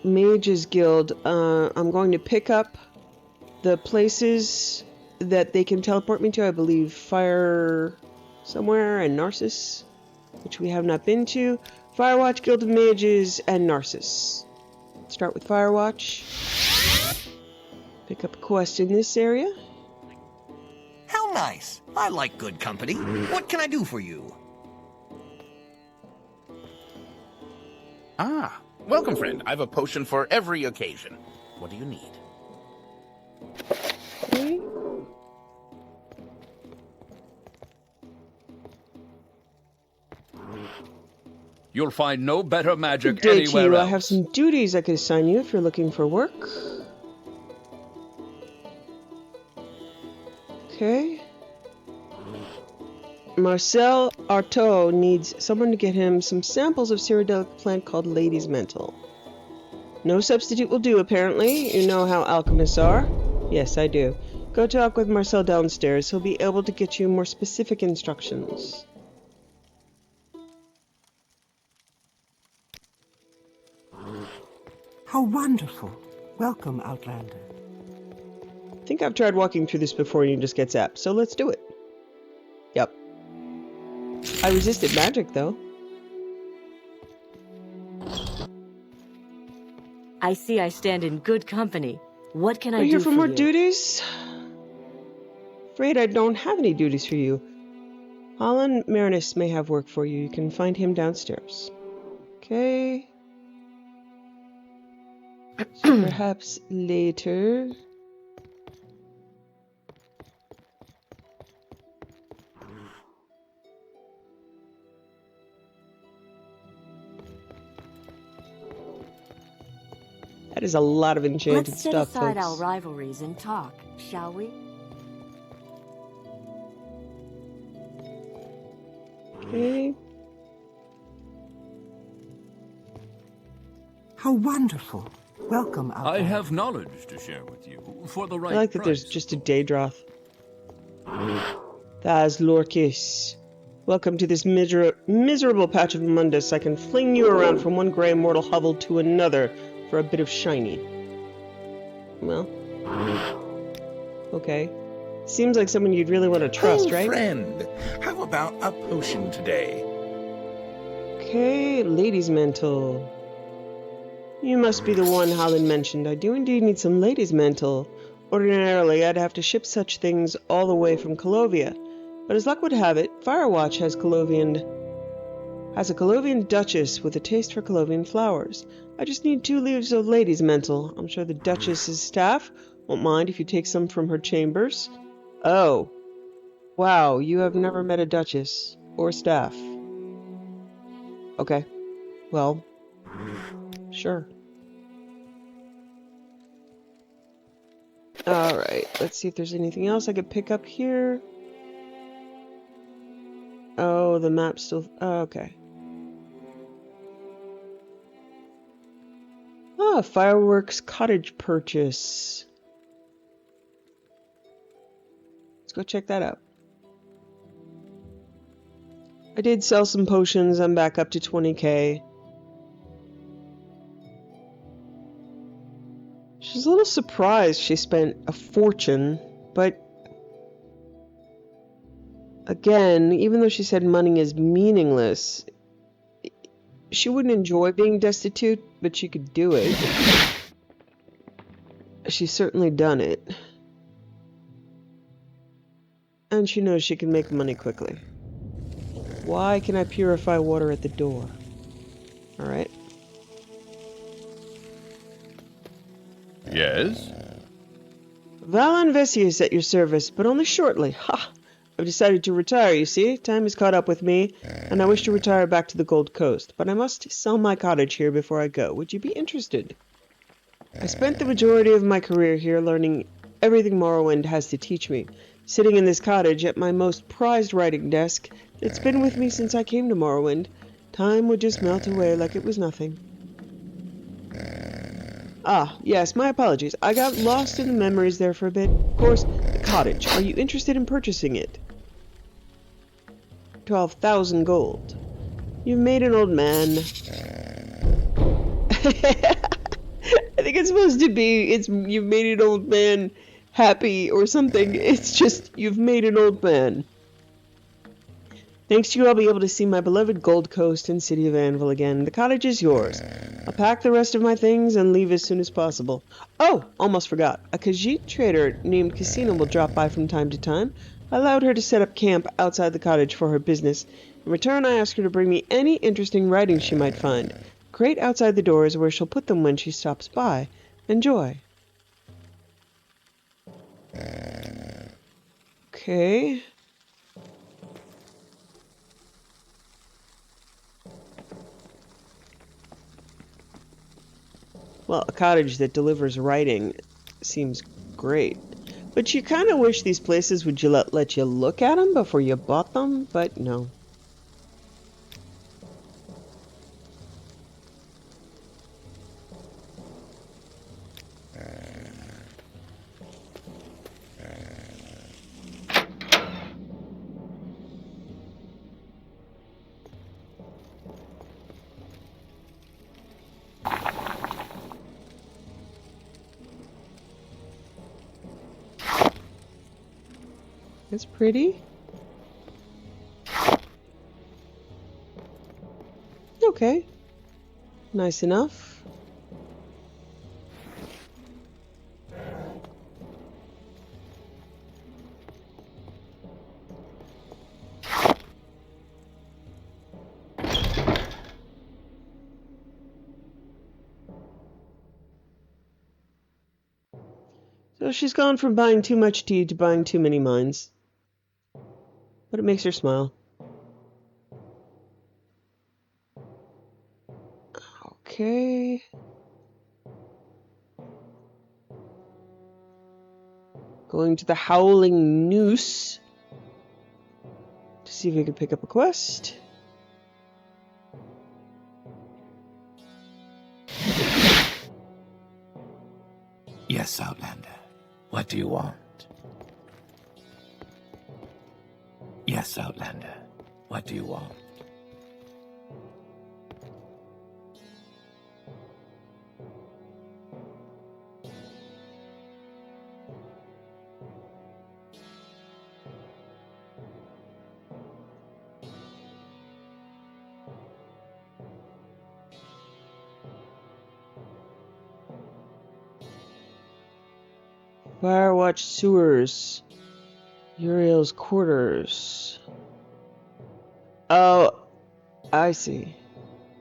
Mage's Guild. I'm going to pick up the places that they can teleport me to. I believe Fire somewhere and Narsis, which we have not been to. Firewatch, Guild of Mages, and Narsis. Start with Firewatch. Pick up a quest in this area. How nice. I like good company. What can I do for you? Ah, welcome, friend. I've a potion for every occasion. What do you need? Okay. You'll find no better magic Good day to anywhere you. else. I have some duties I could assign you if you're looking for work. Okay. Marcel Artaud needs someone to get him some samples of Cyrodiilic plant called Lady's Mental. No substitute will do, apparently. You know how alchemists are. Yes, I do. Go talk with Marcel downstairs. He'll be able to get you more specific instructions. How wonderful. Welcome, Outlander. I think I've tried walking through this before and you just get zapped, so let's do it. Yep. I resisted magic, though. I see I stand in good company. What can I Are you do here for for more you? duties? Afraid I don't have any duties for you. Holland Marinus may have work for you. You can find him downstairs. Okay. So perhaps later. That is a lot of enchanted Let's set stuff, aside our folks. rivalries and talk, shall we? Okay. How wonderful. Welcome, Outlander. I have knowledge to share with you for the right I like that there's price. just a Daedroth. Thaz Lorkis. Welcome to this miserable patch of Mundus. I can fling you around from one grey mortal hovel to another for a bit of shiny. Well. Okay. Seems like someone you'd really want to trust, right? Friend, how about a potion today? Okay, Lady's Mantle. You must be the one Holland mentioned. I do indeed need some Lady's Mantle. Ordinarily, I'd have to ship such things all the way from Colovia. But as luck would have it, Firewatch has a Colovian Duchess with a taste for Colovian flowers. I just need 2 leaves of Lady's Mantle. I'm sure the Duchess's staff won't mind if you take some from her chambers. Oh. Wow, you have never met a Duchess or staff. Okay. Well, sure. Alright, let's see if there's anything else I could pick up here. Oh, the map's still... Oh, okay. Ah, Fireworks Cottage purchase. Let's go check that out. I did sell some potions. I'm back up to 20k. She's a little surprised she spent a fortune, but again, even though she said money is meaningless, she wouldn't enjoy being destitute, but she could do it. She's certainly done it. And she knows she can make money quickly. Why can I purify water at the door? Alright. Yes? Valan Vesius at your service, but only shortly. Ha! I've decided to retire, you see. Time has caught up with me, and I wish to retire back to the Gold Coast. But I must sell my cottage here before I go. Would you be interested? I spent the majority of my career here learning everything Morrowind has to teach me. Sitting in this cottage at my most prized writing desk, it's been with me since I came to Morrowind. Time would just melt away like it was nothing. Ah, yes, my apologies. I got lost in the memories there for a bit. Of course, the cottage. Are you interested in purchasing it? 12,000 gold. You've made an old man. think it's supposed to be, you've made an old man happy or something. It's just, you've made an old man. Thanks to you, I'll be able to see my beloved Gold Coast and City of Anvil again. The cottage is yours. I'll pack the rest of my things and leave as soon as possible. Oh, almost forgot. A Khajiit trader named Casino will drop by from time to time. I allowed her to set up camp outside the cottage for her business. In return, I asked her to bring me any interesting writings she might find. The crate outside the door is where she'll put them when she stops by. Enjoy. Okay. Well, a cottage that delivers writing seems great. But you kind of wish these places would let you look at them before you bought them, but no. It's pretty. Okay. Nice enough. So she's gone from buying too much tea to buying too many mines. But it makes her smile. Okay. Going to the Howling Noose to see if we can pick up a quest. Yes, Outlander. What do you want? Yes, Outlander. What do you want? Firewatch sewers. Uriel's quarters. Oh, I see.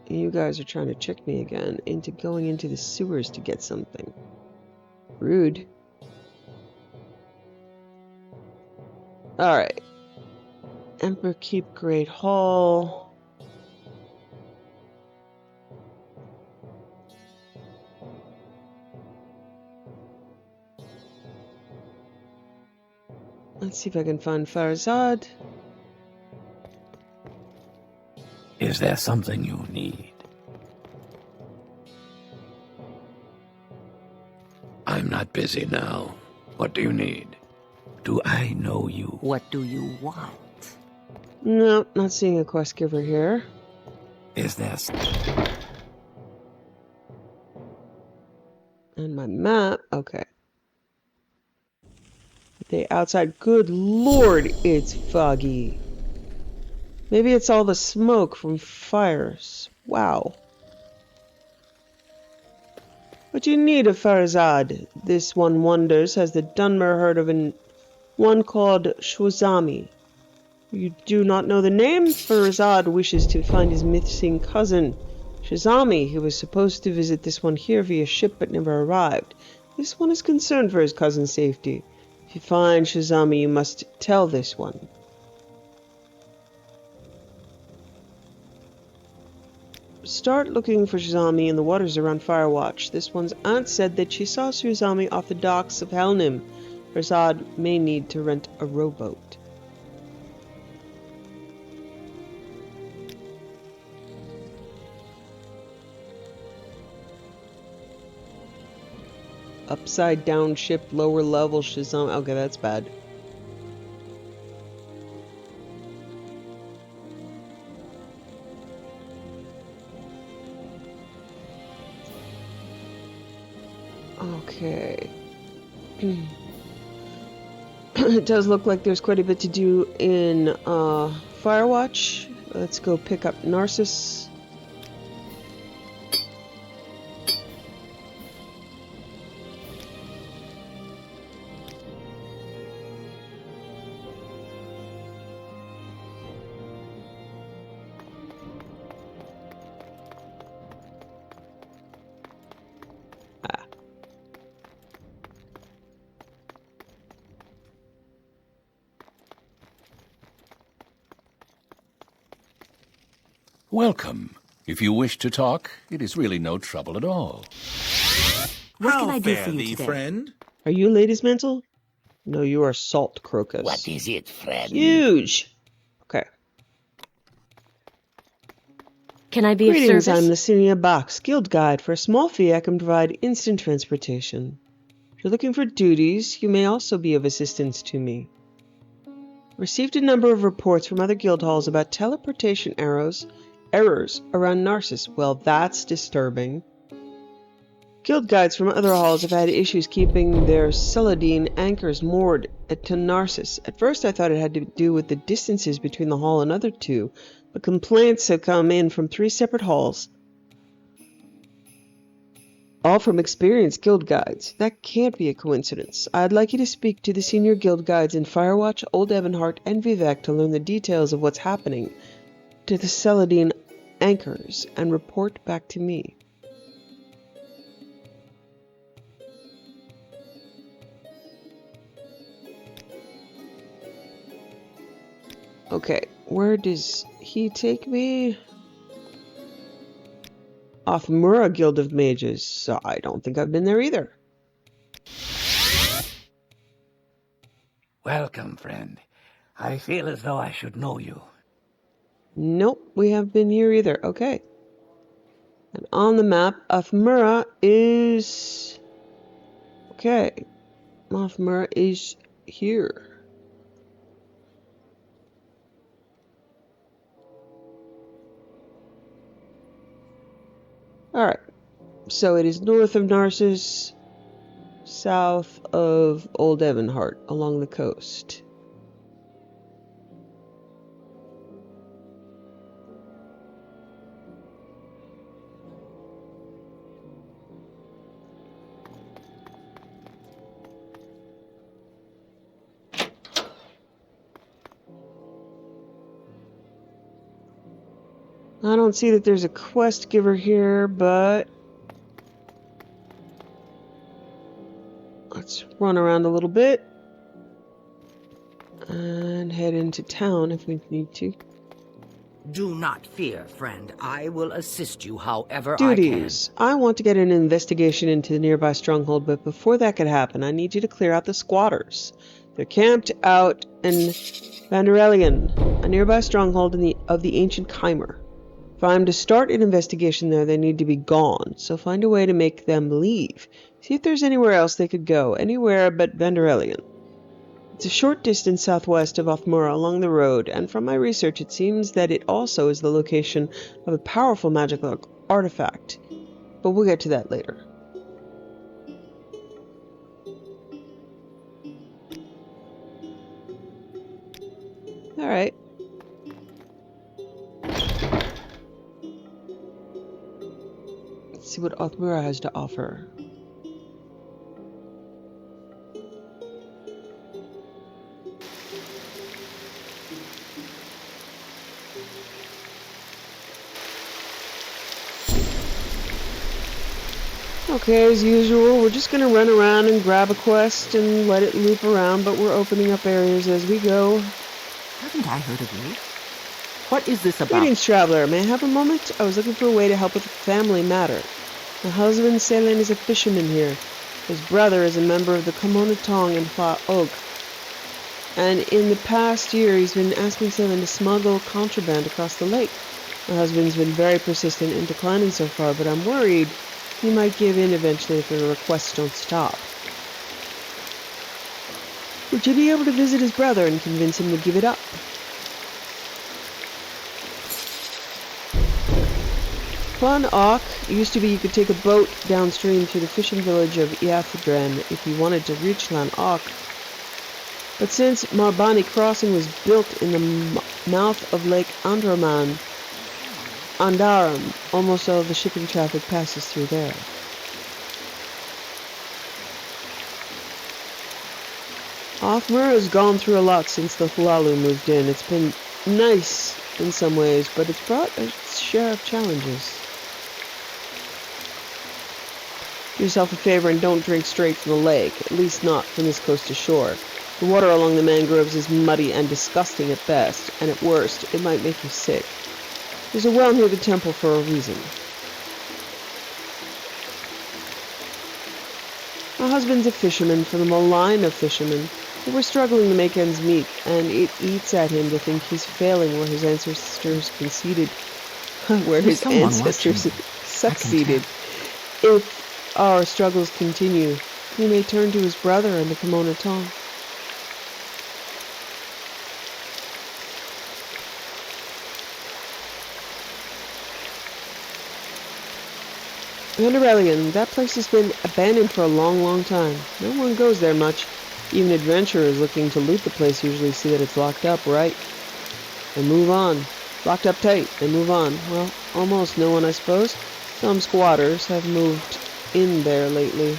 You guys are trying to trick me again into going into the sewers to get something. Rude. Alright. Emperor Keep Great Hall. Let's see if I can find Farazad. Is there something you need? I'm not busy now. What do you need? Do I know you? What do you want? No, not seeing a quest giver here. Is there... And my map. Okay. They outside. Good lord, it's foggy. Maybe it's all the smoke from fires. Wow. What you need of Farazad? This one wonders, has the Dunmer heard of one called Shwazami? You do not know the name? Farazad wishes to find his missing cousin, Shazami, who was supposed to visit this one here via ship but never arrived. This one is concerned for his cousin's safety. If you find Shazami, you must tell this one. Start looking for Shazami in the waters around Firewatch. This one's aunt said that she saw Shazami off the docks of Helnim. Farazad may need to rent a rowboat. Upside down ship, lower level Shazam. Okay, that's bad. Okay. It does look like there's quite a bit to do in Firewatch. Let's go pick up Narsis. Welcome. If you wish to talk, it is really no trouble at all. What can How I do fare for you thee, today? friend? Are you ladies' mental? No, you are Salt Crocus. What is it, friend? Huge! Okay. Can I be of Greetings, service? I'm Lacinia Box, Guild Guide. For a small fee, I can provide instant transportation. If you're looking for duties, you may also be of assistance to me. Received a number of reports from other guild halls about teleportation errors around Narsis. Well, that's disturbing. Guild guides from other halls have had issues keeping their Celadine anchors moored to Narsis. At first I thought it had to do with the distances between the hall and other two, but complaints have come in from 3 separate halls, all from experienced guild guides. That can't be a coincidence. I'd like you to speak to the senior guild guides in Firewatch, Old Evanhart, and Vivek to learn the details of what's happening to the Celadine anchors and report back to me. Okay, where does he take me? Offmura Guild of Mages. So I don't think I've been there either. Welcome, friend. I feel as though I should know you. Nope, we haven't been here either. Okay. And on the map, Offmura is... Okay. Offmura is here. Alright. So it is north of Narsis, south of Old Evanhart, along the coast. I don't see that there's a quest giver here, but let's run around a little bit and head into town if we need to. Do not fear, friend. I will assist you however Duties. I want to get an investigation into the nearby stronghold, but before that could happen, I need you to clear out the squatters. They're camped out in Vandorelion, a nearby stronghold of the ancient Chimer. If I'm to start an investigation there, they need to be gone, so find a way to make them leave. See if there's anywhere else they could go, anywhere but Vandorelion. It's a short distance southwest of Offmura along the road, and from my research it seems that it also is the location of a powerful magical artifact. But we'll get to that later. Alright. Let's see what Offmura has to offer. Okay, as usual, we're just gonna run around and grab a quest and let it loop around, but we're opening up areas as we go. Haven't I heard of you? What is this about? Greetings, traveler. May I have a moment? I was looking for a way to help with a family matter. My husband, Selen, is a fisherman here. His brother is a member of the Komonatong and Fa Og. And in the past year, he's been asking Selen to smuggle contraband across the lake. My husband's been very persistent in declining so far, but I'm worried he might give in eventually if the requests don't stop. Would you be able to visit his brother and convince him to give it up? Fun Auk used to be you could take a boat downstream through the fishing village of Iathadren if you wanted to reach Lan Auk. But since Marbani Crossing was built in the mouth of Lake Andaram, almost all of the shipping traffic passes through there. Othmer has gone through a lot since the Hulalu moved in. It's been nice in some ways, but it's brought its share of challenges. Do yourself a favor and don't drink straight from the lake, at least not from this coast to shore. The water along the mangroves is muddy and disgusting at best, and at worst, it might make you sick. There's a well near the temple for a reason. My husband's a fisherman from a line of fishermen who were struggling to make ends meet, and it eats at him to think he's failing where his ancestors conceded, where his ancestors succeeded. If our struggles continue, he may turn to his brother and become Onaton. Indoril, that place has been abandoned for a long, long time. No one goes there much. Even adventurers looking to loot the place usually see that it's locked up, right? And move on. Locked up tight, and move on. Well, almost no one, I suppose. Some squatters have moved in there lately.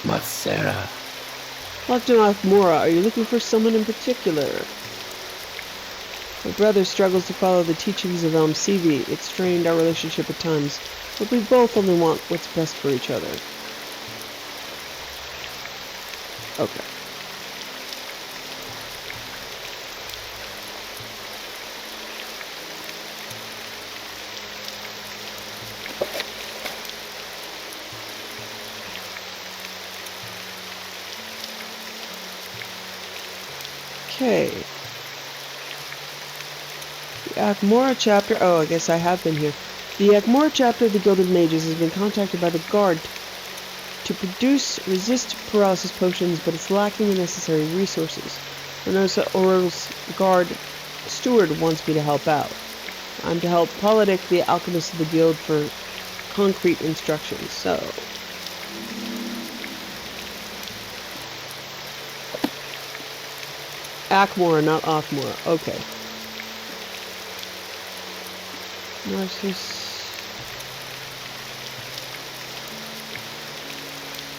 Matsera. Lockdown Mora, are you looking for someone in particular? My brother struggles to follow the teachings of Sivi. It strained our relationship at times, but we both only want what's best for each other. Okay. Okay. The Akmora chapter... Oh, I guess I have been here. The Akmora chapter of the Guild of Mages has been contacted by the guard to resist paralysis potions, but it's lacking the necessary resources. Renosa Oral's guard steward wants me to help out. I'm to help Politic, the alchemist of the guild, for concrete instructions, so... Akmora, not Othmora. Okay. Narsis.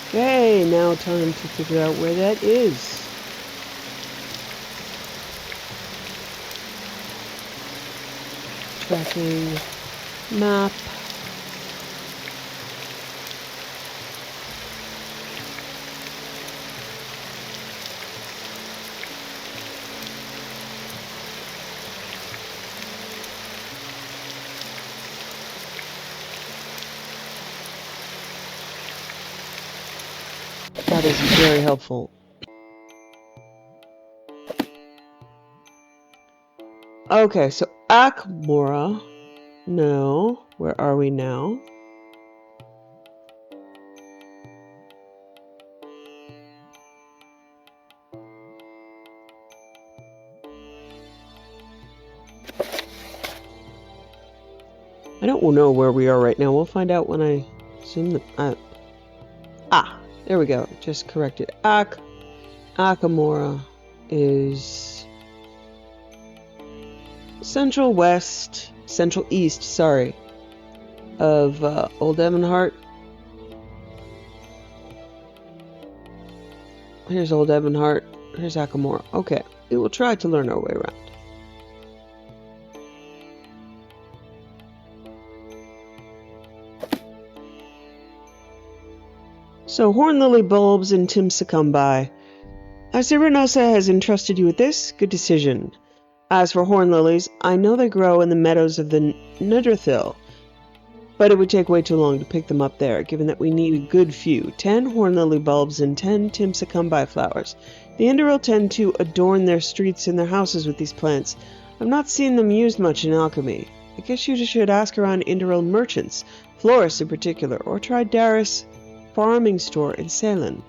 Okay, now time to figure out where that is. Tracking map. That is very helpful. Okay, so Akmora. No. Where are we now? I don't know where we are right now. We'll find out when I zoom the... there we go. Just corrected. Akamora is central east, sorry, of Old Ebonheart. Here's Old Ebonheart. Here's Akamora. Okay, we will try to learn our way around. So, Horn Lily bulbs and Tim succumb by. I see Renosa has entrusted you with this. Good decision. As for horn lilies, I know they grow in the meadows of the Nidrithil, but it would take way too long to pick them up there, given that we need a good few. 10 horn lily bulbs and 10 Tim succumb by flowers. The Indoril tend to adorn their streets and their houses with these plants. I've not seen them used much in alchemy. I guess you should ask around Indoril merchants, florists in particular, or try Darius' farming store in Ceylon.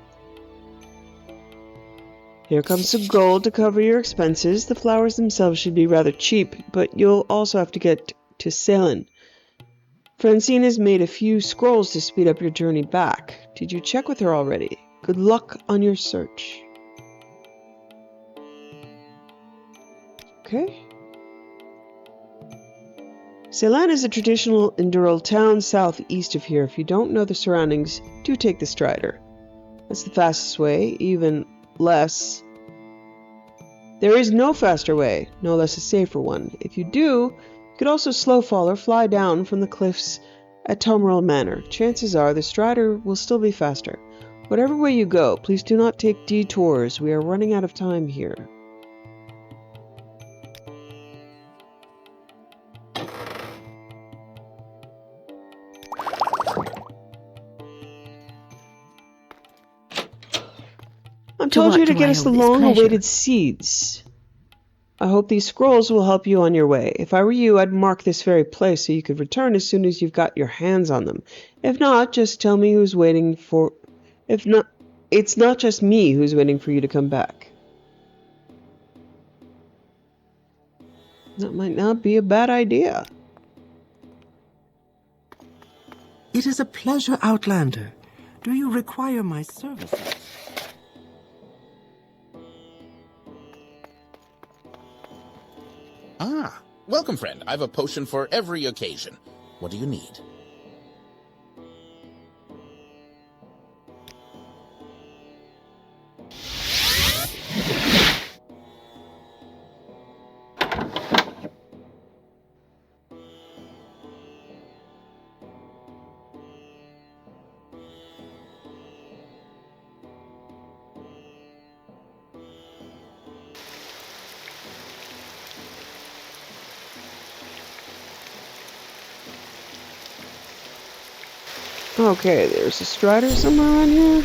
Here comes some gold to cover your expenses. The flowers themselves should be rather cheap, but you'll also have to get to Selen. Francine has made a few scrolls to speed up your journey back. Did you check with her already? Good luck on your search. Okay. Selen is a traditional Indoril town southeast of here. If you don't know the surroundings, do take the Strider. That's the fastest way, even less. There is no faster way, no less a safer one. If you do, you could also slow fall or fly down from the cliffs at Tomril Manor. Chances are the Strider will still be faster. Whatever way you go, please do not take detours. We are running out of time here. I told you to get us the long-awaited seeds. I hope these scrolls will help you on your way. If I were you, I'd mark this very place so you could return as soon as you've got your hands on them. If not, just tell me who's waiting for... If not, it's not just me who's waiting for you to come back. That might not be a bad idea. It is a pleasure, Outlander. Do you require my services? Ah, welcome, friend. I've a potion for every occasion. What do you need? Okay, there's a Strider somewhere around here.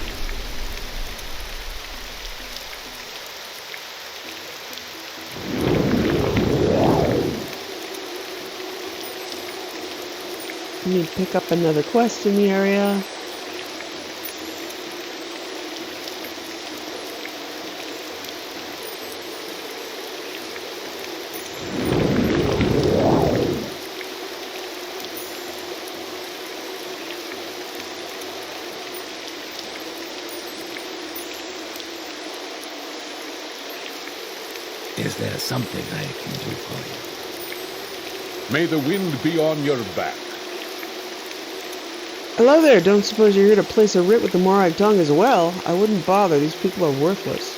I need to pick up another quest in the area. Is there something I can do for May the wind be on your back. Hello there, don't suppose you're here to place a writ with the Morag tongue as well? I wouldn't bother, these people are worthless.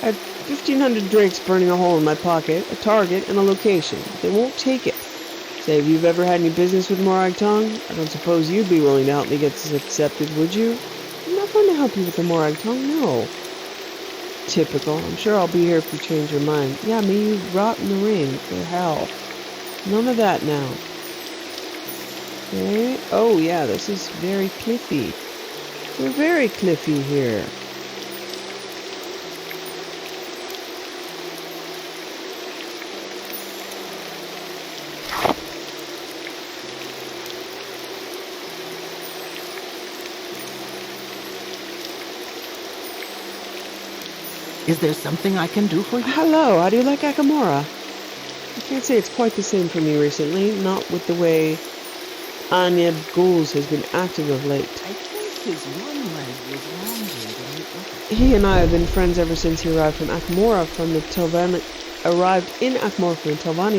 I had 1,500 drakes burning a hole in my pocket, a target, and a location. They won't take it. Say, if you've ever had any business with Morag tongue, I don't suppose you'd be willing to help me get this accepted, would you? I'm not going to help you with the Morag tongue, no. Typical. I'm sure I'll be here if you change your mind. Yeah, may you rot in the rain, for hell. None of that now. Okay. Oh, yeah, this is very cliffy. We're very cliffy here. Is there something I can do for you? Hello, how do you like Akamora? I can't say it's quite the same for me recently, not with the way Anya Ghouls has been active of late. I think his one leg was longer than the other. He and I have been friends ever since he arrived in Akmora from the Telvanni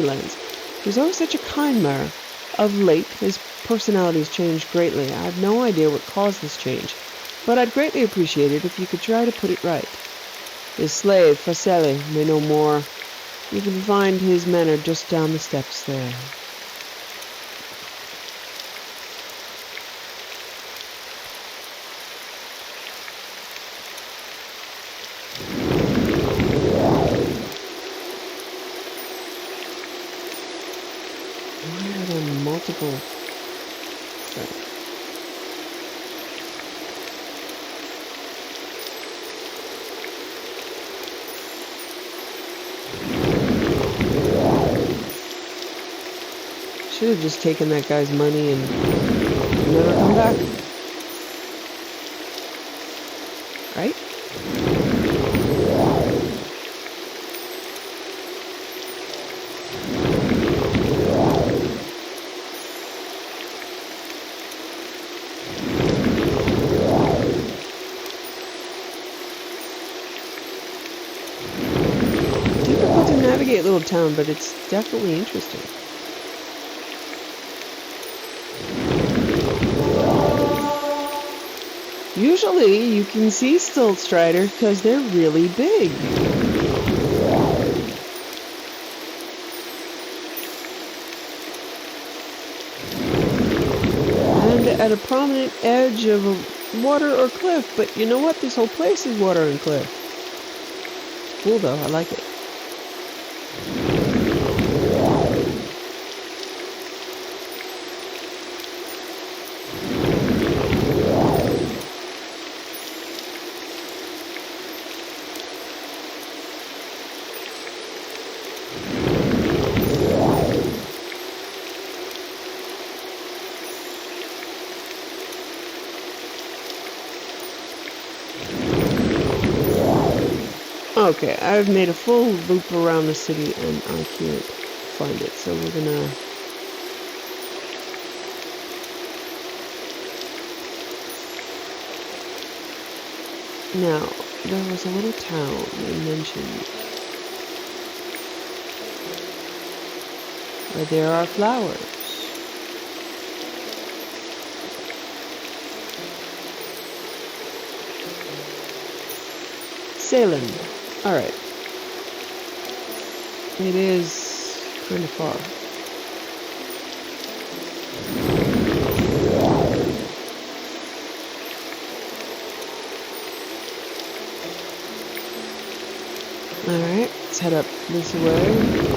lands. He was always such a kind man. Of late, his personality has changed greatly. I have no idea what caused this change, but I'd greatly appreciate it if you could try to put it right. His slave, Fasele, may know more. You can find his manor just down the steps there. Why are there multiple... Should have just taken that guy's money and never come back. Right? little town, but it's definitely interesting. Usually you can see Stilt Strider because they're really big. And at a prominent edge of a water or cliff, but you know what? This whole place is water and cliff. It's cool though, I like it. Okay, I've made a full loop around the city and I can't find it, so we're gonna... Now, there was a little town they mentioned where there are flowers. Salem. Alright. It is kind of far. Alright, let's head up this way.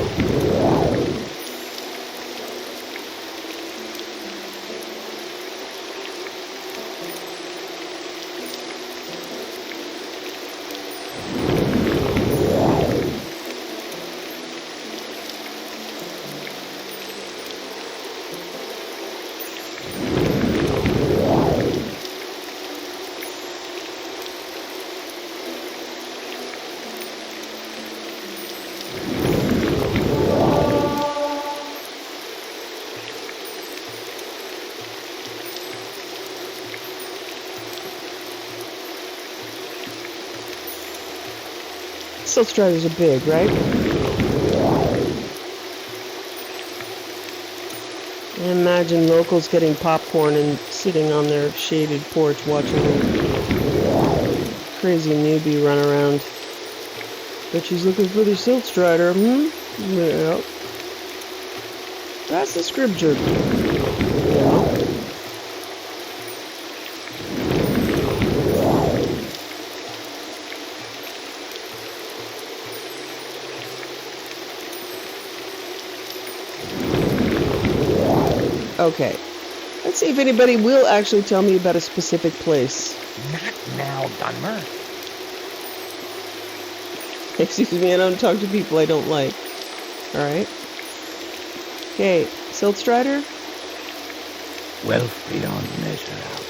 Stilt Striders are big, right? I imagine locals getting popcorn and sitting on their shaded porch watching a crazy newbie run around. But she's looking for the Stilt Strider, Yeah. That's the scripture. Yeah. Okay, let's see if anybody will actually tell me about a specific place. Not now, Dunmer. Excuse me, I don't talk to people I don't like. Alright. Okay, Stilt Strider? Wealth beyond measure out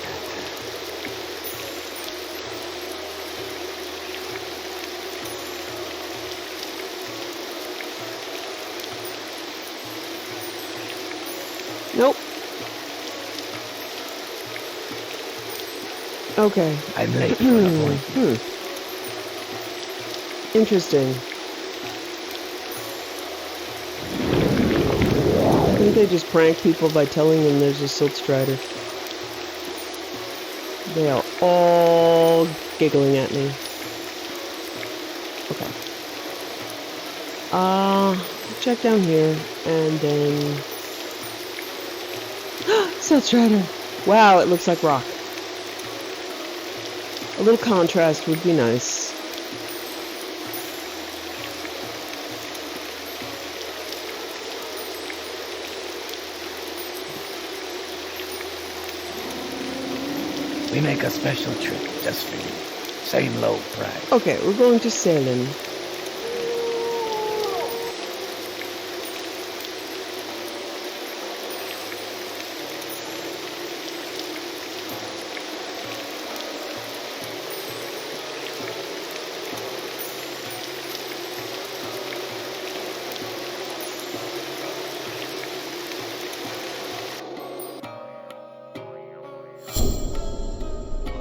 Nope. Okay. I'm late for an appointment. Interesting. I think they just prank people by telling them there's a Stilt Strider. They are all giggling at me. Okay. Check down here, and then... Stilt Strider! Wow, it looks like rock. A little contrast would be nice. We make a special trip just for you. Same low price. Okay, we're going to Salem.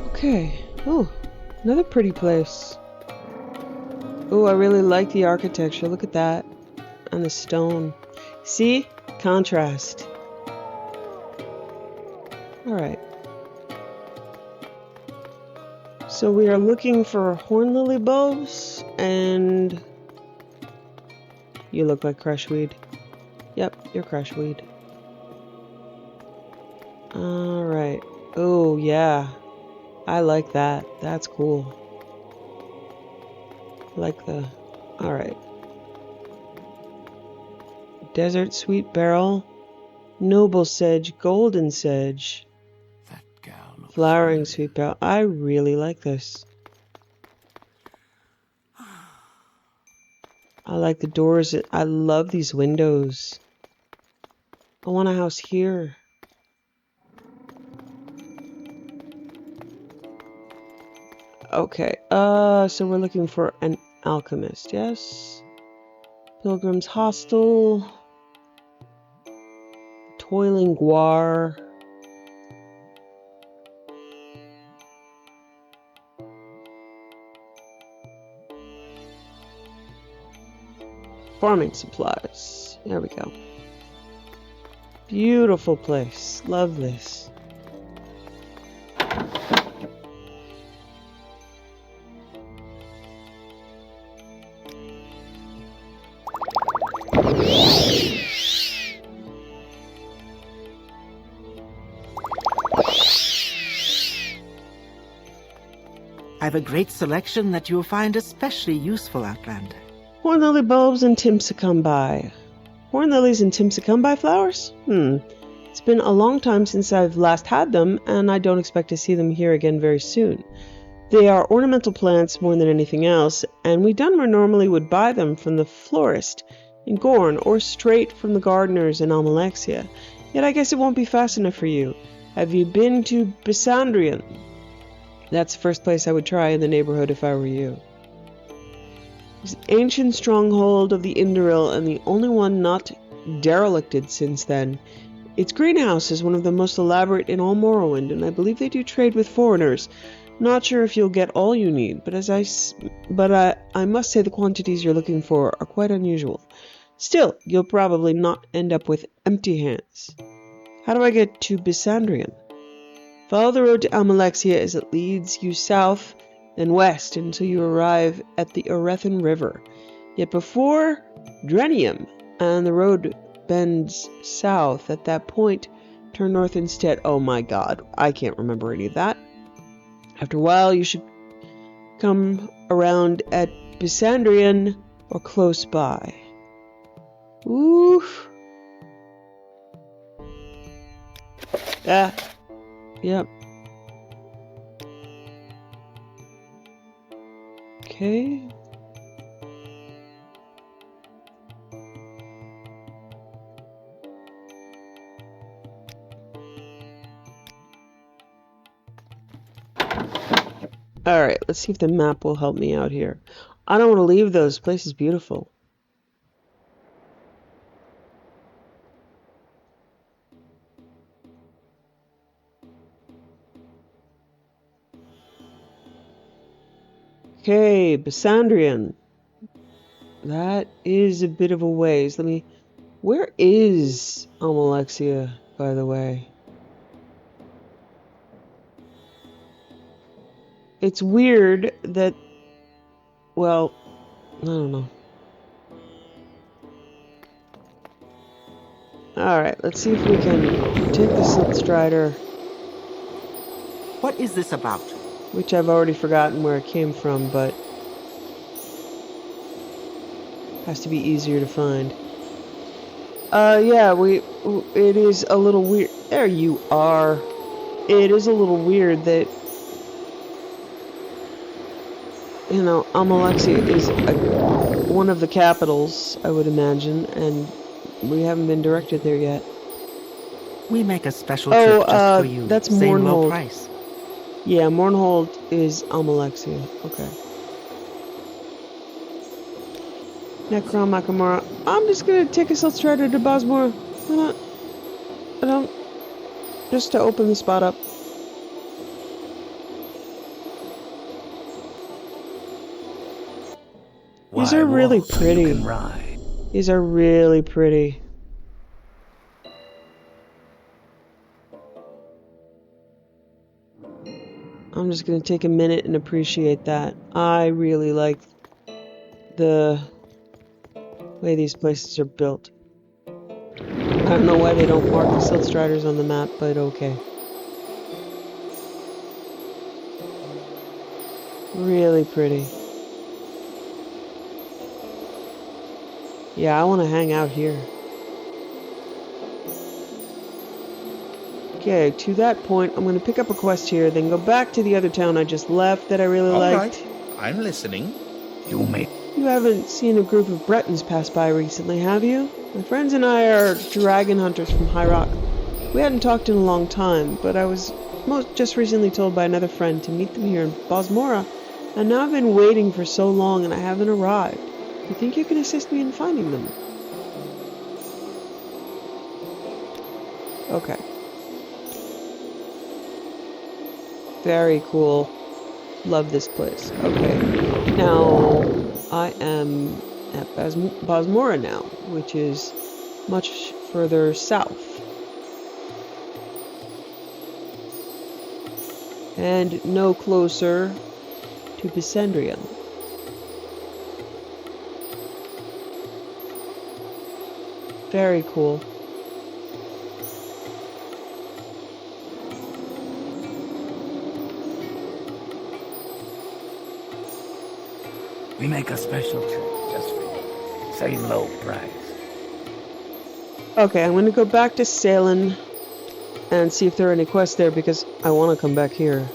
Okay. Oh, another pretty place. Oh, I really like the architecture. Look at that. and the stone. See? Contrast. Alright. So we are looking for horn lily bulbs, and you look like crushweed. Yep, you're crushweed. Alright. Oh, yeah. I like that. That's cool. Like the... Alright. Desert sweet beryl. Noble sedge. Golden sedge. That gal looks Flowering familiar. sweet beryl. I really like this. I like the doors. I love these windows. I want a house here. Okay, so we're looking for an alchemist, yes? Pilgrim's Hostel. Toiling Guar. Farming supplies. There we go. Beautiful place. Love this. I've a great selection that you'll find especially useful, Outlander. Horn lily bulbs and Timsicumbi. Horn lilies and Timsicumbi flowers? It's been a long time since I've last had them, and I don't expect to see them here again very soon. They are ornamental plants more than anything else, and we Dunmer normally would buy them from the florist in Gorn or straight from the gardeners in Almalexia. Yet I guess it won't be fast enough for you. Have you been to Bisandrian? That's the first place I would try in the neighborhood if I were you. It's an ancient stronghold of the Indoril and the only one not derelicted since then. Its greenhouse is one of the most elaborate in all Morrowind, and I believe they do trade with foreigners. Not sure if you'll get all you need, but I must say the quantities you're looking for are quite unusual. Still, you'll probably not end up with empty hands. How do I get to Bisandrian? Follow the road to Almalexia as it leads you south, then west until you arrive at the Orethan River. Yet before Drenium, and the road bends south. At that point, turn north instead. Oh my god, I can't remember any of that. After a while, you should come around at Bisandrian or close by. Oof. Ah. Yep. Okay. Alright, let's see if the map will help me out here. I don't want to leave those. This place is beautiful. Okay, Bisandrian. That is a bit of a ways. Where is Almalexia, by the way? It's weird that, well, I don't know. Alright, let's see if we can take the Silk Strider. What is this about? Which I've already forgotten where it came from, but has to be easier to find. Yeah, it is a little weird. There you are. It is a little weird that, you know, Almalexia is one of the capitals, I would imagine, and we haven't been directed there yet. We make a special trip just for you. That's Same low Mournhold. price. Yeah, Mournhold is Almalexia. Okay. Necron Makamura. I'm just gonna take a Silk Strider to Bosmore. I don't. Just to open the spot up. These are really pretty. You can ride. These are really pretty. I'm just going to take a minute and appreciate that. I really like the way these places are built. I don't know why they don't mark the Silt Striders on the map, but okay. Really pretty. Yeah, I want to hang out here. Okay, to that point, I'm going to pick up a quest here, then go back to the other town I just left that I really liked. All right, I'm listening. You may... You haven't seen a group of Bretons pass by recently, have you? My friends and I are dragon hunters from High Rock. We hadn't talked in a long time, but I was just recently told by another friend to meet them here in Bosmora, and now I've been waiting for so long and I haven't arrived. You think you can assist me in finding them? Okay. Very cool. Love this place. Okay. Now, I am at Bosmora now, which is much further south. And no closer to Bisendrium. Very cool. We make a special trip just for you. Same low price. Okay, I'm going to go back to Salem and see if there are any quests there because I want to come back here.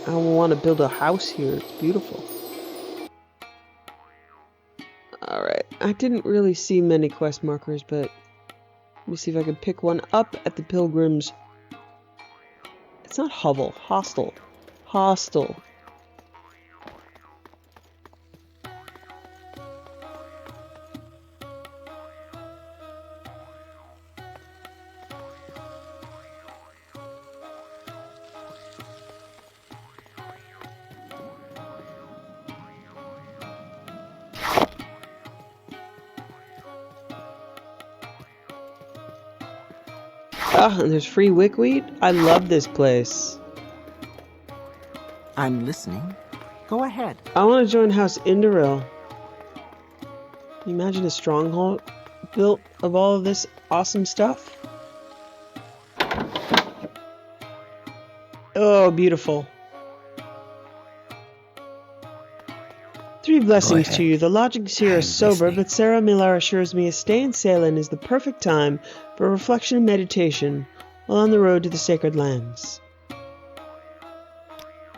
I want to build a house here. It's beautiful. Alright, I didn't really see many quest markers, but let me see if I can pick one up at the Pilgrims. It's not hovel, hostel. Hostel. Ah, and there's free wickweed? I love this place. I'm listening. Go ahead. I want to join House Indoril. Can you imagine a stronghold built of all of this awesome stuff? Oh, beautiful. 3 blessings to you. The lodgings here are sober, but Sarah Millar assures me a stay in Salem is the perfect time for reflection and meditation while on the road to the sacred lands.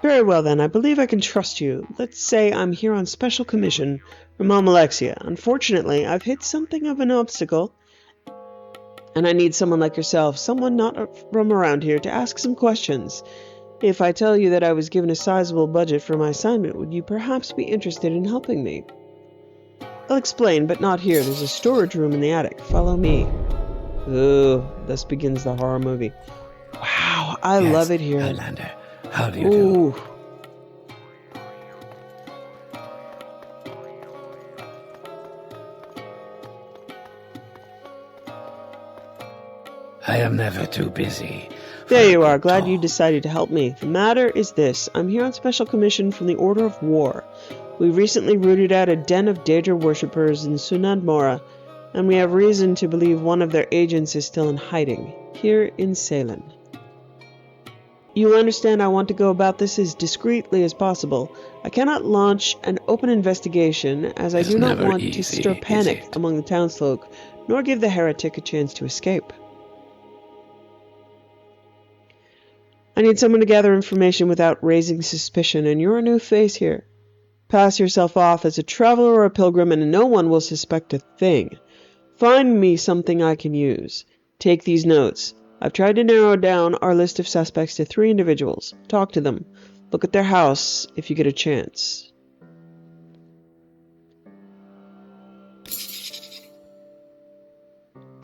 Very well then, I believe I can trust you. Let's say I'm here on special commission from Mom Alexia. Unfortunately, I've hit something of an obstacle, and I need someone like yourself, someone not from around here, to ask some questions. If I tell you that I was given a sizable budget for my assignment, would you perhaps be interested in helping me? I'll explain, but not here. There's a storage room in the attic. Follow me. Ooh, thus begins the horror movie. Wow, I love it here. Highlander, how do you do? I am never too busy. There you are. Glad you decided to help me. The matter is this. I'm here on special commission from the Order of War. We recently rooted out a den of Daedra worshippers in Sunandmora, and we have reason to believe one of their agents is still in hiding, here in Salem. You understand I want to go about this as discreetly as possible. I cannot launch an open investigation, as I do not want to stir panic among the townsfolk, nor give the heretic a chance to escape. I need someone to gather information without raising suspicion, and you're a new face here. Pass yourself off as a traveler or a pilgrim, and no one will suspect a thing. Find me something I can use. Take these notes. I've tried to narrow down our list of suspects to 3 individuals. Talk to them. Look at their house if you get a chance.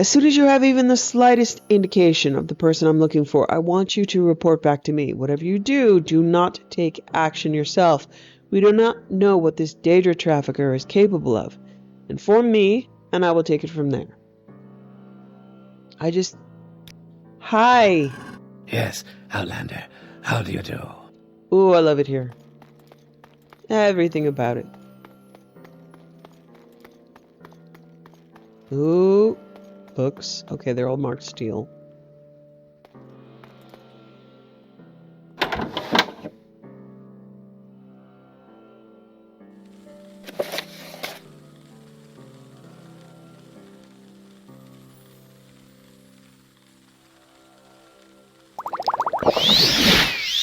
As soon as you have even the slightest indication of the person I'm looking for, I want you to report back to me. Whatever you do, do not take action yourself. We do not know what this Daedra trafficker is capable of. Inform me, and I will take it from there. Hi! Yes, Outlander. How do you do? Ooh, I love it here. Everything about it. Ooh, books. Okay, they're all marked steel.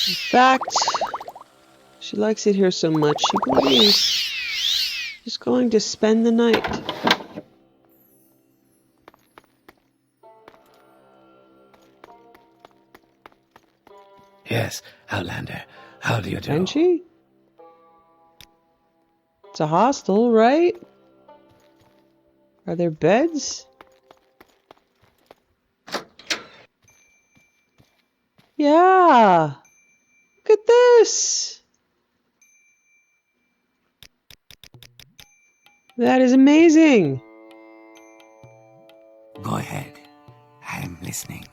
In fact, she likes it here so much, she believes she's going to spend the night. Yes, Outlander. How do you do? Can she? It's a hostel, right? Are there beds? Yeah! Look at this! That is amazing! Go ahead. I'm listening.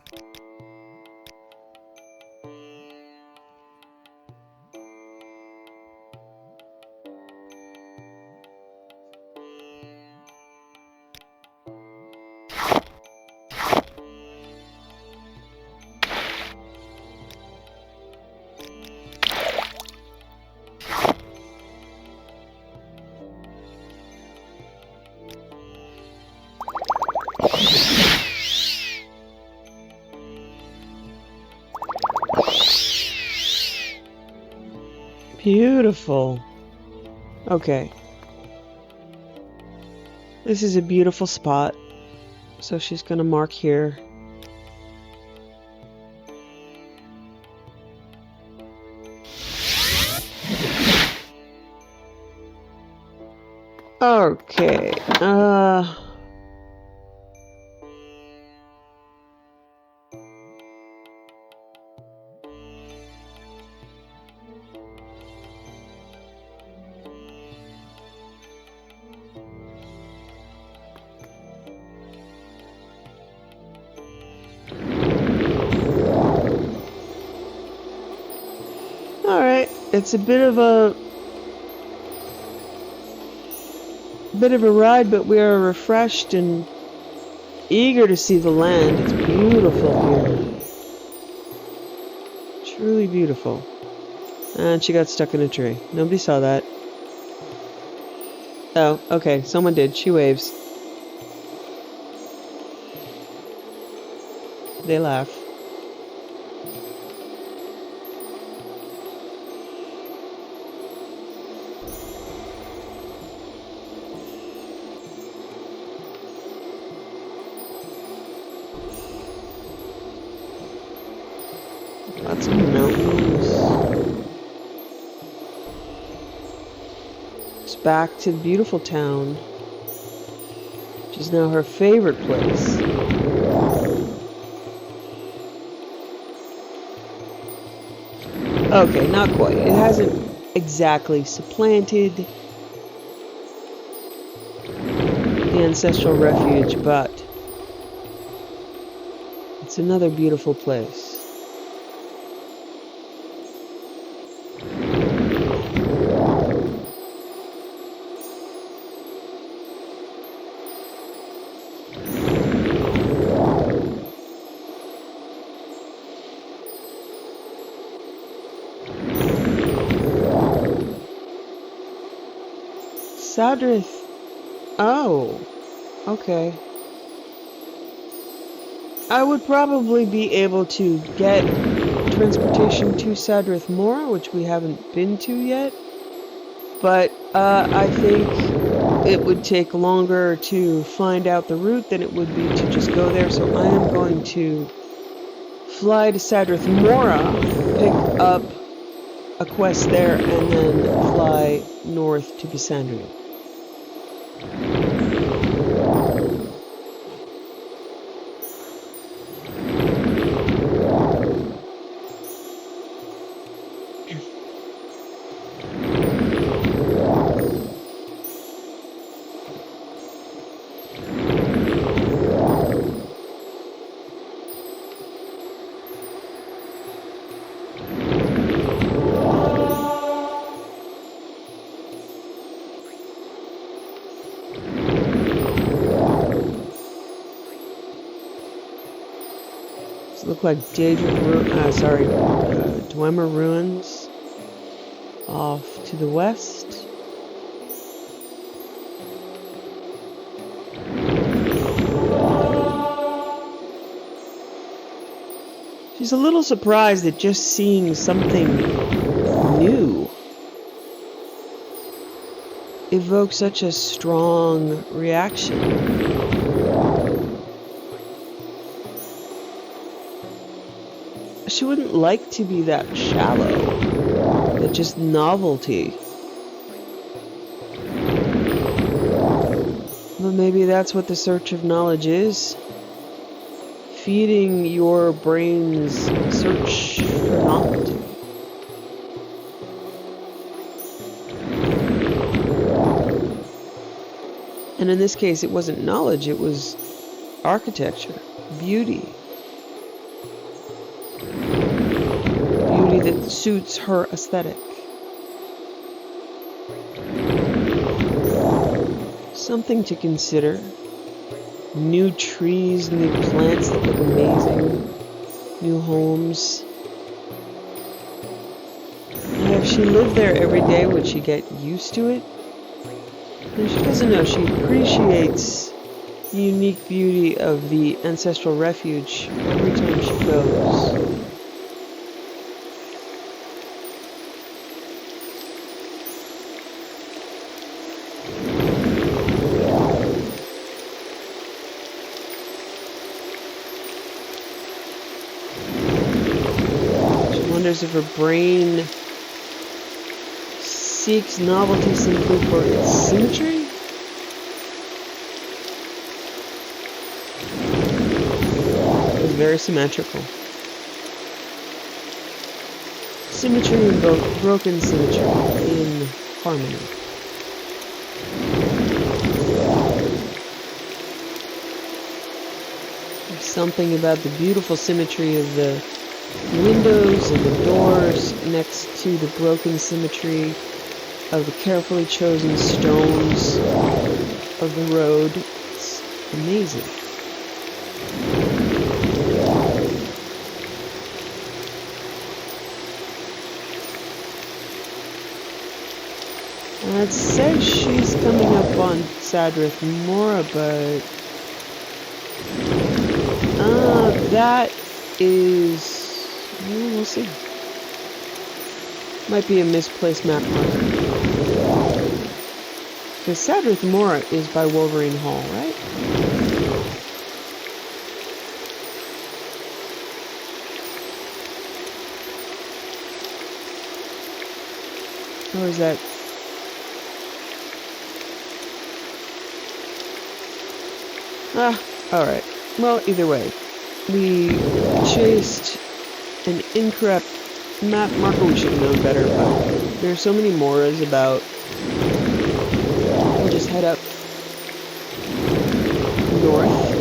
Beautiful. Okay. This is a beautiful spot. So she's gonna mark here. Okay. Alright, it's a bit of a ride, but we are refreshed and eager to see the land. It's beautiful here. Truly beautiful. And she got stuck in a tree. Nobody saw that. Oh, okay, someone did. She waves. They laugh. Lots of mountains. It's back to the beautiful town, which is now her favorite place. Okay, not quite. It hasn't exactly supplanted the ancestral refuge, but it's another beautiful place. Sadrith. Oh, okay. I would probably be able to get transportation to Sadrith Mora, which we haven't been to yet. But I think it would take longer to find out the route than it would be to just go there. So I am going to fly to Sadrith Mora, pick up a quest there, and then fly north to Bisandria. look like Dwemer ruins off to the west. She's a little surprised at just seeing something new evoke such a strong reaction. She wouldn't like to be that shallow, that just novelty. But maybe that's what the search of knowledge is. Feeding your brain's search for novelty. And in this case, it wasn't knowledge, it was architecture, beauty. Beauty that suits her aesthetic. Something to consider. New trees, new plants that look amazing. New homes. And if she lived there every day, would she get used to it? And she doesn't know. She appreciates the unique beauty of the ancestral refuge every time she goes. She wonders if her brain seeks novelty simply for its symmetry? It's very symmetrical. Symmetry in both broken symmetry in harmony. There's something about the beautiful symmetry of the windows and the doors next to the broken symmetry of the carefully chosen stones of the road. It's amazing. It says she's coming up on Sadrith Mora, but that is, we'll see. Might be a misplaced map marker. Because Sadrith Mora is by Wolverine Hall, right? Or is that... alright. Well, either way. We chased an incorrect map marker. We should have known better, but there are so many Moras about. We'll just head up north.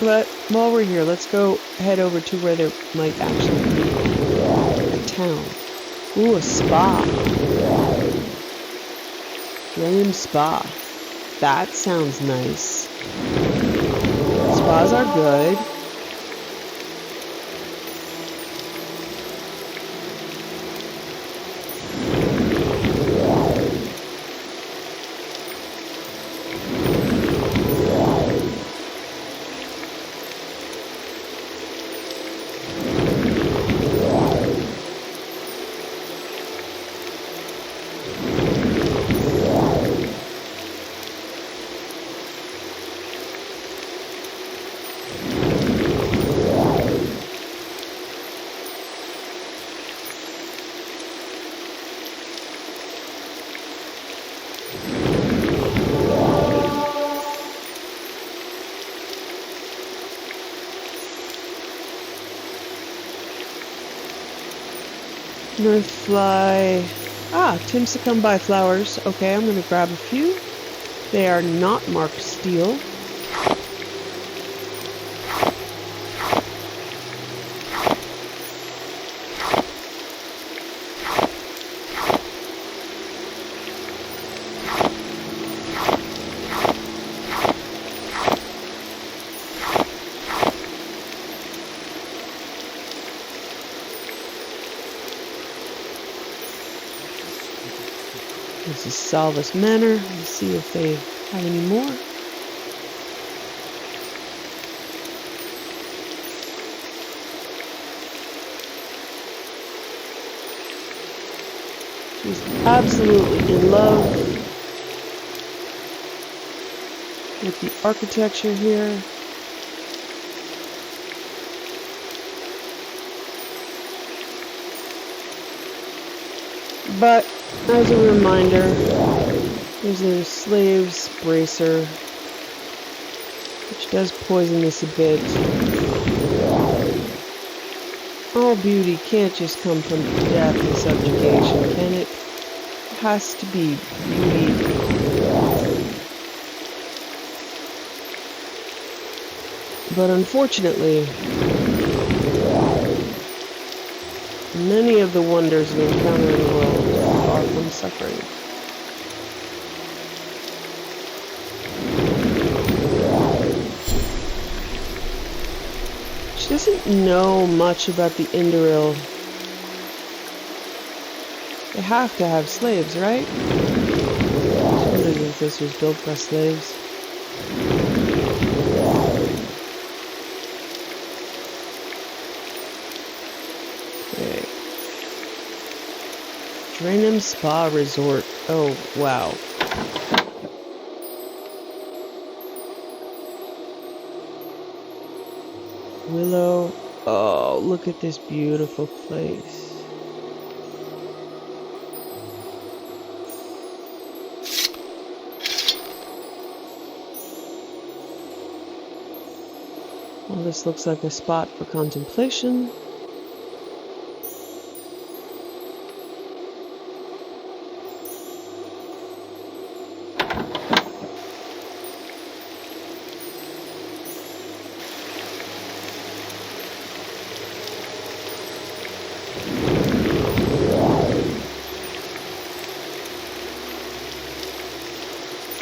But while we're here, let's go head over to where there might actually be a town. Ooh, a spa. Flame spa. That sounds nice. Spas are good. Northfly. Tim succumbed by flowers. Okay, I'm gonna grab a few. They are not marked steel. This is Salvus Manor. Let's see if they have any more. She's absolutely in love with the architecture here. But as a reminder, there's a slave's bracer, which does poison this a bit. All beauty can't just come from death and subjugation, can it? It has to be beauty. But unfortunately, many of the wonders we encounter in the world are from suffering. She doesn't know much about the Indoril. They have to have slaves, right? I wondered if this was built by slaves. Okay. Draenham Spa Resort. Oh, wow. Willow. Oh, look at this beautiful place. Well, this looks like a spot for contemplation.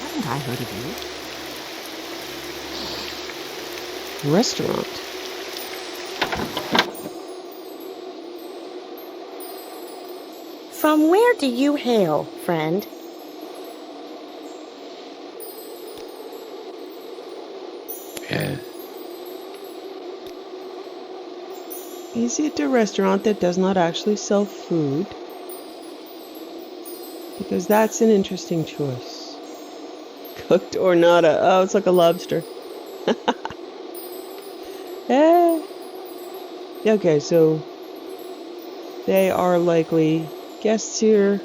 Haven't I heard of you? Restaurant. From where do you hail, friend? Yes. Is it a restaurant that does not actually sell food? Because that's an interesting choice. Cooked or not? Oh, it's like a lobster. Eh. Okay, so they are likely guests here.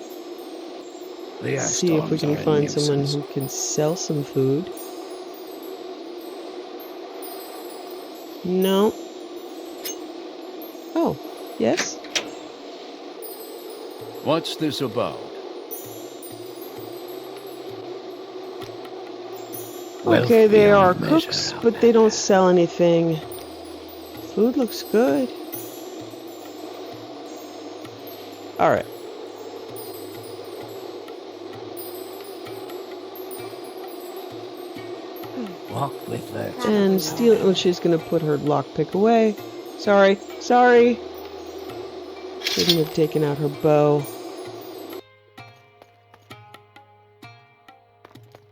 Let's see if we can find someone who can sell some food. No. Oh, yes? What's this about? Okay, they are cooks, but they don't sell anything. Food looks good. Alright. Walk with her. And steal. Oh, she's gonna put her lockpick away. Sorry. Sorry. Shouldn't have taken out her bow.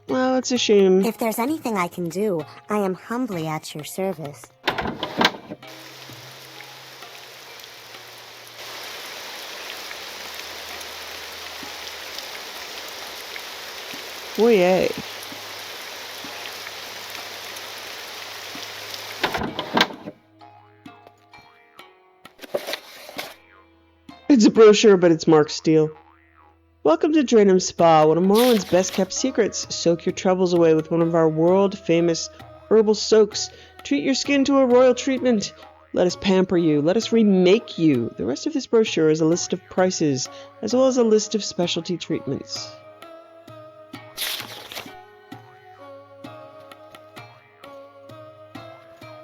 Well, it's a shame. If there's anything I can do, I am humbly at your service. Oh, yay. It's a brochure, but it's marked steel. Welcome to Draenham Spa, one of Morrowind's best-kept secrets. Soak your troubles away with one of our world-famous herbal soaks. Treat your skin to a royal treatment. Let us pamper you. Let us remake you. The rest of this brochure is a list of prices, as well as a list of specialty treatments.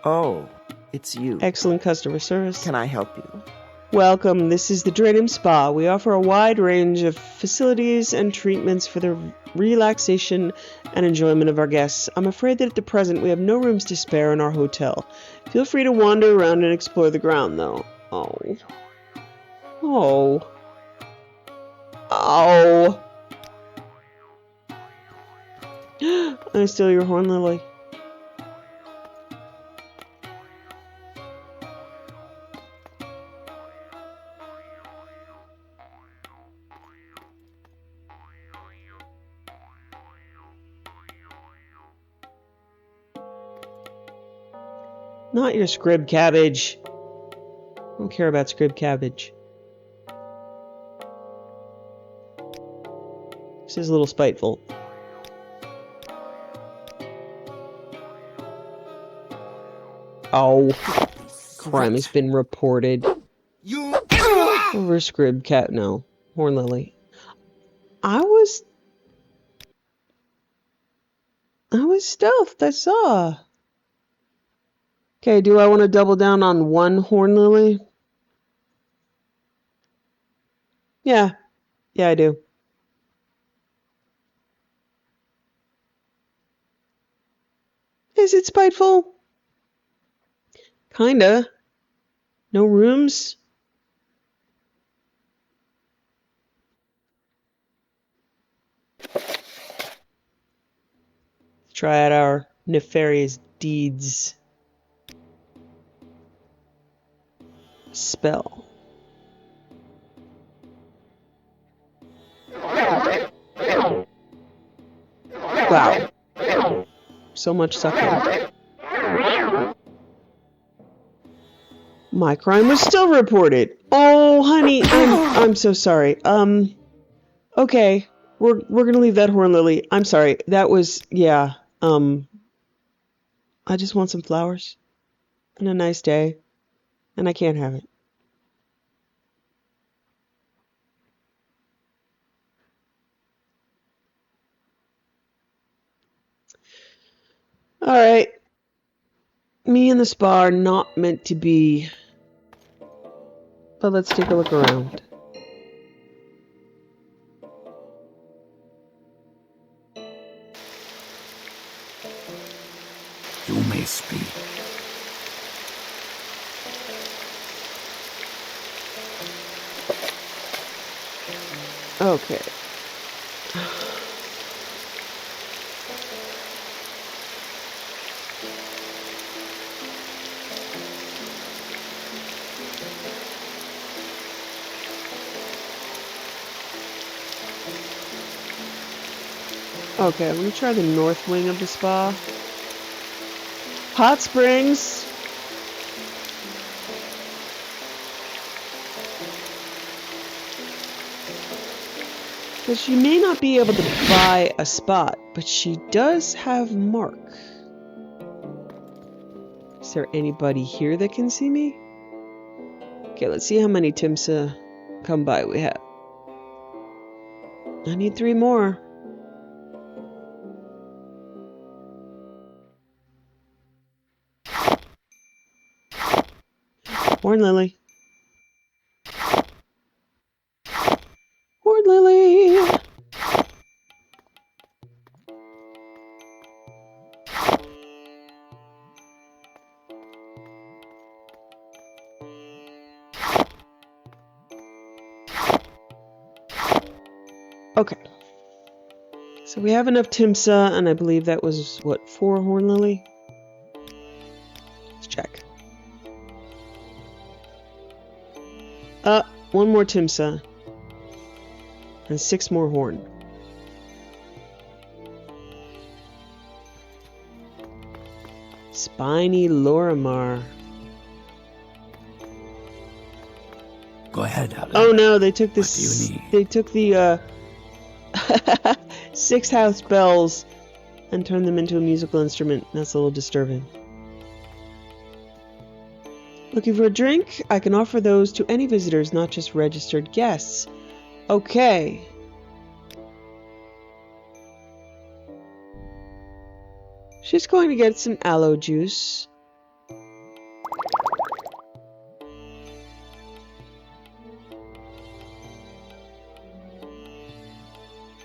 Oh, it's you. Excellent customer service. Can I help you? Welcome. This is the Draenham Spa. We offer a wide range of facilities and treatments for the relaxation and enjoyment of our guests. I'm afraid that at the present we have no rooms to spare in our hotel. Feel free to wander around and explore the ground, though. Oh. Oh. Oh. I steal your horn lily. Not your scrib cabbage. I don't care about scrib cabbage. This is a little spiteful. Oh, crime has been reported. Over scrib cat. No, horn lily. I was stealthed. I saw. Okay, do I want to double down on one horn lily? Yeah, I do. Is it spiteful? Kinda. No rooms? Try out our nefarious deeds. Spell. Wow. So much sucking. My crime was still reported. Oh, honey, I'm so sorry. Okay, we're gonna leave that horn lily. I'm sorry. That was, yeah. I just want some flowers and a nice day, and I can't have it. All right. Me and the spa are not meant to be. But let's take a look around. You may speak. Okay. Okay, I'm gonna try the north wing of the spa. Hot springs! Because she may not be able to buy a spot, but she does have Mark. Is there anybody here that can see me? Okay, let's see how many Timsa come by we have. I need 3 more. Horn lily. Horn lily. Okay. So we have enough Timsa, and I believe that was, what, 4 horn lily? Let's check. 1 more Timsa. And 6 more horn. Spiny Lorimar. Go ahead, Alan. Oh no, they took this. What do you need? They took the 6 house bells and turned them into a musical instrument. That's a little disturbing. Looking for a drink? I can offer those to any visitors, not just registered guests. Okay. She's going to get some aloe juice.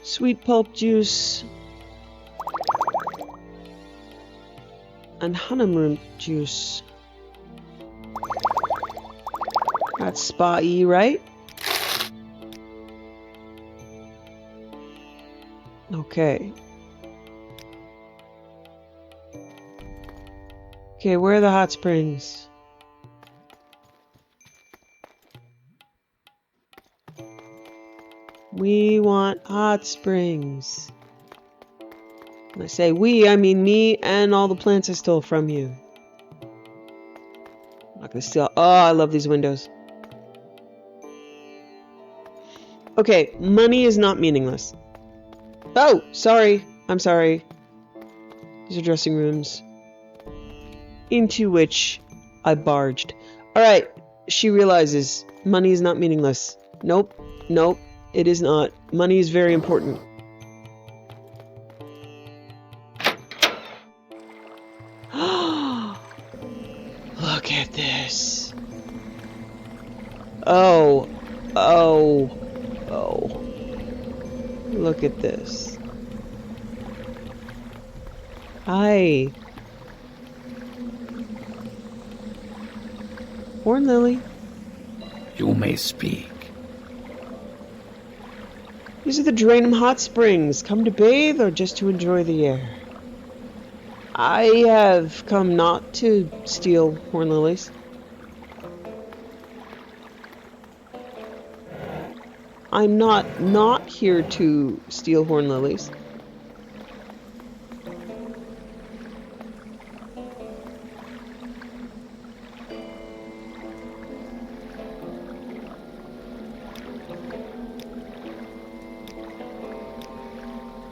Sweet pulp juice. And honeymoon juice. That's spa-y, right? Okay. Okay, where are the hot springs? We want hot springs. When I say we, I mean me and all the plants I stole from you. I'm not gonna steal. Oh, I love these windows. Okay, money is not meaningless. Oh, sorry. I'm sorry. These are dressing rooms. Into which I barged. Alright, she realizes money is not meaningless. Nope, nope, it is not. Money is very important. Look at this. Oh, oh, oh. Look at this. Hi. Horn Lily. You may speak. These are the Draenum hot springs. Come to bathe or just to enjoy the air? I have come not to steal horn lilies. I'm not here to steal horn lilies.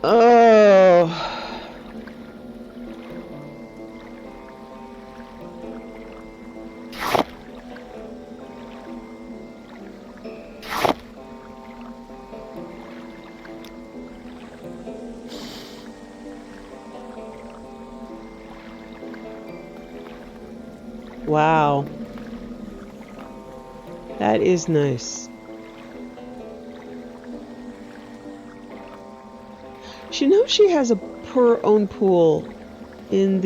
Oh. Wow. That is nice. She knows she has her own pool in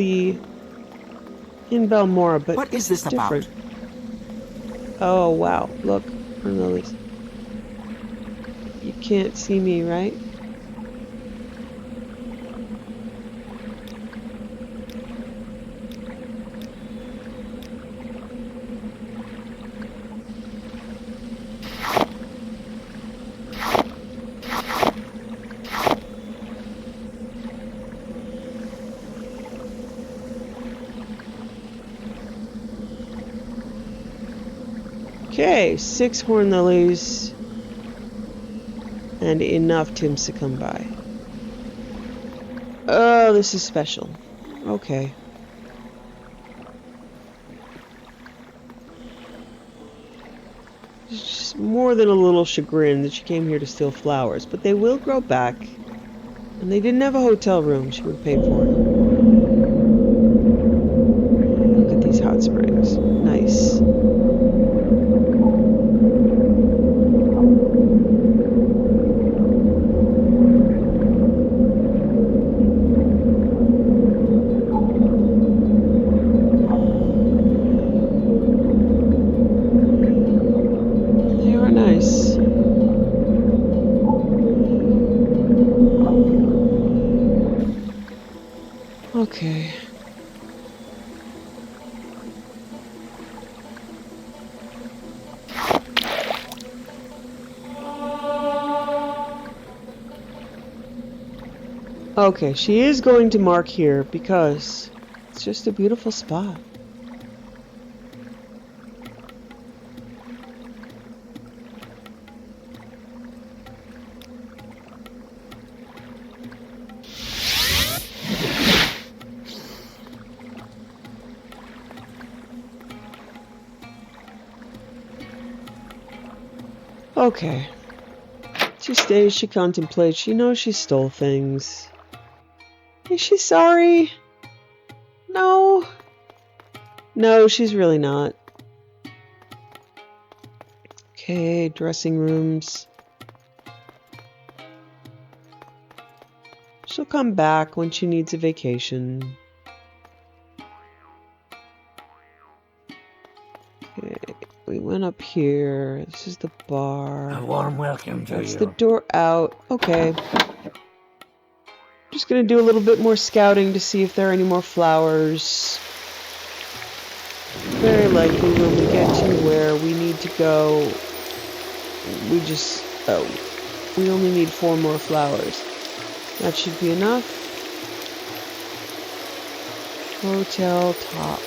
Balmora, but what is this different. About? Oh wow! Look, horn lilies. You can't see me, right? Okay, 6 horn lilies and enough Tims to come by. Oh, this is special. Okay. It's just more than a little chagrin that she came here to steal flowers, but they will grow back. And they didn't have a hotel room she would have paid for it. Look at these hot springs. Nice. Okay. Okay, she is going to mark here because it's just a beautiful spot. Okay. She stays, she contemplates, she knows she stole things. Is she sorry? No. No, she's really not. Okay, dressing rooms. She'll come back when she needs a vacation. Okay, we went up here. This is the bar. A warm welcome to you. That's the door out. Okay. Just gonna do a little bit more scouting to see if there are any more flowers. very likely when we get to where we need to go, we only need 4 more flowers. That should be enough. Hotel top.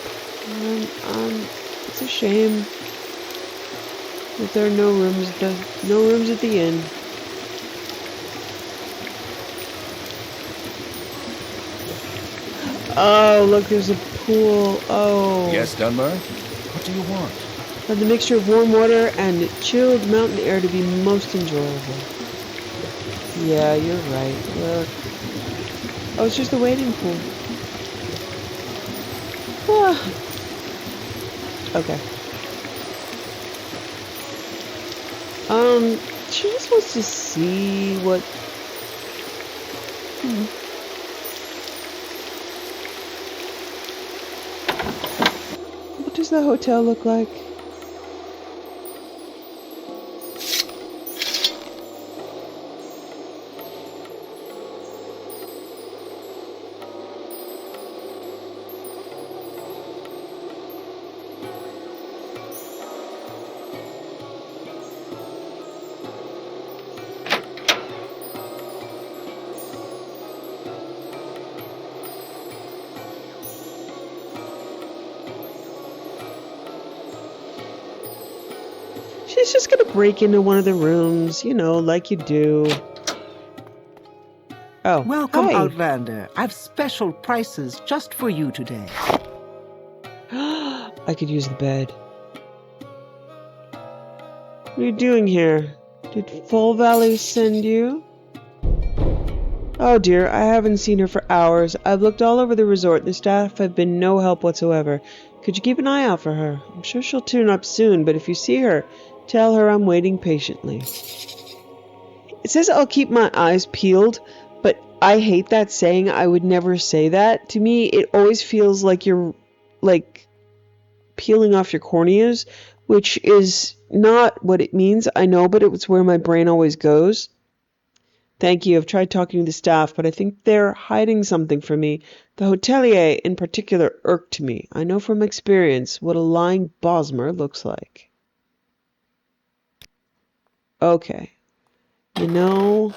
It's a shame that there are no rooms at the inn. Oh, look, there's a pool. Oh. Yes, Dunmer? What do you want? The mixture of warm water and chilled mountain air to be most enjoyable. Yeah, you're right. Look. Oh, it's just a wading pool. Ah. Okay. She just wants to see what... What does the hotel look like? She's just gonna break into one of the rooms, you know, like you do. Oh, Welcome, hi. Outlander. I've special prices just for you today. I could use the bed. What are you doing here? Did Full Valley send you? Oh dear, I haven't seen her for hours. I've looked all over the resort. The staff have been no help whatsoever. Could you keep an eye out for her? I'm sure she'll tune up soon, but if you see her, tell her I'm waiting patiently. It says I'll keep my eyes peeled, but I hate that saying. I would never say that. To me, it always feels like you're, like, peeling off your corneas, which is not what it means, I know, but it's where my brain always goes. Thank you. I've tried talking to the staff, but I think they're hiding something from me. The hotelier, in particular, irked me. I know from experience what a lying Bosmer looks like. Okay. You know...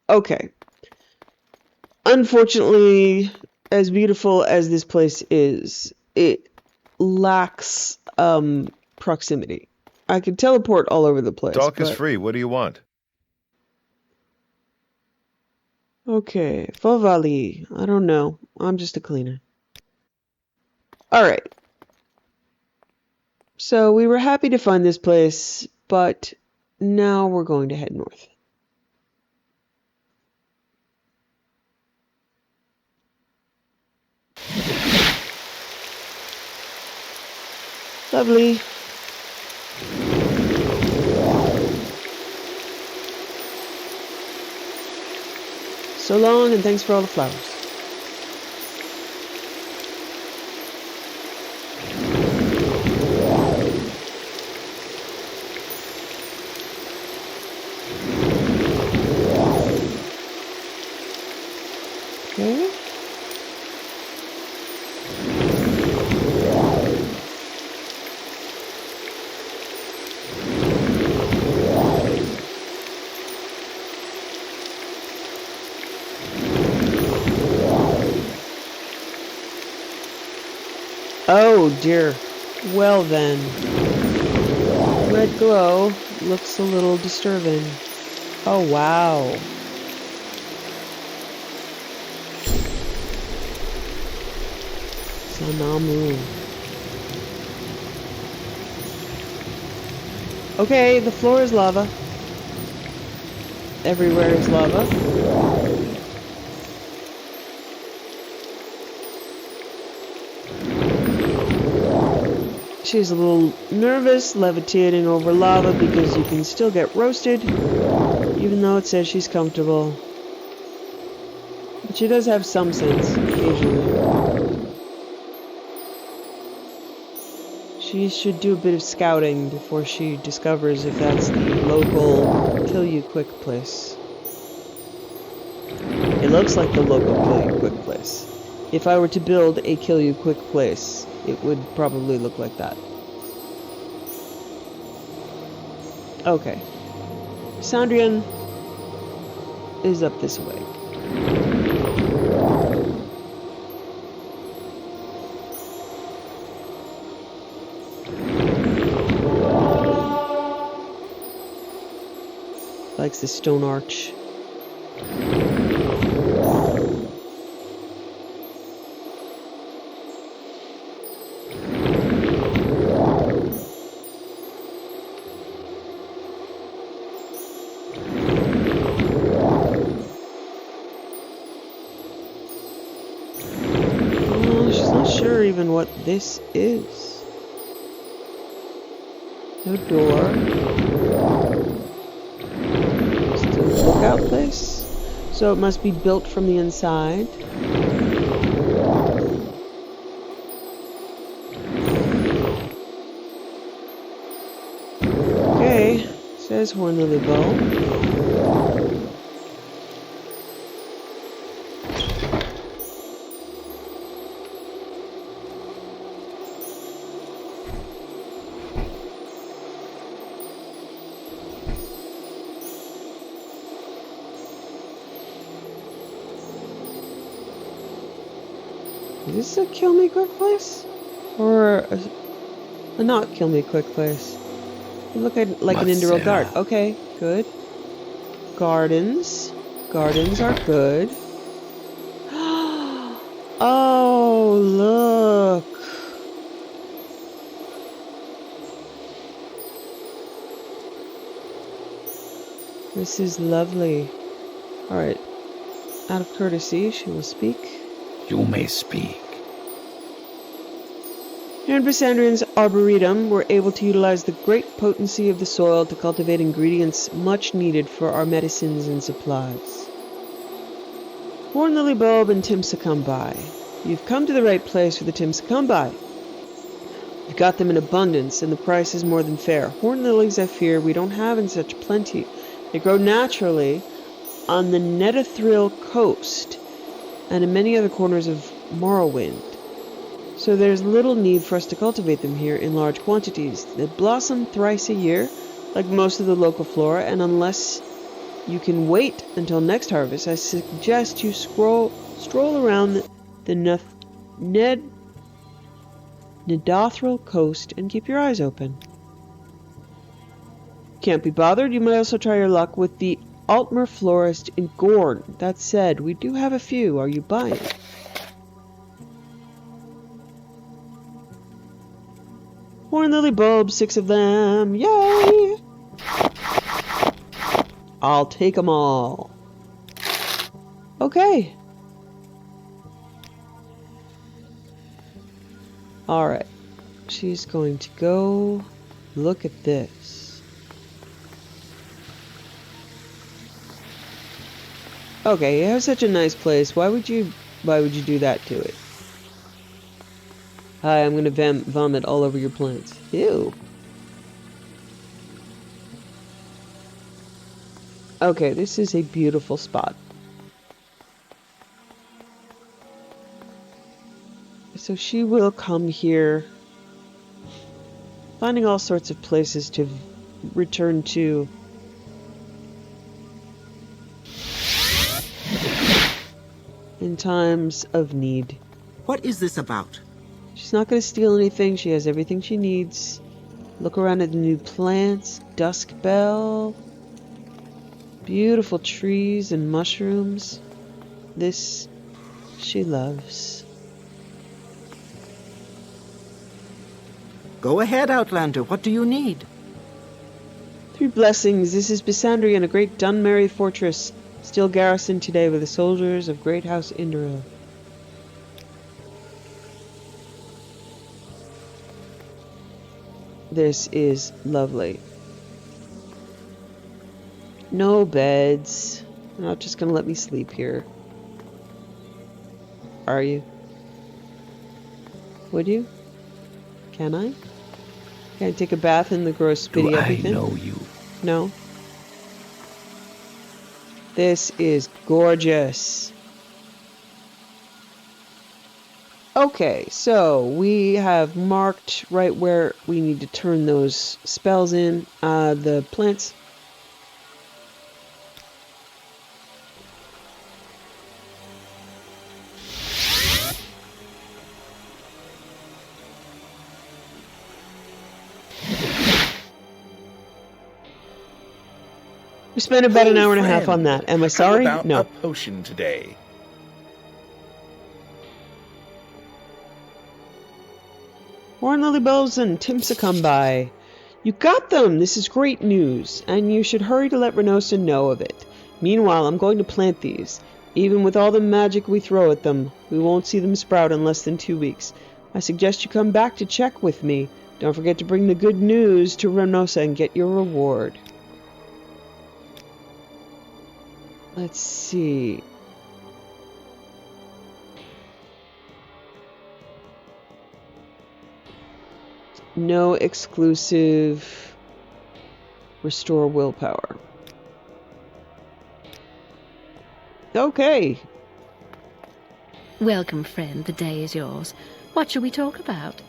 Okay. Unfortunately, as beautiful as this place is, it lacks proximity. I can teleport all over the place. Talk is free. What do you want? Okay, Favali. I don't know. I'm just a cleaner. Alright. So we were happy to find this place, but now we're going to head north. Lovely. So long, and thanks for all the flowers. Okay. Oh dear. Well then. Red glow looks a little disturbing. Oh wow. Sanamu. Okay, the floor is lava. Everywhere is lava. She's a little nervous, levitating over lava because you can still get roasted, even though it says she's comfortable. But she does have some sense, occasionally. She should do a bit of scouting before she discovers if that's the local kill-you-quick place. It looks like the local kill you quick place. If I were to build a kill you quick place, it would probably look like that. Okay. Sandrian is up this way. Likes the stone arch. She's not sure even what this is. No door. Lookout place, so it must be built from the inside. Okay, says Horn Lily Bow. Is this a kill me quick place? Or a not kill me quick place? You look at like an Indoril guard. Okay, good. Gardens. Gardens are good. Oh, look. This is lovely. Alright. Out of courtesy, she will speak. You may speak. Here in Bisandrian's Arboretum, we're able to utilize the great potency of the soil to cultivate ingredients much needed for our medicines and supplies. Horn Lily Bulb and Tim Succumbi. You've come to the right place for the Tim Succumbi. We've got them in abundance, and the price is more than fair. Horn lilies, I fear, we don't have in such plenty. They grow naturally on the Netherthril coast and in many other corners of Morrowind. So there's little need for us to cultivate them here in large quantities. They blossom thrice a year, like most of the local flora, and unless you can wait until next harvest, I suggest you stroll around the Netherthril coast and keep your eyes open. Can't be bothered, you might also try your luck with the Altmer florist in Gorn. That said, we do have a few. Are you buying? Horn Lily bulbs, 6 of them. Yay! I'll take them all. Okay. Alright. She's going to go look at this. Okay, you have such a nice place. Why would you do that to it? Hi, I'm gonna vomit all over your plants. Ew. Okay, this is a beautiful spot. So she will come here, finding all sorts of places to return to. In times of need. What is this about? She's not going to steal anything. She has everything she needs. Look around at the new plants. Dusk bell. Beautiful trees and mushrooms. This she loves. Go ahead, Outlander. What do you need? 3 blessings. This is Bisandrian, a great Dunmerry fortress, still garrisoned today with the soldiers of Great House Indoril. This is lovely. No beds. You're not just gonna let me sleep here. Are you? Would you? Can I? Can I take a bath in the gross spitty everything? Do I know you? No. This is gorgeous. Okay, so we have marked right where we need to turn those spells in, the plants. We spent about an hour and a half on that. Am I sorry? How about No. a potion today? Warren Lilybells and Timsa come by. You got them! This is great news, and you should hurry to let Renosa know of it. Meanwhile, I'm going to plant these. Even with all the magic we throw at them, we won't see them sprout in less than 2 weeks. I suggest you come back to check with me. Don't forget to bring the good news to Renosa and get your reward. Let's see. No exclusive restore willpower. Okay. Welcome, friend. The day is yours. What shall we talk about?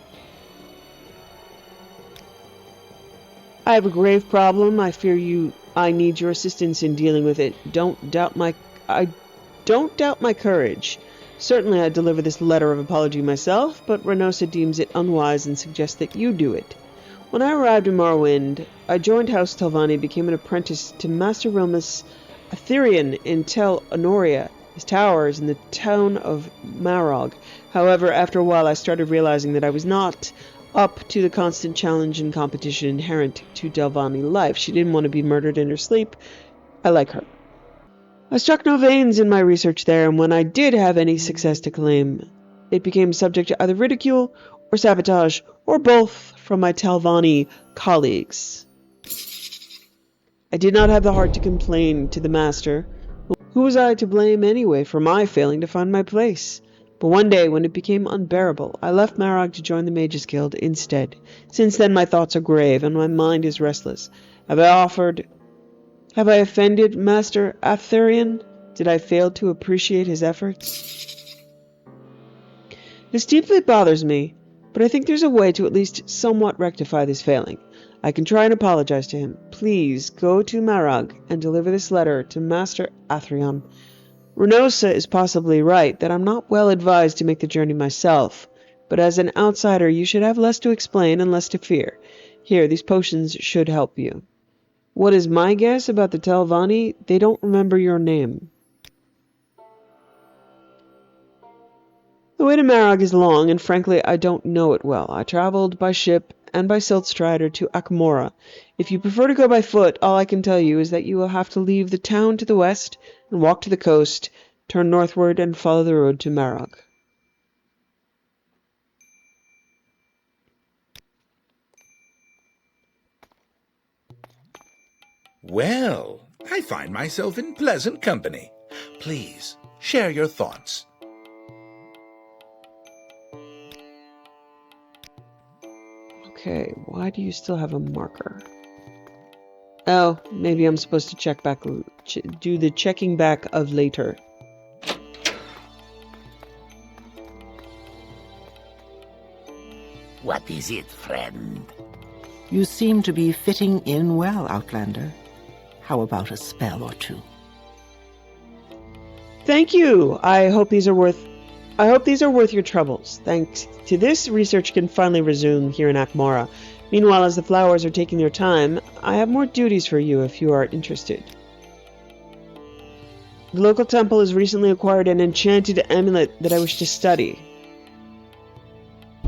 I have a grave problem. I fear I need your assistance in dealing with it. I don't doubt my courage. Certainly I'd deliver this letter of apology myself, but Renosa deems it unwise and suggests that you do it. When I arrived in Morrowind, I joined House Telvanni, became an apprentice to Master Realmus Aetherion in Tel Honoria. His tower is in the town of Marog. However, after a while I started realizing that I was not up to the constant challenge and competition inherent to Telvanni life. She didn't want to be murdered in her sleep. I like her. I struck no veins in my research there, and when I did have any success to claim, it became subject to either ridicule or sabotage, or both from my Telvanni colleagues. I did not have the heart to complain to the master. Who was I to blame anyway for my failing to find my place? But one day, when it became unbearable, I left Marog to join the Mages Guild instead. Since then my thoughts are grave, and my mind is restless. Have I offended Master Aetherion? Did I fail to appreciate his efforts? This deeply bothers me, but I think there's a way to at least somewhat rectify this failing. I can try and apologize to him. Please go to Marog and deliver this letter to Master Aetherion. Renosa is possibly right that I'm not well advised to make the journey myself, but as an outsider you should have less to explain and less to fear. Here, these potions should help you. What is my guess about the Telvanni? They don't remember your name. The way to Marog is long, and frankly, I don't know it well. I traveled by ship and by Siltstrider to Akmora. If you prefer to go by foot, all I can tell you is that you will have to leave the town to the west and walk to the coast, turn northward, and follow the road to Marog. Well, I find myself in pleasant company. Please, share your thoughts. Okay, why do you still have a marker? Oh, maybe I'm supposed to check back, do the checking back of later. What is it, friend? You seem to be fitting in well, Outlander. How about a spell or two? Thank you. I hope these are worth your troubles. Thanks to this, research can finally resume here in Akmora. Meanwhile, as the flowers are taking their time, I have more duties for you if you are interested. The local temple has recently acquired an enchanted amulet that I wish to study.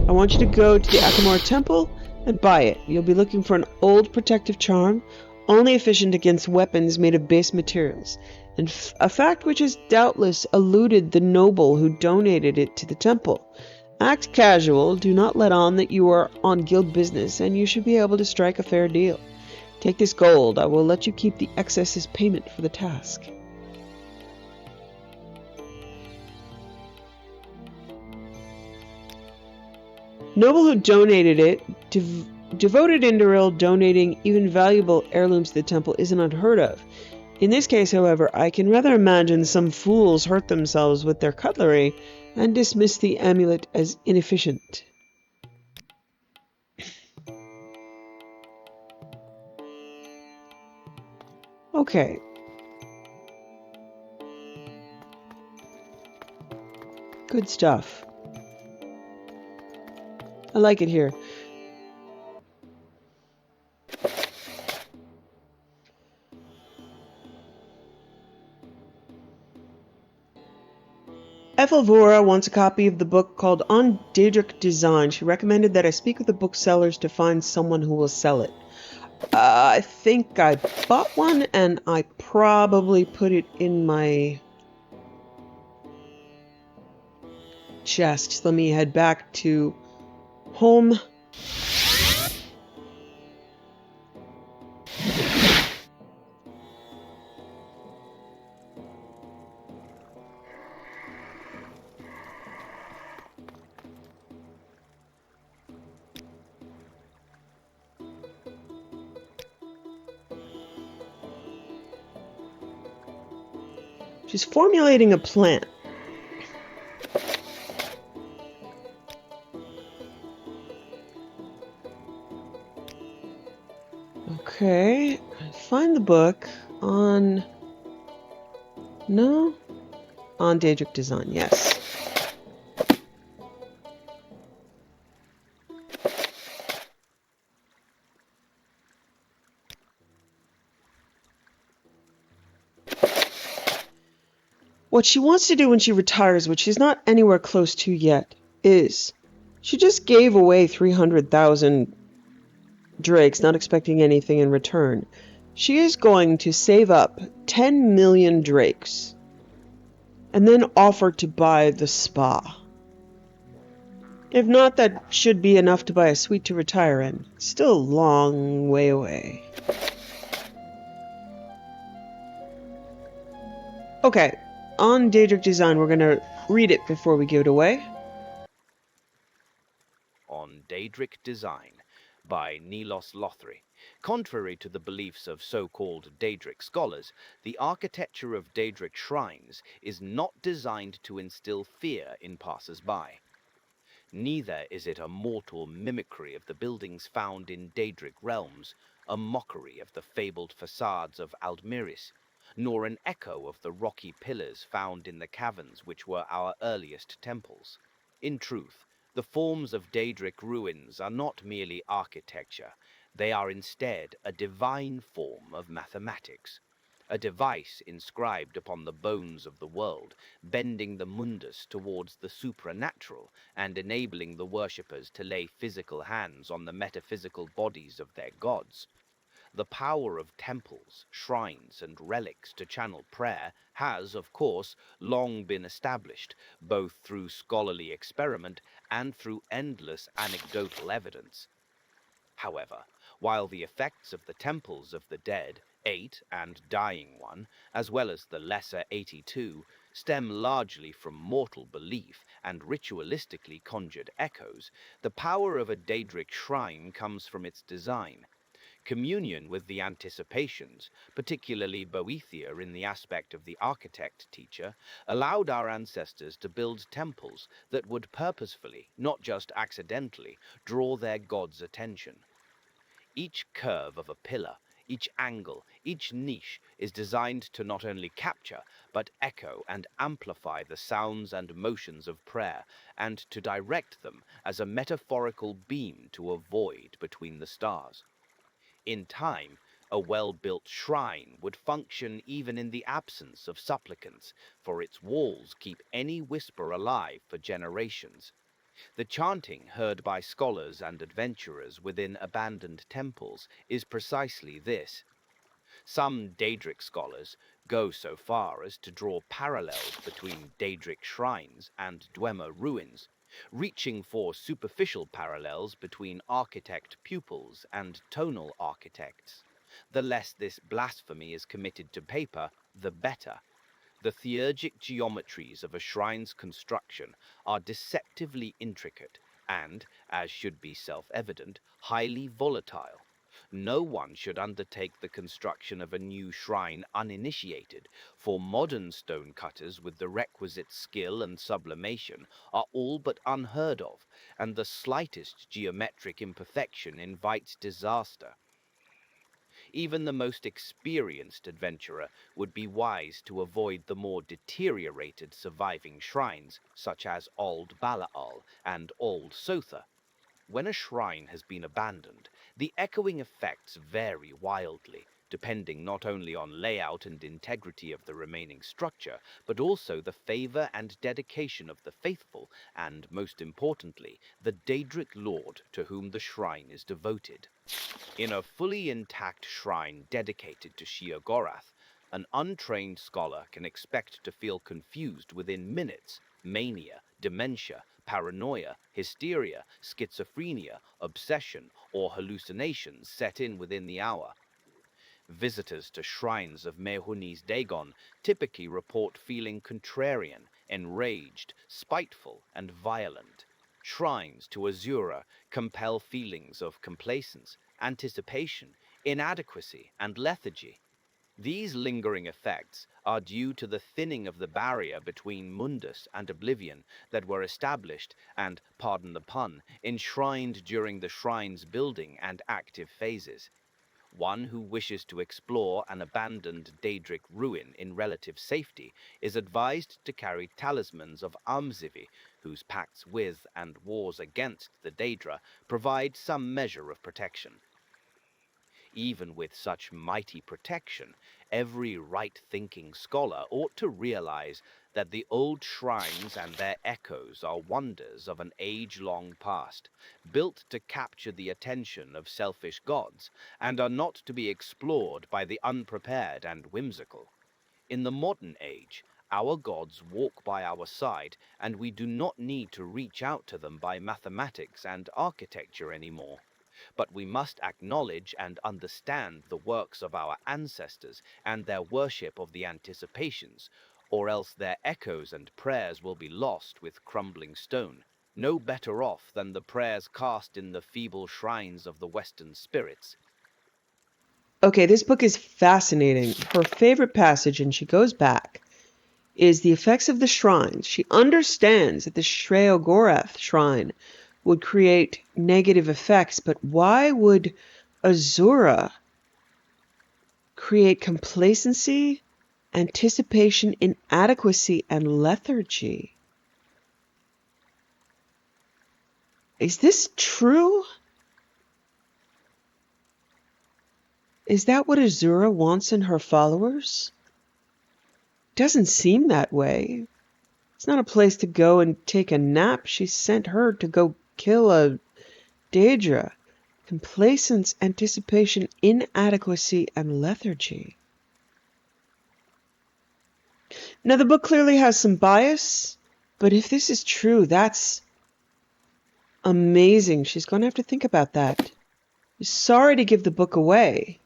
I want you to go to the Akmora temple and buy it. You'll be looking for an old protective charm, only efficient against weapons made of base materials, and a fact which has doubtless eluded the noble who donated it to the temple. Act casual, do not let on that you are on guild business, and you should be able to strike a fair deal. Take this gold. I will let you keep the excess as payment for the task. Noble who donated it, devoted Indoril, donating even valuable heirlooms to the temple isn't unheard of. In this case, however, I can rather imagine some fools hurt themselves with their cutlery and dismiss the amulet as inefficient. Okay. Good stuff. I like it here. Ethelvora wants a copy of the book called On Daedric Design. She recommended that I speak with the booksellers to find someone who will sell it. I think I bought one, and I probably put it in my chest. Let me head back to home. She's formulating a plan. Okay, find the book on... No? On Daedric Design, yes. What she wants to do when she retires, which she's not anywhere close to yet, is she just gave away 300,000 drakes, not expecting anything in return. She is going to save up 10 million drakes and then offer to buy the spa. If not, that should be enough to buy a suite to retire in. Still a long way away. Okay, on Daedric Design, we're going to read it before we give it away. On Daedric Design by Nilos Lothry. Contrary to the beliefs of so-called Daedric scholars, the architecture of Daedric shrines is not designed to instill fear in passers-by. Neither is it a mortal mimicry of the buildings found in Daedric realms, a mockery of the fabled facades of Aldmiris, nor an echo of the rocky pillars found in the caverns which were our earliest temples. In truth, the forms of Daedric ruins are not merely architecture, they are instead a divine form of mathematics, a device inscribed upon the bones of the world, bending the mundus towards the supernatural and enabling the worshippers to lay physical hands on the metaphysical bodies of their gods. The power of temples, shrines, and relics to channel prayer has, of course, long been established, both through scholarly experiment and through endless anecdotal evidence. However, while the effects of the temples of the dead, 8 and Dying One, as well as the lesser 82, stem largely from mortal belief and ritualistically conjured echoes, the power of a Daedric shrine comes from its design. Communion with the anticipations, particularly Boethia in the aspect of the architect-teacher, allowed our ancestors to build temples that would purposefully, not just accidentally, draw their gods' attention. Each curve of a pillar, each angle, each niche is designed to not only capture, but echo and amplify the sounds and motions of prayer, and to direct them as a metaphorical beam to a void between the stars. In time, a well-built shrine would function even in the absence of supplicants, for its walls keep any whisper alive for generations. The chanting heard by scholars and adventurers within abandoned temples is precisely this. Some Daedric scholars go so far as to draw parallels between Daedric shrines and Dwemer ruins, reaching for superficial parallels between architect pupils and tonal architects. The less this blasphemy is committed to paper, the better. The theurgic geometries of a shrine's construction are deceptively intricate and, as should be self-evident, highly volatile. No one should undertake the construction of a new shrine uninitiated, for modern stone cutters with the requisite skill and sublimation are all but unheard of, and the slightest geometric imperfection invites disaster. Even the most experienced adventurer would be wise to avoid the more deteriorated surviving shrines, such as Old Balaal and Old Sotha. When a shrine has been abandoned, the echoing effects vary wildly, depending not only on layout and integrity of the remaining structure, but also the favor and dedication of the faithful, and, most importantly, the Daedric Lord to whom the shrine is devoted. In a fully intact shrine dedicated to Sheogorath, an untrained scholar can expect to feel confused within minutes. Mania, dementia, paranoia, hysteria, schizophrenia, obsession, or hallucinations set in within the hour. Visitors to shrines of Mehuni's Dagon typically report feeling contrarian, enraged, spiteful, and violent. Shrines to Azura compel feelings of complacence, anticipation, inadequacy, and lethargy. These lingering effects are due to the thinning of the barrier between Mundus and Oblivion that were established and, pardon the pun, enshrined during the shrine's building and active phases. One who wishes to explore an abandoned Daedric ruin in relative safety is advised to carry talismans of Amzivi, whose pacts with and wars against the Daedra provide some measure of protection. Even with such mighty protection, every right-thinking scholar ought to realize that the old shrines and their echoes are wonders of an age-long past, built to capture the attention of selfish gods, and are not to be explored by the unprepared and whimsical. In the modern age, our gods walk by our side, and we do not need to reach out to them by mathematics and architecture anymore. But we must acknowledge and understand the works of our ancestors and their worship of the anticipations, or else their echoes and prayers will be lost with crumbling stone, no better off than the prayers cast in the feeble shrines of the Western spirits. Okay, this book is fascinating. Her favorite passage, and she goes back, is the effects of the shrines. She understands that the Shreogorath shrine would create negative effects, but why would Azura create complacency, anticipation, inadequacy, and lethargy? Is this true? Is that what Azura wants in her followers? Doesn't seem that way. It's not a place to go and take a nap. She sent her to go kill a Daedra. Complacence, anticipation, inadequacy, and lethargy. Now, the book clearly has some bias, but if this is true, that's amazing. She's going to have to think about that. Sorry to give the book away.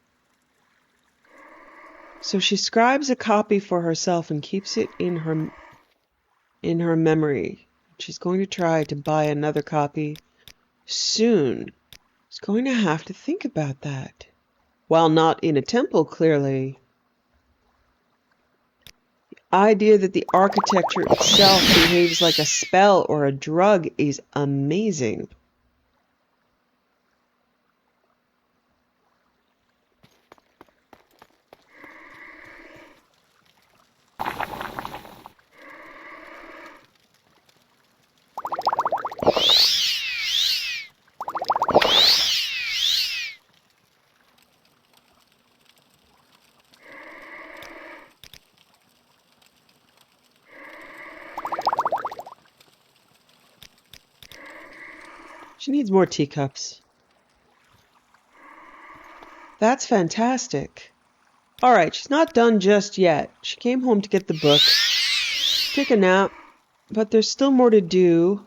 So she scribes a copy for herself and keeps it in her memory. She's going to try to buy another copy soon. She's going to have to think about that. While not in a temple, clearly. The idea that the architecture itself behaves like a spell or a drug is amazing. She needs more teacups. That's fantastic. All right, she's not done just yet. She came home to get the book, take a nap, but there's still more to do.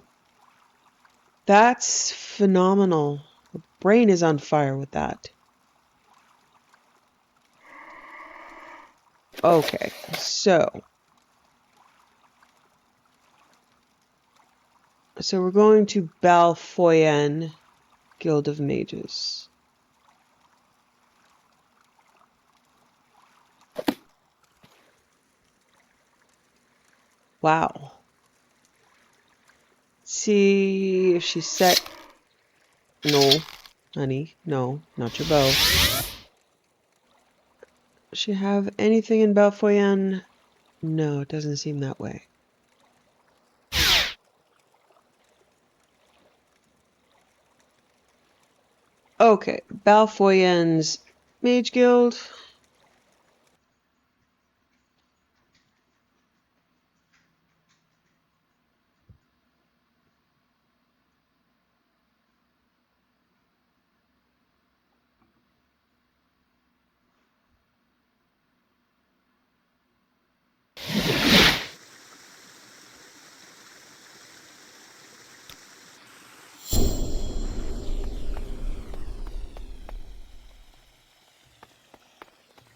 That's phenomenal. Her brain is on fire with that. Okay, so we're going to Balfoyen, Guild of Mages. Wow. See if she's set. No, honey. No, not your bow. Does she have anything in Balfoyan? No, it doesn't seem that way. Okay, Balfoyan's Mage Guild.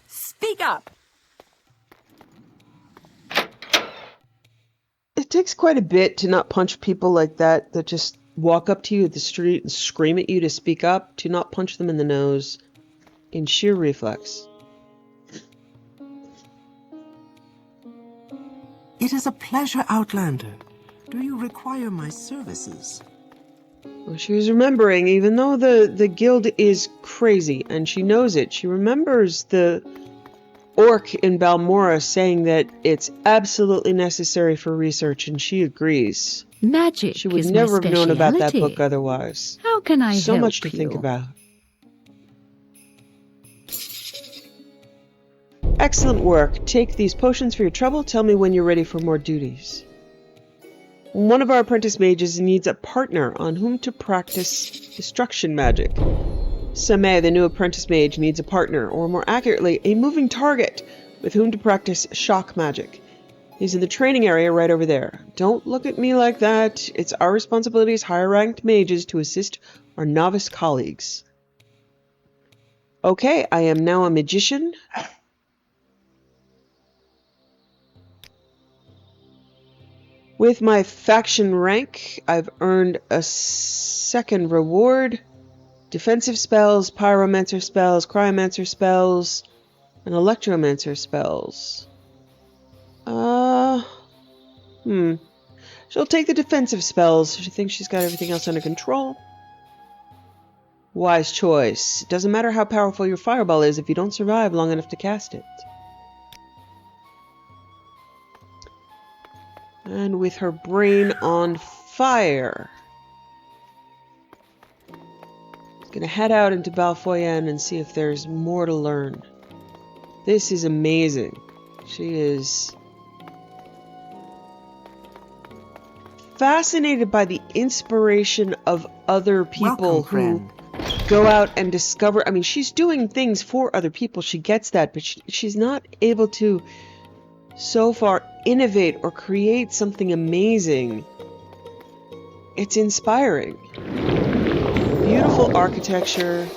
Speak up! It takes quite a bit to not punch people like that just walk up to you at the street and scream at you to speak up, to not punch them in the nose in sheer reflex. It is a pleasure, Outlander. Do you require my services? Well, she was remembering, even though the guild is crazy, and she knows it, she remembers the orc in Balmora saying that it's absolutely necessary for research, and she agrees. Magic She would is never my have known about that speciality. book otherwise. How can I So help much to you? think about. Excellent work. Take these potions for your trouble. Tell me when you're ready for more duties. One of our apprentice mages needs a partner on whom to practice destruction magic. Sameh, the new apprentice mage, needs a partner, or more accurately, a moving target, with whom to practice shock magic. He's in the training area right over there. Don't look at me like that. It's our responsibility as higher-ranked mages to assist our novice colleagues. Okay, I am now a magician. With my faction rank, I've earned a second reward. Defensive spells, pyromancer spells, cryomancer spells, and electromancer spells. She'll take the defensive spells. She thinks she's got everything else under control. Wise choice. It doesn't matter how powerful your fireball is if you don't survive long enough to cast it. And with her brain on fire, she's gonna head out into Balfoyan and see if there's more to learn. This is amazing. She is fascinated by the inspiration of other people who go out and discover. I mean, she's doing things for other people. She gets that, but she's not able to so far innovate or create something amazing. It's inspiring. Beautiful architecture.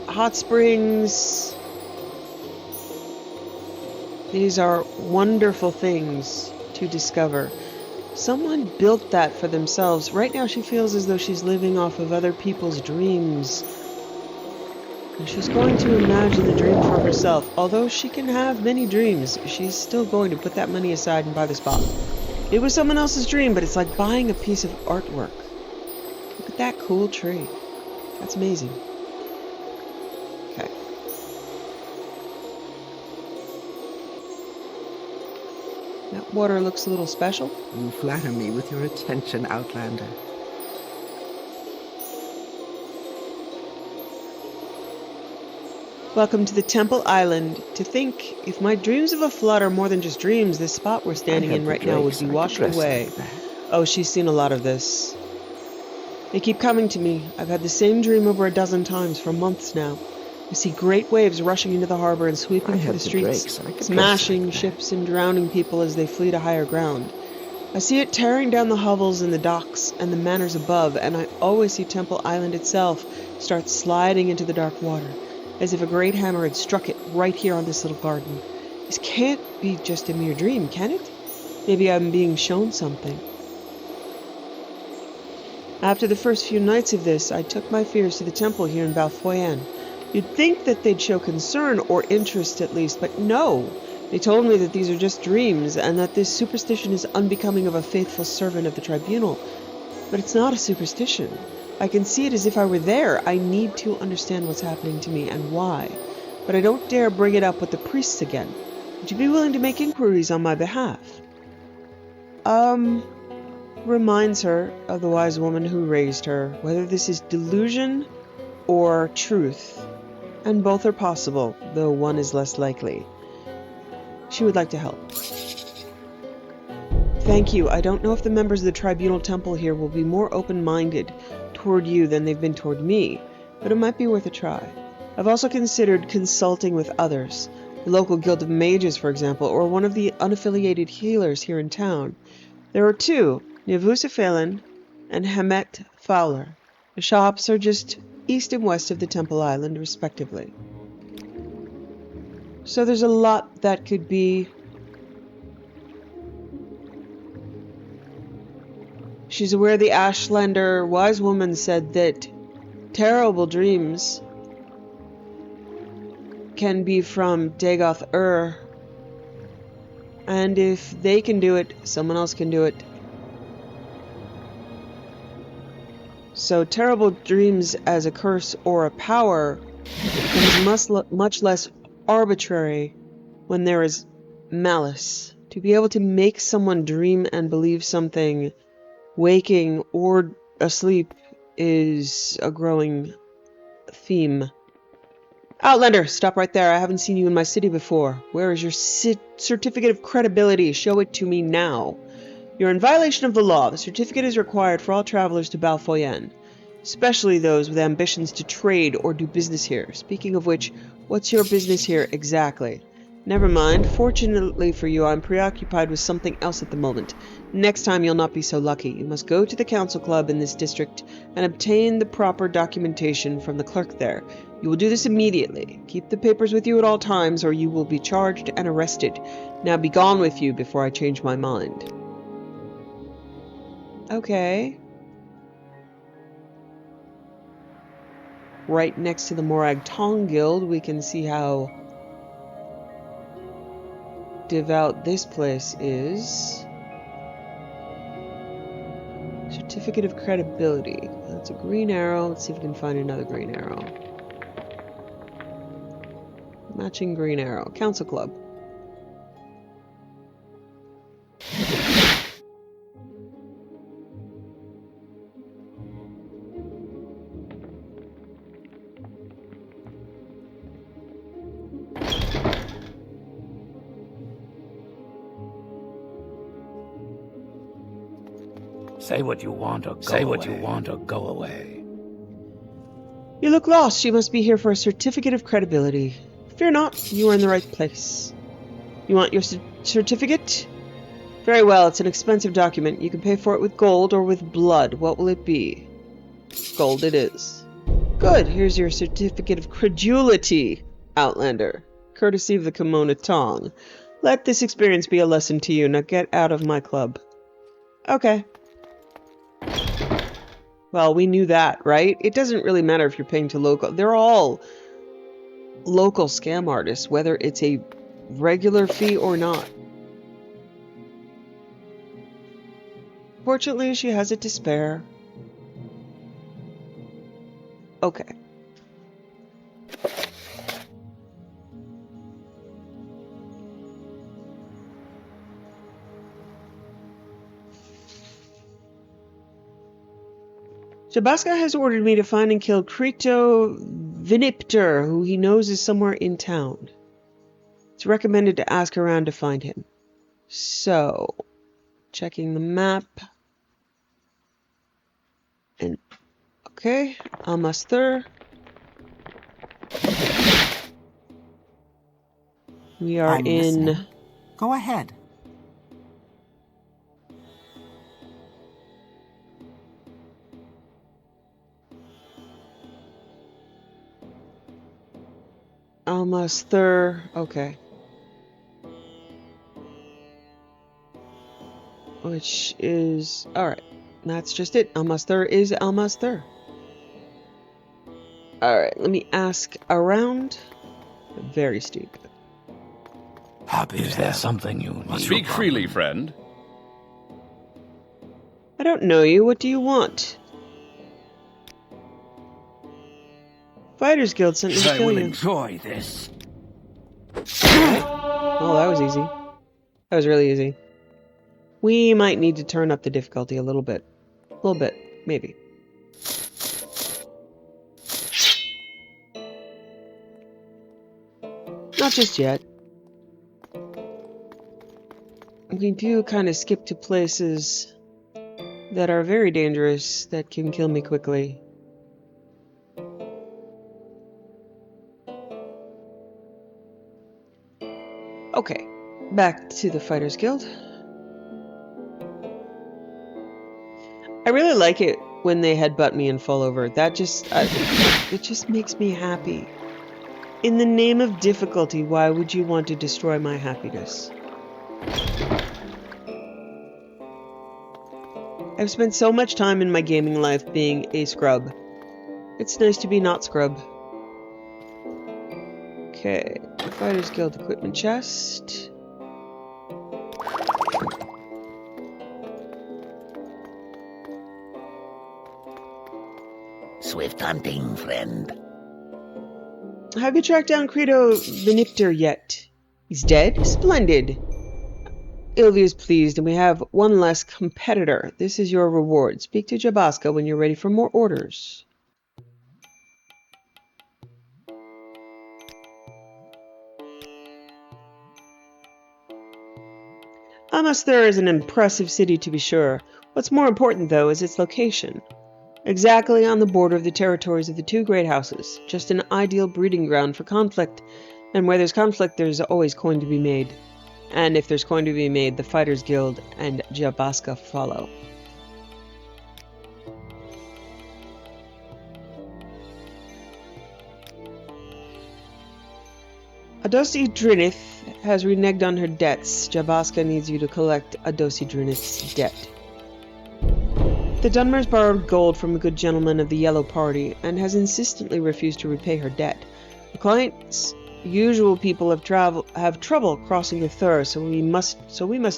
Hot springs. These are wonderful things to discover. Someone built that for themselves. Right now she feels as though she's living off of other people's dreams. And she's going to imagine the dream for herself. Although she can have many dreams, she's still going to put that money aside and buy the spot. It was someone else's dream, but it's like buying a piece of artwork. Look at that cool tree. That's amazing. Okay. That water looks a little special. You flatter me with your attention, Outlander. Welcome to the Temple Island. To think, if my dreams of a flood are more than just dreams, this spot we're standing in right now would be washed away. Oh, she's seen a lot of this. They keep coming to me. I've had the same dream over a dozen times for months now. I see great waves rushing into the harbor and sweeping through the streets, smashing ships and drowning people as they flee to higher ground. I see it tearing down the hovels and the docks and the manors above, and I always see Temple Island itself start sliding into the dark water, as if a great hammer had struck it right here on this little garden. This can't be just a mere dream, can it? Maybe I'm being shown something. After the first few nights of this, I took my fears to the temple here in Balfoyan. You'd think that they'd show concern or interest at least, but no. They told me that these are just dreams, and that this superstition is unbecoming of a faithful servant of the tribunal. But it's not a superstition. I can see it as if I were there. I need to understand what's happening to me and why. But I don't dare bring it up with the priests again. Would you be willing to make inquiries on my behalf? Reminds her of the wise woman who raised her, whether this is delusion or truth. And both are possible, though one is less likely. She would like to help. Thank you. I don't know if the members of the Tribunal Temple here will be more open-minded toward you than they've been toward me, but it might be worth a try. I've also considered consulting with others, the local guild of mages, for example, or one of the unaffiliated healers here in town. There are two, Nevusa Phelan and Hamet Fowler. The shops are just east and west of the Temple Island, respectively. So there's a lot that could be... She's aware the Ashlander wise woman said that terrible dreams can be from Dagoth and if they can do it, someone else can do it. So terrible dreams as a curse or a power is much less arbitrary when there is malice. To be able to make someone dream and believe something waking or asleep is a growing theme. Outlander, stop right there. I haven't seen you in my city before. Where is your certificate of credibility? Show it to me now. You're in violation of the law. The certificate is required for all travelers to Balfoyen, especially those with ambitions to trade or do business here. Speaking of which, what's your business here exactly? Never mind. Fortunately for you, I'm preoccupied with something else at the moment. Next time you'll not be so lucky. You must go to the council club in this district and obtain the proper documentation from the clerk there. You will do this immediately. Keep the papers with you at all times or you will be charged and arrested. Now be gone with you before I change my mind. Okay. Right next to the Morag Tong Guild, we can see how devout this place is. Certificate of credibility. That's a green arrow. Let's see if we can find another green arrow. Matching green arrow. Council Club. Say what you want or go away. You look lost. You must be here for a certificate of credibility. Fear not, you are in the right place. You want your certificate? Very well, it's an expensive document. You can pay for it with gold or with blood. What will it be? Gold it is. Good, here's your certificate of credulity, Outlander. Courtesy of the Kimona Tong. Let this experience be a lesson to you. Now get out of my club. Okay. Well, we knew that, right? It doesn't really matter if you're paying to local. They're all local scam artists, whether it's a regular fee or not. Fortunately, she has it to spare. Okay. Jabaska has ordered me to find and kill Crito Vinipter, who he knows is somewhere in town. It's recommended to ask around to find him. So, checking the map. And, okay, Amasthur. We are I'm in... listening. Go ahead. Amasthur, okay. Which is, alright, that's just it. Amasthur is Amasthur. Alright, let me ask around. Very stupid. Happy Is there something you need? Speak freely, friend. I don't know you. What do you want? Fighters Guild sent me to I kill will you. enjoy this. Oh, that was easy. That was really easy. We might need to turn up the difficulty a little bit. A little bit, maybe. Not just yet. We do kind of skip to places that are very dangerous, that can kill me quickly. Okay, back to the Fighters Guild. I really like it when they headbutt me and fall over. That just, it just makes me happy. In the name of difficulty, why would you want to destroy my happiness? I've spent so much time in my gaming life being a scrub. It's nice to be not scrub. Okay, Fighters Guild equipment chest. Swift hunting, friend. Have you tracked down Credo Benipter yet? He's dead? Splendid. Ilvi is pleased, and we have one less competitor. This is your reward. Speak to Jabaska when you're ready for more orders. Amasthur is an impressive city, to be sure. What's more important, though, is its location. Exactly on the border of the territories of the two great houses. Just an ideal breeding ground for conflict. And where there's conflict, there's always coin to be made. And if there's coin to be made, the Fighters Guild and Jabaska follow. Adosi Drinith has reneged on her debts. Jabaska needs you to collect Adosi Drinith's debt. The Dunmers borrowed gold from a good gentleman of the Yellow Party and has insistently refused to repay her debt. The client's usual people have trouble crossing the Thur, so we must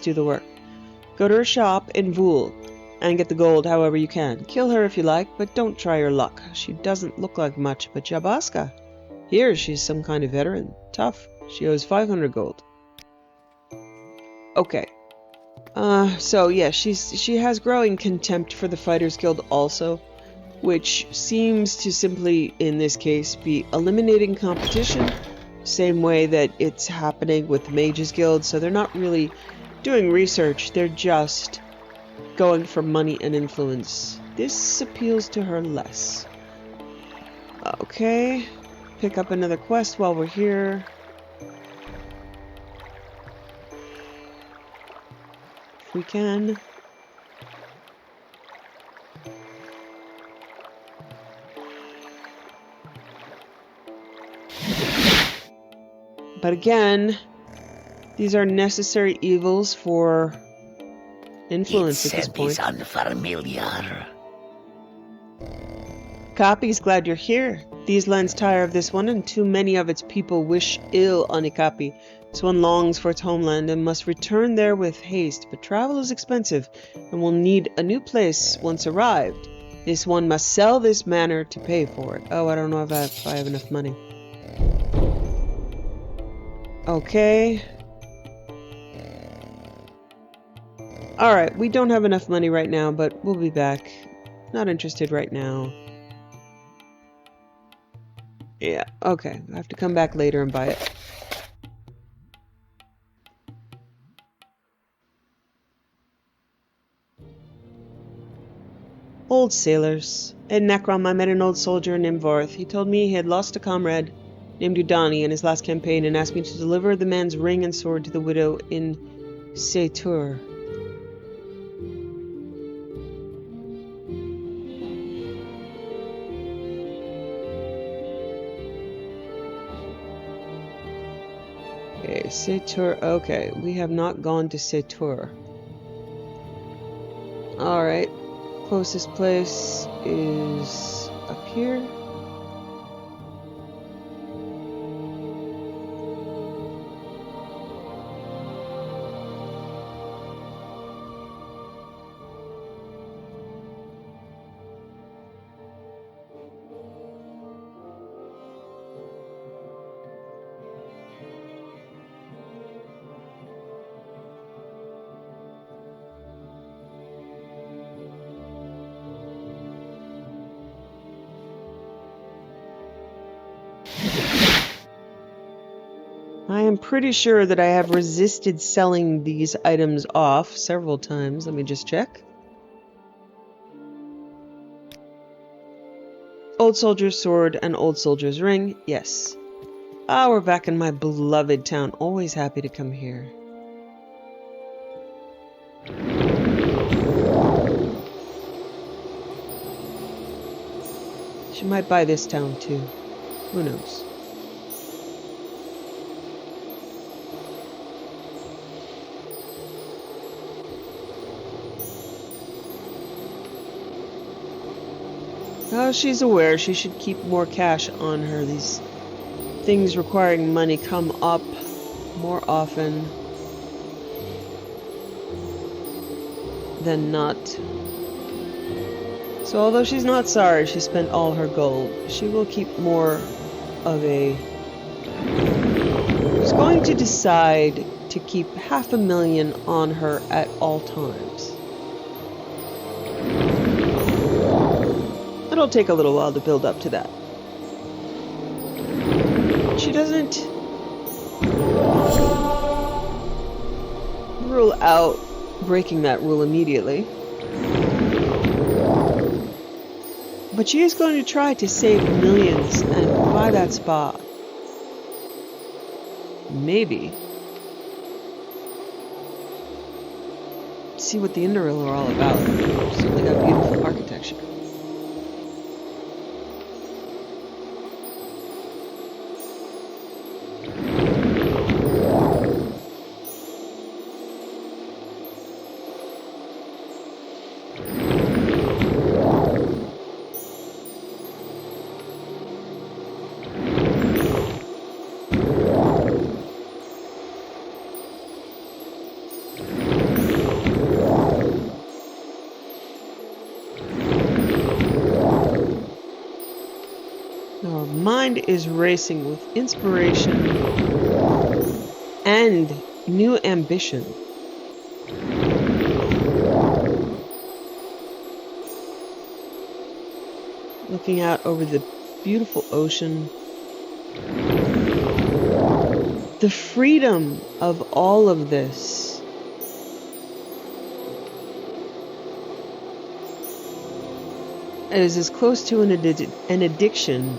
do the work. Go to her shop in Vool and get the gold however you can. Kill her if you like, but don't try your luck. She doesn't look like much, but Jabaska. Here, she's some kind of veteran. Tough. She owes 500 gold. Okay. So yeah, she has growing contempt for the Fighters Guild also, which seems to simply, in this case, be eliminating competition, same way that it's happening with the Mages Guild, so they're not really doing research, they're just going for money and influence. This appeals to her less. Okay, pick up another quest while we're here. We can. But again, these are necessary evils for influence at this point. It seems unfamiliar. Ikapi's glad you're here. These lands tire of this one, and too many of its people wish ill on Ikapi. This one longs for its homeland and must return there with haste, but travel is expensive and will need a new place once arrived. This one must sell this manor to pay for it. Oh, I don't know if I have enough money. Okay. Alright, we don't have enough money right now, but we'll be back. Not interested right now. Yeah, okay. I have to come back later and buy it. Old sailors. In Necrom, I met an old soldier named Vorth. He told me he had lost a comrade named Udani in his last campaign and asked me to deliver the man's ring and sword to the widow in Seitur. Okay, Seitur. Okay, we have not gone to Seitur. Alright. Closest place is up here. I am pretty sure that I have resisted selling these items off several times. Let me just check. Old soldier's sword and old soldier's ring. Yes. Ah, we're back in my beloved town. Always happy to come here. She might buy this town too. Who knows? Oh, she's aware she should keep more cash on her. These things requiring money come up more often than not. So although she's not sorry she spent all her gold, she will keep more of a... She's going to decide to keep $500,000 on her at all times. It'll take a little while to build up to that. She doesn't rule out breaking that rule immediately. But she is going to try to save millions and buy that spa. Maybe. See what the Indoril are all about. Certainly got beautiful architecture. Our mind is racing with inspiration and new ambition. Looking out over the beautiful ocean. The freedom of all of this. Is as close to an addiction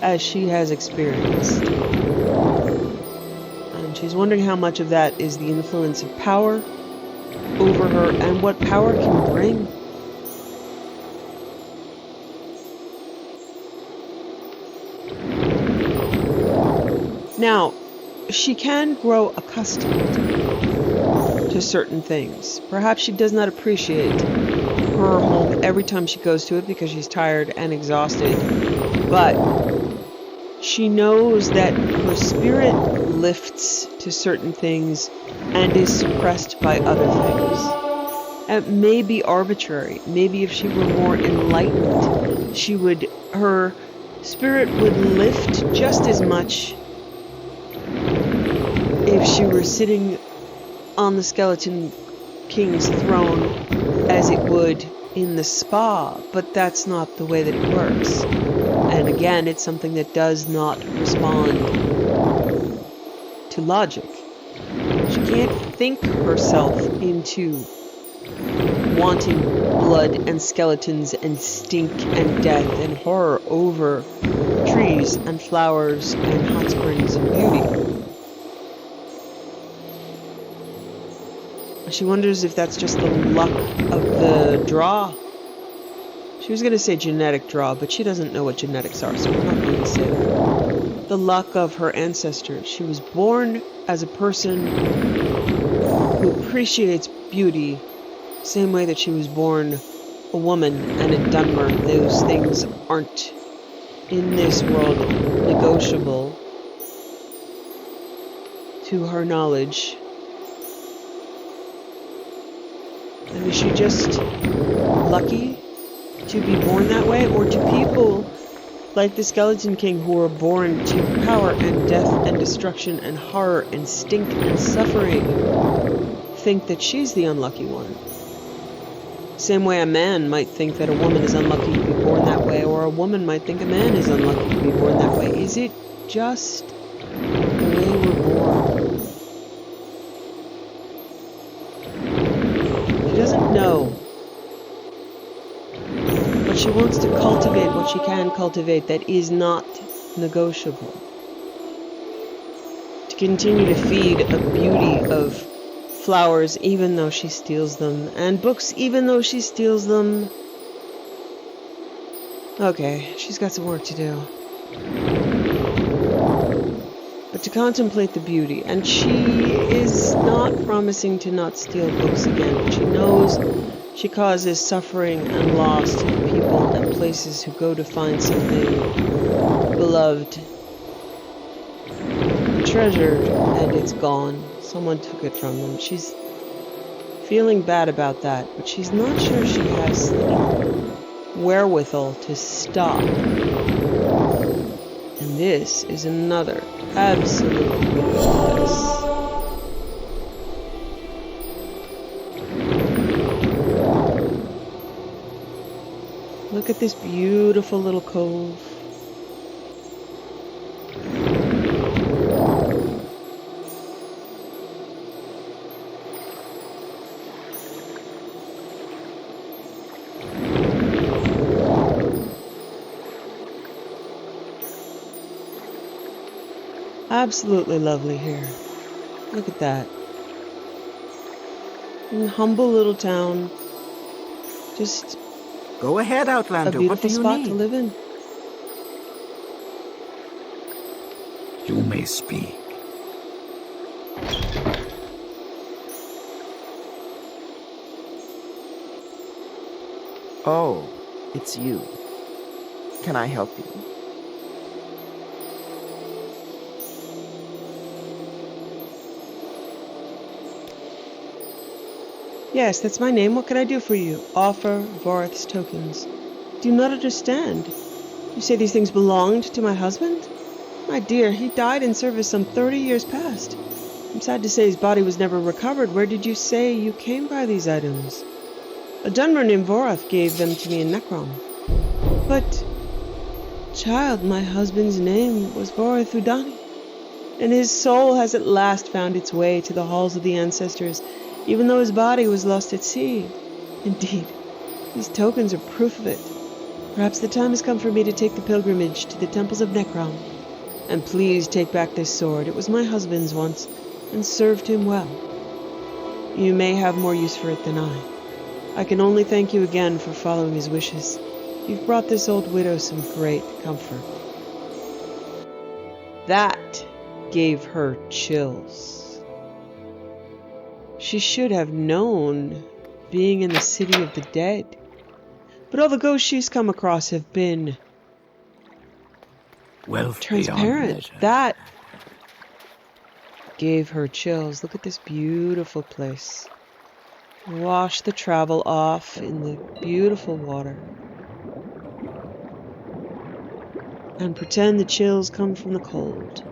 as she has experienced. And she's wondering how much of that is the influence of power over her and what power can bring. Now, she can grow accustomed to certain things. Perhaps she does not appreciate her home every time she goes to it because she's tired and exhausted. But she knows that her spirit lifts to certain things and is suppressed by other things. It may be arbitrary. Maybe if she were more enlightened, her spirit would lift just as much if she were sitting on the Skeleton King's throne as it would in the spa, but that's not the way that it works. And again, it's something that does not respond to logic. She can't think herself into wanting blood and skeletons and stink and death and horror over trees and flowers and hot springs and beauty. She wonders if that's just the luck of the draw. She was going to say genetic draw, but she doesn't know what genetics are, so we're not going to say that. The luck of her ancestors. She was born as a person who appreciates beauty, same way that she was born a woman and in Dunmer. Those things aren't in this world negotiable to her knowledge. And is she just lucky to be born that way? Or do people like the Skeleton King who are born to power and death and destruction and horror and stink and suffering think that she's the unlucky one? Same way a man might think that a woman is unlucky to be born that way or a woman might think a man is unlucky to be born that way. Is it just the way we're born? She doesn't know. But she wants to cultivate what she can cultivate that is not negotiable. To continue to feed a beauty of flowers even though she steals them, and books even though she steals them. Okay, she's got some work to do. But to contemplate the beauty, and she is not promising to not steal books again, but she knows she causes suffering and loss to the people and places who go to find something beloved and treasured, and it's gone. Someone took it from them. She's feeling bad about that, but she's not sure she has the wherewithal to stop. And this is another absolutely beautiful place. Look at this beautiful little cove. Absolutely lovely here. Look at that. A humble little town. Just go ahead, Outlander. A beautiful spot need? to live in. You may speak. Oh, it's you. Can I help you? Yes, that's my name. What can I do for you? Offer Vorith's tokens. Do you not understand? You say these things belonged to my husband? My dear, he died in service some 30 years past. I'm sad to say his body was never recovered. Where did you say you came by these items? A Dunmer named Vorith gave them to me in Necrom. But, child, my husband's name was Vorith Udani, and his soul has at last found its way to the halls of the ancestors, even though his body was lost at sea. Indeed, these tokens are proof of it. Perhaps the time has come for me to take the pilgrimage to the temples of Necrom. And please take back this sword. It was my husband's once, and served him well. You may have more use for it than I. I can only thank you again for following his wishes. You've brought this old widow some great comfort. That gave her chills. She should have known, being in the city of the dead. But all the ghosts she's come across have been wealth transparent. That gave her chills. Look at this beautiful place. Wash the travel off in the beautiful water. And pretend the chills come from the cold.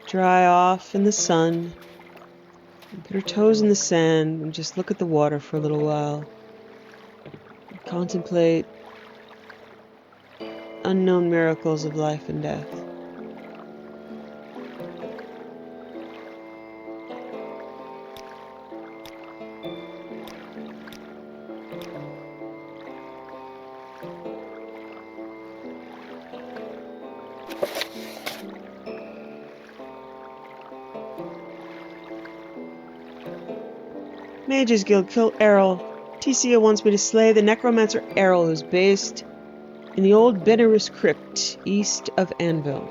Dry off in the sun. And put her toes in the sand and just look at the water for a little while. And contemplate unknown miracles of life and death. Mage's Guild, kill Errol. TCO wants me to slay the necromancer Errol, who's based in the old Benaris crypt, east of Anvil.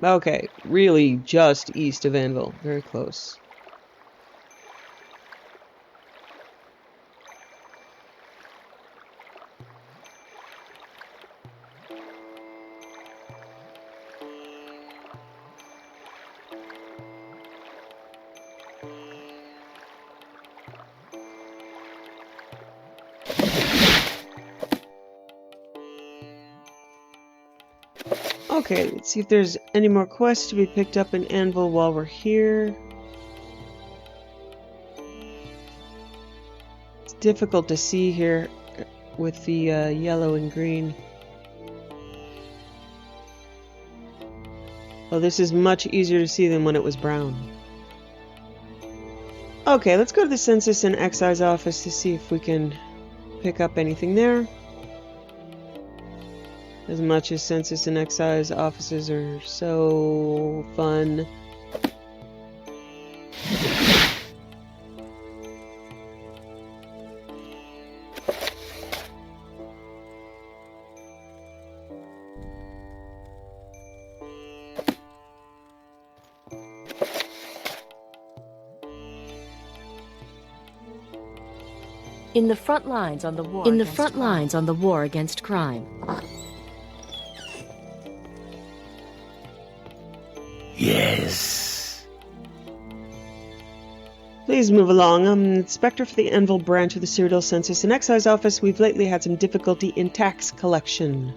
Okay, really just east of Anvil. Very close. Okay, let's see if there's any more quests to be picked up in Anvil while we're here. It's difficult to see here with the yellow and green. Well, this is much easier to see than when it was brown. Okay, let's go to the Census and Excise office to see if we can pick up anything there. As much as Census and Excise offices are so fun. In the front lines on the war against crime. Yes. Please move along. I'm an inspector for the Anvil branch of the Cyrodiil Census and Excise office. We've lately had some difficulty in tax collection.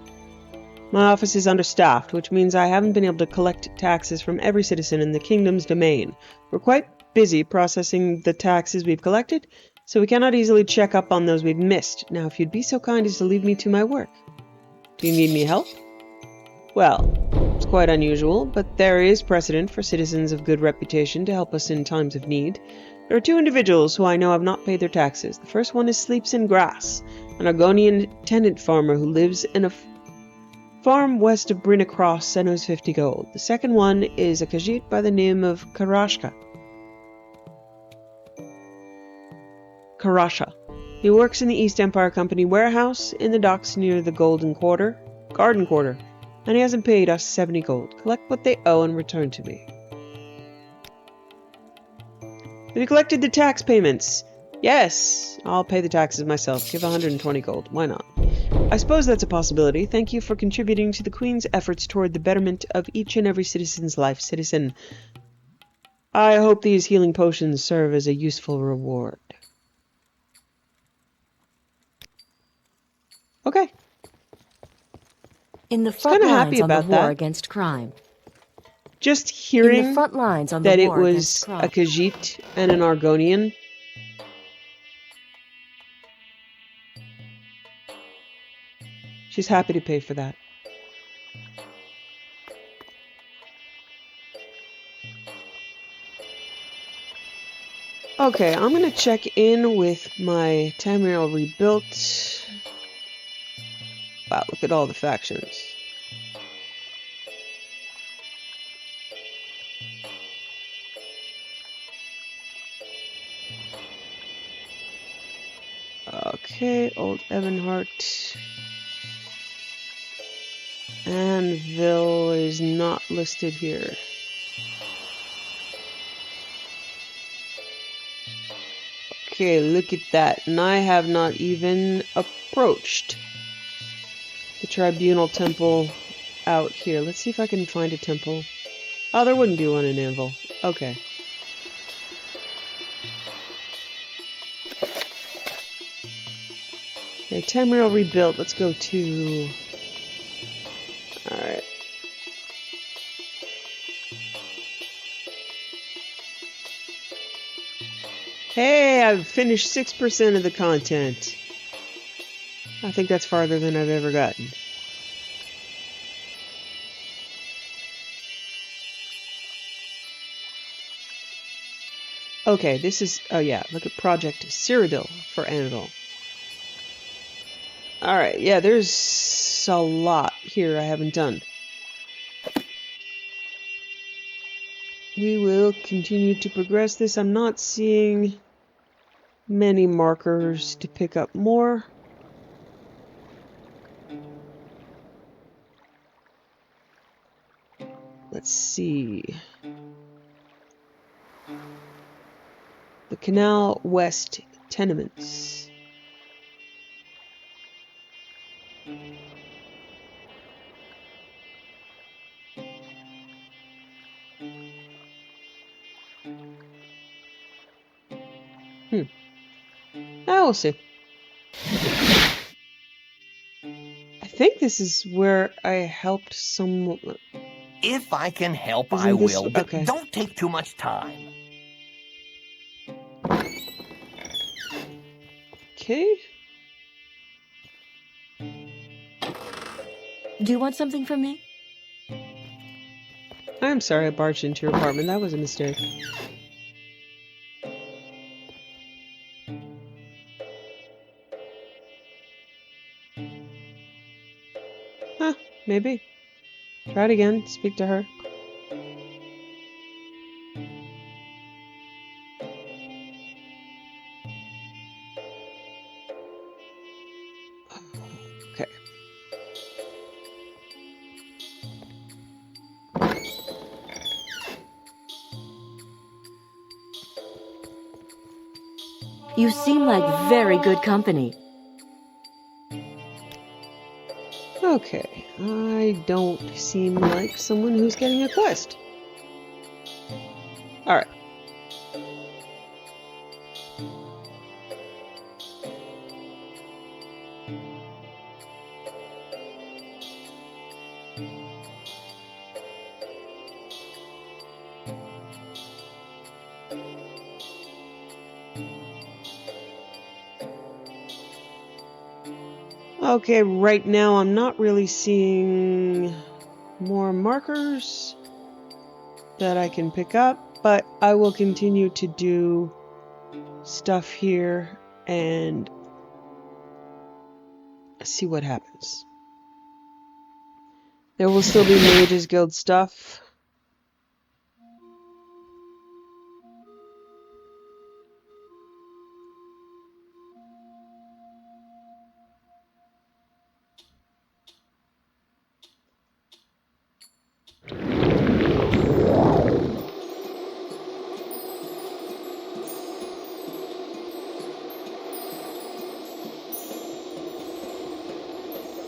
My office is understaffed, which means I haven't been able to collect taxes from every citizen in the kingdom's domain. We're quite busy processing the taxes we've collected, so we cannot easily check up on those we've missed. Now, if you'd be so kind as to leave me to my work. Do you need any help? Well, it's quite unusual, but there is precedent for citizens of good reputation to help us in times of need. There are two individuals who I know have not paid their taxes. The first one is Sleeps in Grass, an Argonian tenant farmer who lives in a farm west of Brina Cross and owes 50 gold. The second one is a Khajiit by the name of Karasha. He works in the East Empire Company warehouse in the docks near the Garden Quarter, and he hasn't paid us 70 gold. Collect what they owe and return to me. Have you collected the tax payments? Yes, I'll pay the taxes myself. Give 120 gold. Why not? I suppose that's a possibility. Thank you for contributing to the Queen's efforts toward the betterment of each and every citizen's life, citizen. I hope these healing potions serve as a useful reward. Okay. In the front lines on the war against crime. Just hearing that it was crime. a Khajiit and an Argonian. She's happy to pay for that. Okay, I'm gonna check in with my Tamriel rebuilt. Wow, look at all the factions. Okay, Old Evanhart. Anvil is not listed here. Okay, look at that. And I have not even approached the Tribunal Temple out here. Let's see if I can find a temple. Oh, there wouldn't be one in Anvil. Okay. Okay, Tamriel rebuilt. Let's go to... Alright. Hey, I've finished 6% of the content. I think that's farther than I've ever gotten. Okay, this is... Oh yeah, look at Project Cyrodiil for Anvil. Alright, yeah, there's a lot here I haven't done. We will continue to progress this. I'm not seeing many markers to pick up more. Let's see. The Canal West Tenements. We'll see. I think this is where I helped someone. If I can help, Isn't I this- will, but okay. don't take too much time. Okay. Do you want something from me? I'm sorry I barged into your apartment. That was a mistake. Huh, maybe. Try it again. Speak to her. Okay. You seem like very good company. Okay. I don't seem like someone who's getting a quest. Alright. Okay, right now I'm not really seeing more markers that I can pick up, but I will continue to do stuff here and see what happens. There will still be Mages Guild stuff.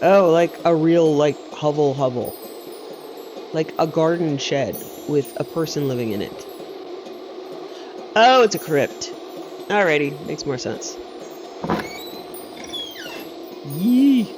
Oh, like a real, like, hovel. Like a garden shed with a person living in it. Oh, it's a crypt. Alrighty, makes more sense. Yee.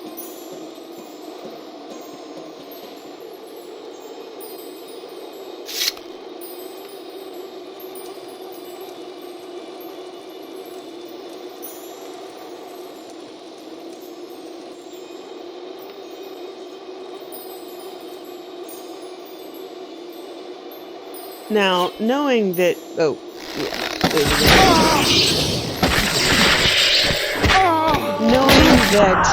Now, knowing that... Oh, yeah. Knowing that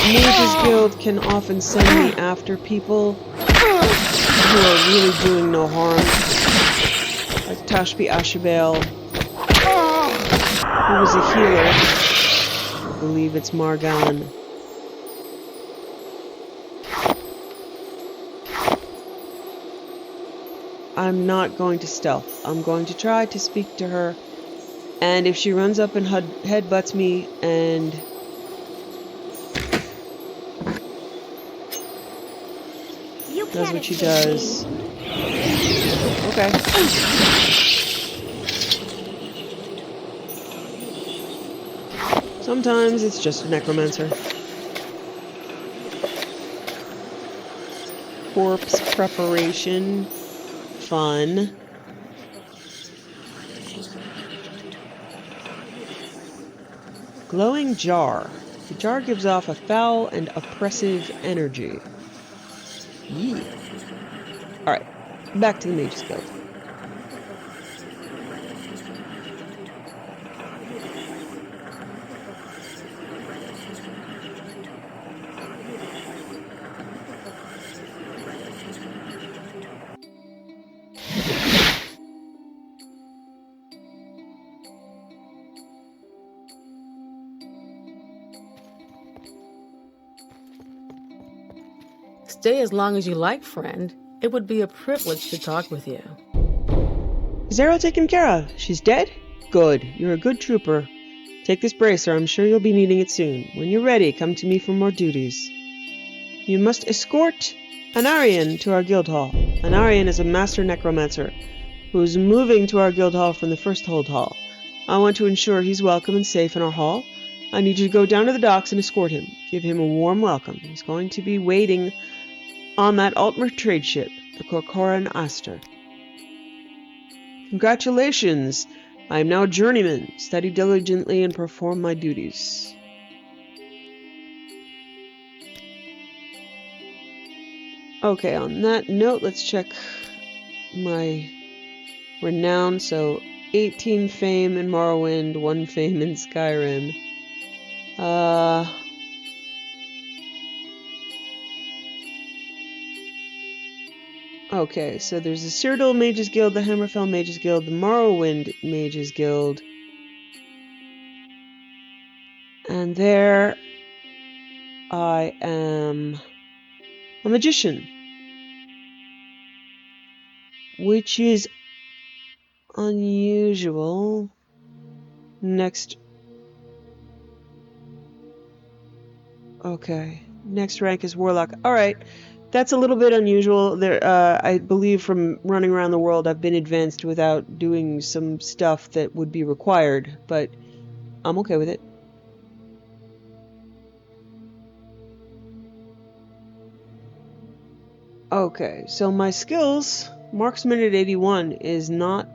Mages Guild can often send me after people who are really doing no harm, like Tashbi Ashabel, who was a healer. I believe it's Margan. I'm not going to stealth. I'm going to try to speak to her, and if she runs up and headbutts me and does what she does. Okay. Sometimes it's just a necromancer. Corpse preparation. Fun. Glowing jar. The jar gives off a foul and oppressive energy. Yeah. Alright, back to the Mage's Guild. Stay as long as you like, friend. It would be a privilege to talk with you. Zero taken care of. She's dead? Good. You're a good trooper. Take this bracer. I'm sure you'll be needing it soon. When you're ready, come to me for more duties. You must escort Anarian to our guild hall. Anarian is a master necromancer who is moving to our guild hall from the first hold hall. I want to ensure he's welcome and safe in our hall. I need you to go down to the docks and escort him. Give him a warm welcome. He's going to be waiting on that ultimate trade ship, the Corcoran Aster. Congratulations! I am now a journeyman. Study diligently and perform my duties. Okay, on that note, let's check my renown. So, 18 fame in Morrowind, 1 fame in Skyrim. Okay, so there's the Cyrodiil Mages Guild, the Hammerfell Mages Guild, the Morrowind Mages Guild. And there I am a magician, which is unusual. Next. Okay, next rank is Warlock. Alright, that's a little bit unusual. There, I believe from running around the world I've been advanced without doing some stuff that would be required, but I'm okay with it. Okay, so my skills, marksman at 81 is not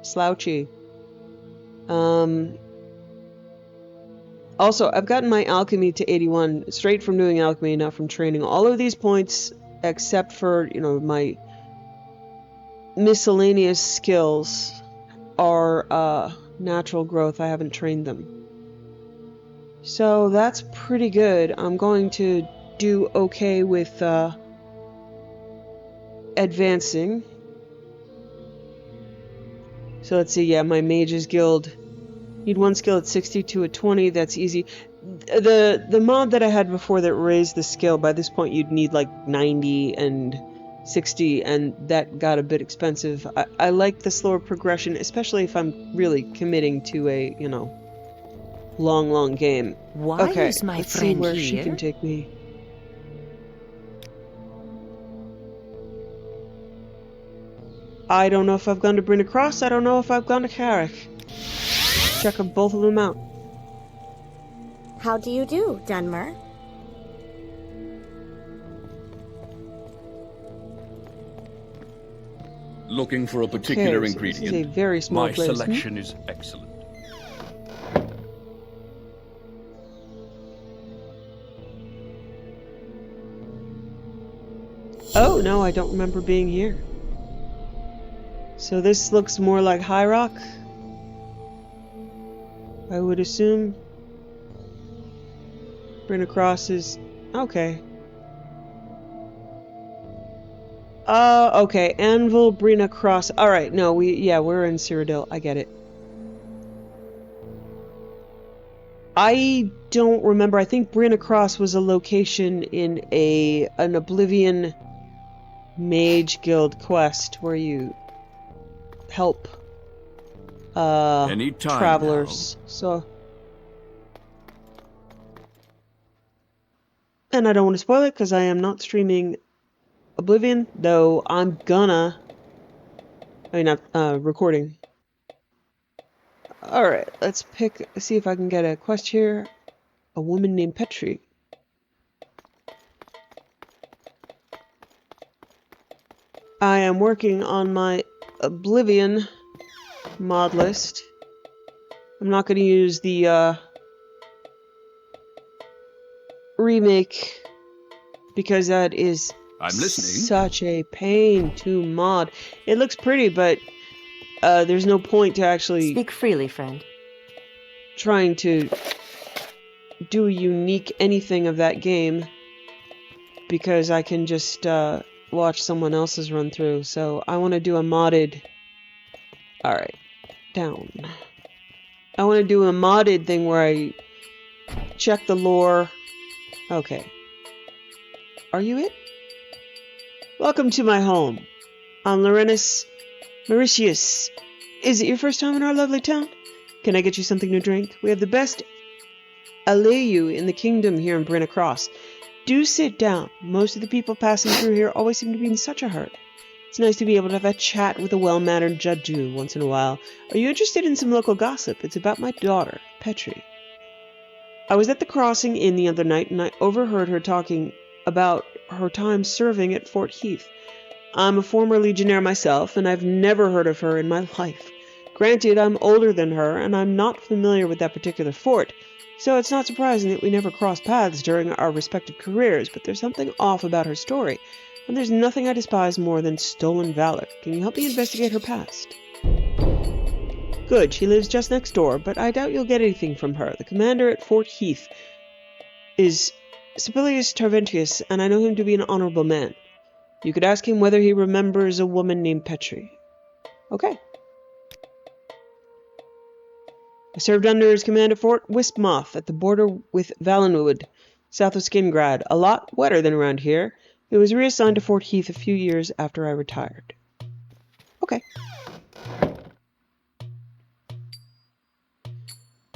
slouchy. Also, I've gotten my alchemy to 81 straight from doing alchemy, not from training. All of these points, except for, you know, my miscellaneous skills, are natural growth. I haven't trained them. So that's pretty good. I'm going to do okay with advancing. So let's see, yeah, my Mages Guild. Need 1 skill at 62 at 20, that's easy. The mod that I had before that raised the skill, by this point you'd need like 90 and 60, and that got a bit expensive. I like the slower progression, especially if I'm really committing to a, you know, long game. Why okay, is my let's friend see where here? she can take me. I don't know if I've gone to Brina Cross, I don't know if I've gone to Carrick. Check both of them out. How do you do, Dunmer? Looking for a particular okay, so ingredient. This is a very small My place. selection is excellent. Oh, no, I don't remember being here. So this looks more like High Rock, I would assume. Brina Cross is... okay. Okay, Anvil, Brina Cross. Alright, no, we're in Cyrodiil. I get it. I don't remember. I think Brina Cross was a location in an Oblivion Mage Guild quest where you help travelers. Now. So, and I don't want to spoil it because I am not streaming Oblivion, though I'm gonna. I mean, not recording. All right, let's see if I can get a quest here. A woman named Petri. I am working on my Oblivion mod list. I'm not going to use the remake because that is such a pain to mod. It looks pretty, but there's no point to actually speak freely, friend. Trying to do a unique anything of that game because I can just watch someone else's run through. So I want to do a modded. All right, down. I want to do a modded thing where I check the lore. Okay. Are you it? Welcome to my home. I'm Lorenus Mauritius. Is it your first time in our lovely town? Can I get you something to drink? We have the best alayu in the kingdom here in Brina Cross. Do sit down. Most of the people passing through here always seem to be in such a hurry. It's nice to be able to have a chat with a well-mannered Judju once in a while. Are you interested in some local gossip? It's about my daughter, Petri. I was at the Crossing Inn the other night, and I overheard her talking about her time serving at Fort Heath. I'm a former legionnaire myself, and I've never heard of her in my life. Granted, I'm older than her, and I'm not familiar with that particular fort, so it's not surprising that we never crossed paths during our respective careers, but there's something off about her story, and there's nothing I despise more than stolen valor. Can you help me investigate her past? Good, she lives just next door, but I doubt you'll get anything from her. The commander at Fort Heath is Sibelius Tarventius, and I know him to be an honorable man. You could ask him whether he remembers a woman named Petrie. Okay. I served under his command at Fort Wispmoth at the border with Valenwood, south of Skingrad. A lot wetter than around here. He was reassigned to Fort Heath a few years after I retired. Okay.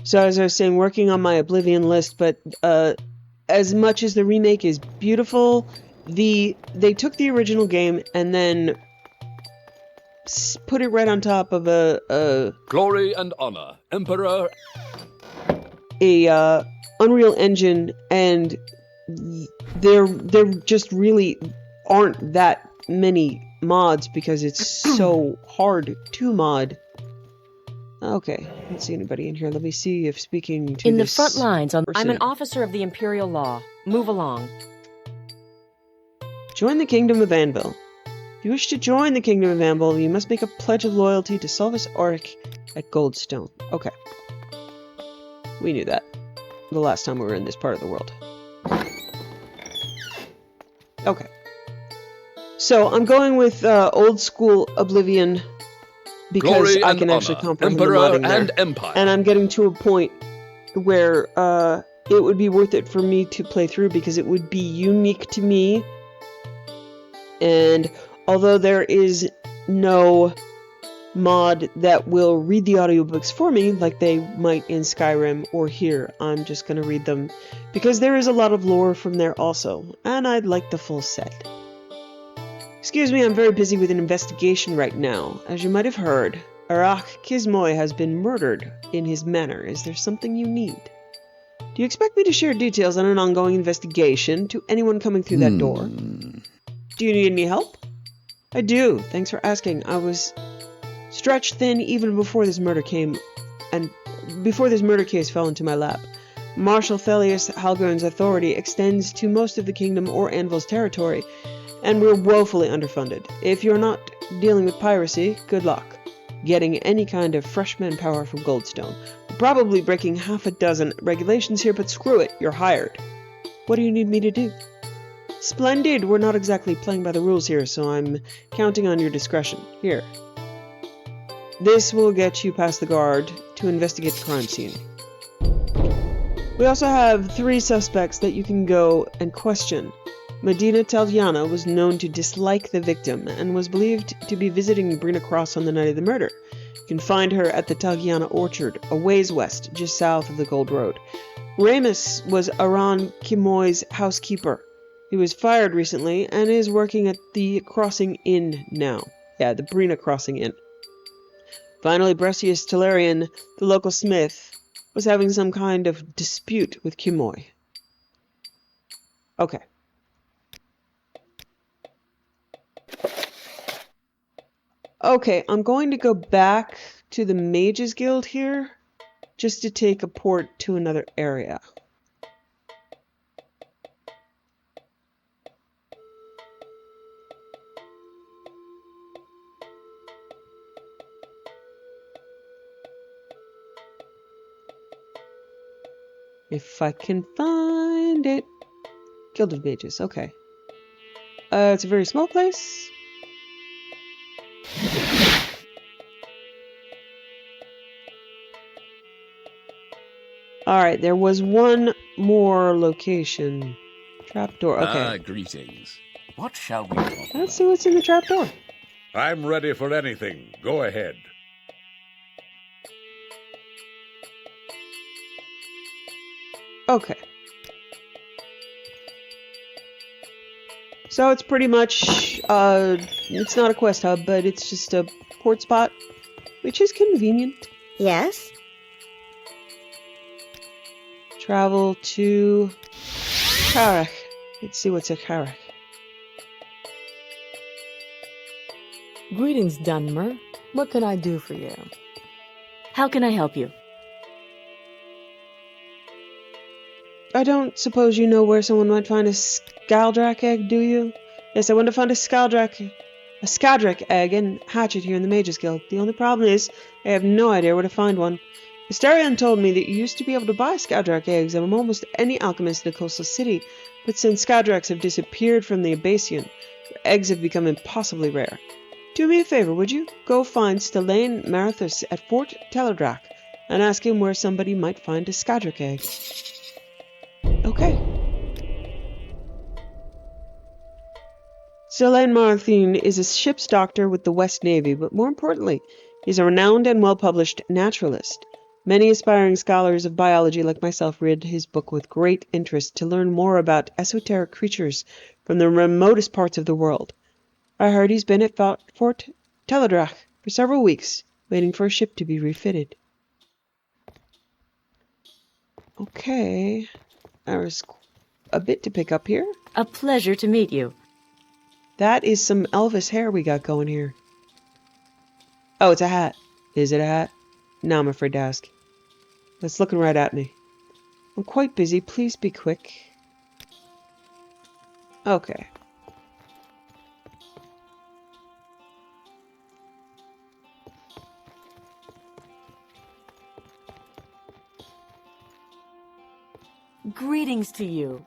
So as I was saying, working on my Oblivion list, but as much as the remake is beautiful, they took the original game and then put it right on top of a glory and honor, Emperor. Unreal Engine, and there just really aren't that many mods because it's so hard to mod. Okay, I don't see anybody in here. Let me see if speaking to in this the front lines on. person. I'm an officer of the Imperial Law. Move along. Join the Kingdom of Anvil. If you wish to join the Kingdom of Anvil, you must make a pledge of loyalty to Solvis Auric at Goldstone. Okay. We knew that the last time we were in this part of the world. Okay. So, I'm going with old school Oblivion because I can actually comprehend the modding there. Empire. And I'm getting to a point where it would be worth it for me to play through because it would be unique to me. And although there is no mod that will read the audiobooks for me like they might in Skyrim or here, I'm just going to read them because there is a lot of lore from there also, and I'd like the full set. Excuse me, I'm very busy with an investigation right now. As you might have heard, Arach Kismoy has been murdered in his manor. Is there something you need? Do you expect me to share details on an ongoing investigation to anyone coming through that door? Do you need any help? I do. Thanks for asking. I was stretched thin even before this murder came, and before this murder case fell into my lap. Marshal Thelius Halgern's authority extends to most of the kingdom or Anvil's territory, and we're woefully underfunded. If you're not dealing with piracy, good luck getting any kind of fresh manpower from Goldstone. We're probably breaking half a dozen regulations here, but screw it, you're hired. What do you need me to do? Splendid! We're not exactly playing by the rules here, so I'm counting on your discretion. Here. This will get you past the guard to investigate the crime scene. We also have 3 suspects that you can go and question. Medina Taldiana was known to dislike the victim and was believed to be visiting Brina Cross on the night of the murder. You can find her at the Talgiana Orchard, a ways west, just south of the Gold Road. Ramus was Aran Kimoy's housekeeper. He was fired recently and is working at the Crossing Inn now. Yeah, the Brina Crossing Inn. Finally, Bressius Talarian, the local smith, was having some kind of dispute with Kimoy. Okay. Okay, I'm going to go back to the Mages Guild here, just to take a port to another area. If I can find it. Guild of Mages, okay. It's a very small place. Alright, there was one more location. Trapdoor, okay. Greetings. What shall we talk about? Let's see what's in the trapdoor. I'm ready for anything. Go ahead. Okay. So it's pretty much, it's not a quest hub, but it's just a port spot, which is convenient. Yes? Travel to Carrick. Let's see what's at Carrick. Greetings, Dunmer. What can I do for you? How can I help you? I don't suppose you know where someone might find a Skaldrak egg, do you? Yes, I want to find a Skaldrak egg and hatch it here in the Mages Guild. The only problem is, I have no idea where to find one. Astarion told me that you used to be able to buy Skaldrak eggs from almost any alchemist in a coastal city, but since Skaldraks have disappeared from the Abacian, their eggs have become impossibly rare. Do me a favor, would you? Go find Stelaine Marathus at Fort Teledrak and ask him where somebody might find a Skaldrak egg. Okay. Stelaine Marathine is a ship's doctor with the West Navy, but more importantly, he's a renowned and well-published naturalist. Many aspiring scholars of biology like myself read his book with great interest to learn more about esoteric creatures from the remotest parts of the world. I heard he's been at Fort Teledrak for several weeks, waiting for a ship to be refitted. Okay, there's a bit to pick up here. A pleasure to meet you. That is some Elvis hair we got going here. Oh, it's a hat. Is it a hat? No, I'm afraid to ask. It's looking right at me. I'm quite busy. Please be quick. Okay. Greetings to you.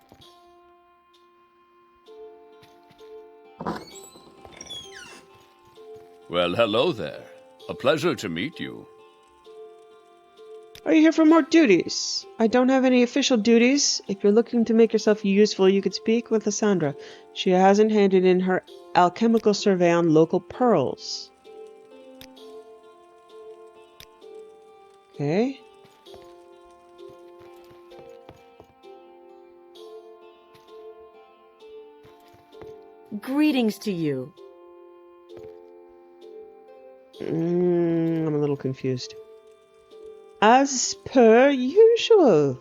Well, hello there. A pleasure to meet you. Are you here for more duties? I don't have any official duties. If you're looking to make yourself useful, you could speak with Lysandra. She hasn't handed in her alchemical survey on local pearls. Okay. Greetings to you. I'm a little confused. As per usual.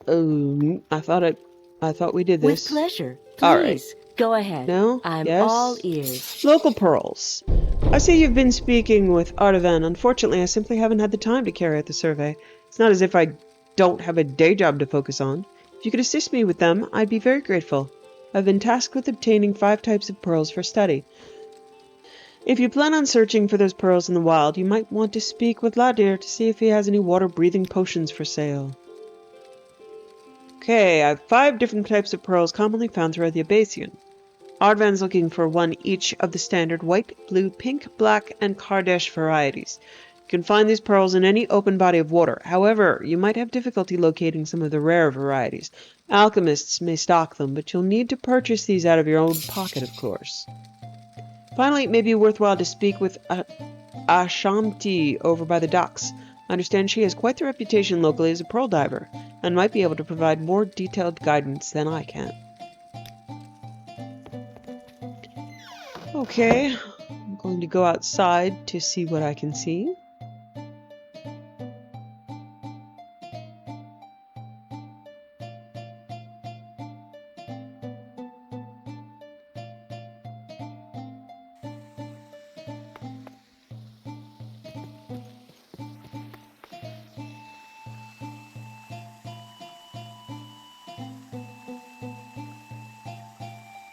I thought we did this. With pleasure. Please, all right. Go ahead. No? I'm yes? all ears. Local pearls. I see you've been speaking with Artavan. Unfortunately, I simply haven't had the time to carry out the survey. It's not as if I don't have a day job to focus on. If you could assist me with them, I'd be very grateful. I've been tasked with obtaining 5 types of pearls for study. If you plan on searching for those pearls in the wild, you might want to speak with Ladir to see if he has any water-breathing potions for sale. Okay, I have 5 different types of pearls commonly found throughout the Abacian. Ardvan's looking for 1 each of the standard white, blue, pink, black, and Kardesh varieties. You can find these pearls in any open body of water. However, you might have difficulty locating some of the rare varieties. Alchemists may stock them, but you'll need to purchase these out of your own pocket, of course. Finally, it may be worthwhile to speak with Ashanti over by the docks. I understand she has quite the reputation locally as a pearl diver, and might be able to provide more detailed guidance than I can. Okay, I'm going to go outside to see what I can see.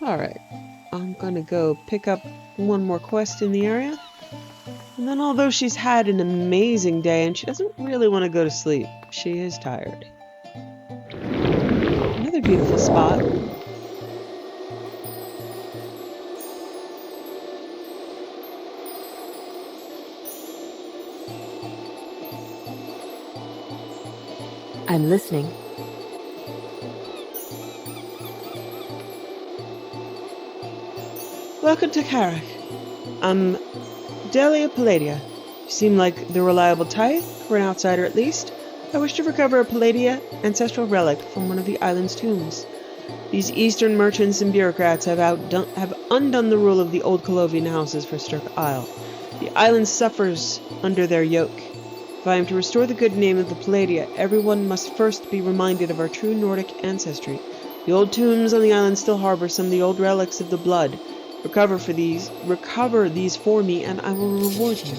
Alright, I'm gonna go pick up one more quest in the area. And then although she's had an amazing day and she doesn't really want to go to sleep, she is tired. Another beautiful spot. I'm listening. Welcome to Carrick. I'm Delia Palladia. You seem like the reliable type, for an outsider at least. I wish to recover a Palladia ancestral relic from one of the island's tombs. These eastern merchants and bureaucrats have undone the rule of the old Colovian houses for Stirk Isle. The island suffers under their yoke. If I am to restore the good name of the Palladia, everyone must first be reminded of our true Nordic ancestry. The old tombs on the island still harbor some of the old relics of the blood. Recover these for me, and I will reward you.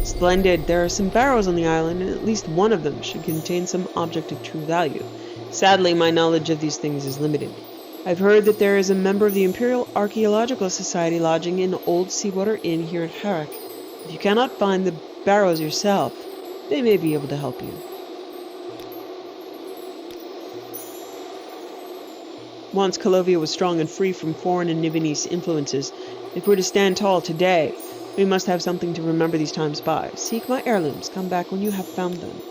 Splendid. There are some barrows on the island, and at least one of them should contain some object of true value. Sadly, my knowledge of these things is limited. I've heard that there is a member of the Imperial Archaeological Society lodging in an old seawater inn here at Harrock. If you cannot find the barrows yourself, they may be able to help you. Once Calovia was strong and free from foreign and Nibonese influences. If we're to stand tall today, we must have something to remember these times by. Seek my heirlooms. Come back when you have found them.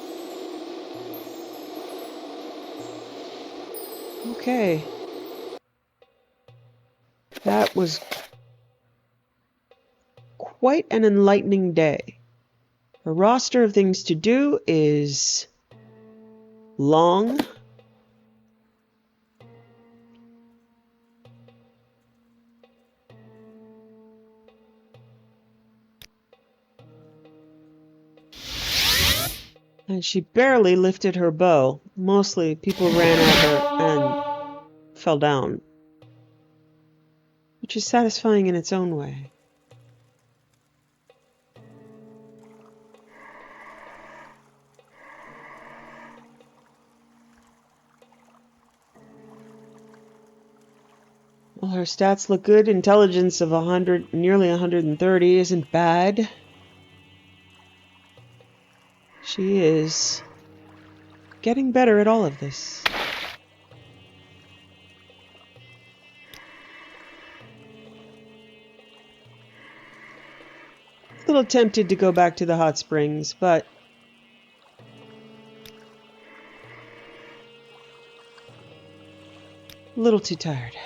Okay. That was quite an enlightening day. The roster of things to do is long. And she barely lifted her bow. Mostly people ran at her and fell down. Which is satisfying in its own way. Well, her stats look good. Intelligence of 100, nearly 130 isn't bad. She is getting better at all of this. A little tempted to go back to the hot springs, but a little too tired.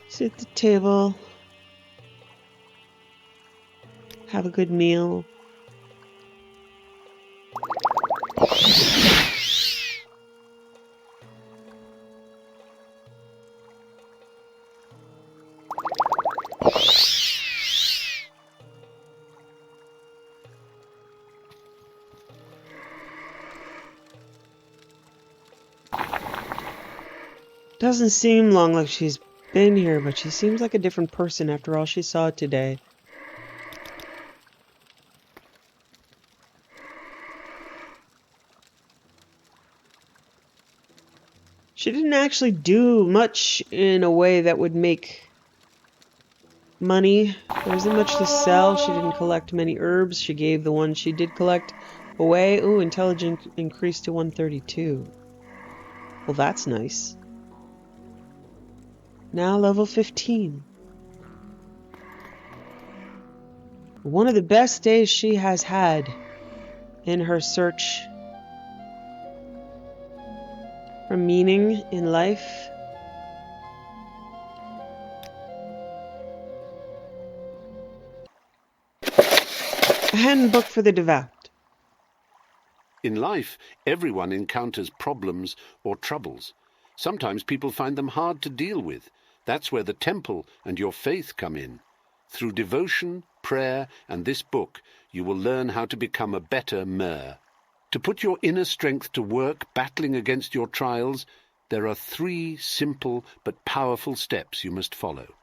Sit at the table, have a good meal. Doesn't seem long like she's been here, but she seems like a different person after all she saw today. She didn't actually do much in a way that would make money. There wasn't much to sell. She didn't collect many herbs. She gave the ones she did collect away. Ooh, intelligence increased to 132. Well, that's nice. Now level 15. One of the best days she has had in her search for meaning in life. A handbook for the devout. In life, everyone encounters problems or troubles. Sometimes people find them hard to deal with. That's where the temple and your faith come in. Through devotion, prayer, and this book, you will learn how to become a better mer. To put your inner strength to work battling against your trials, there are 3 simple but powerful steps you must follow.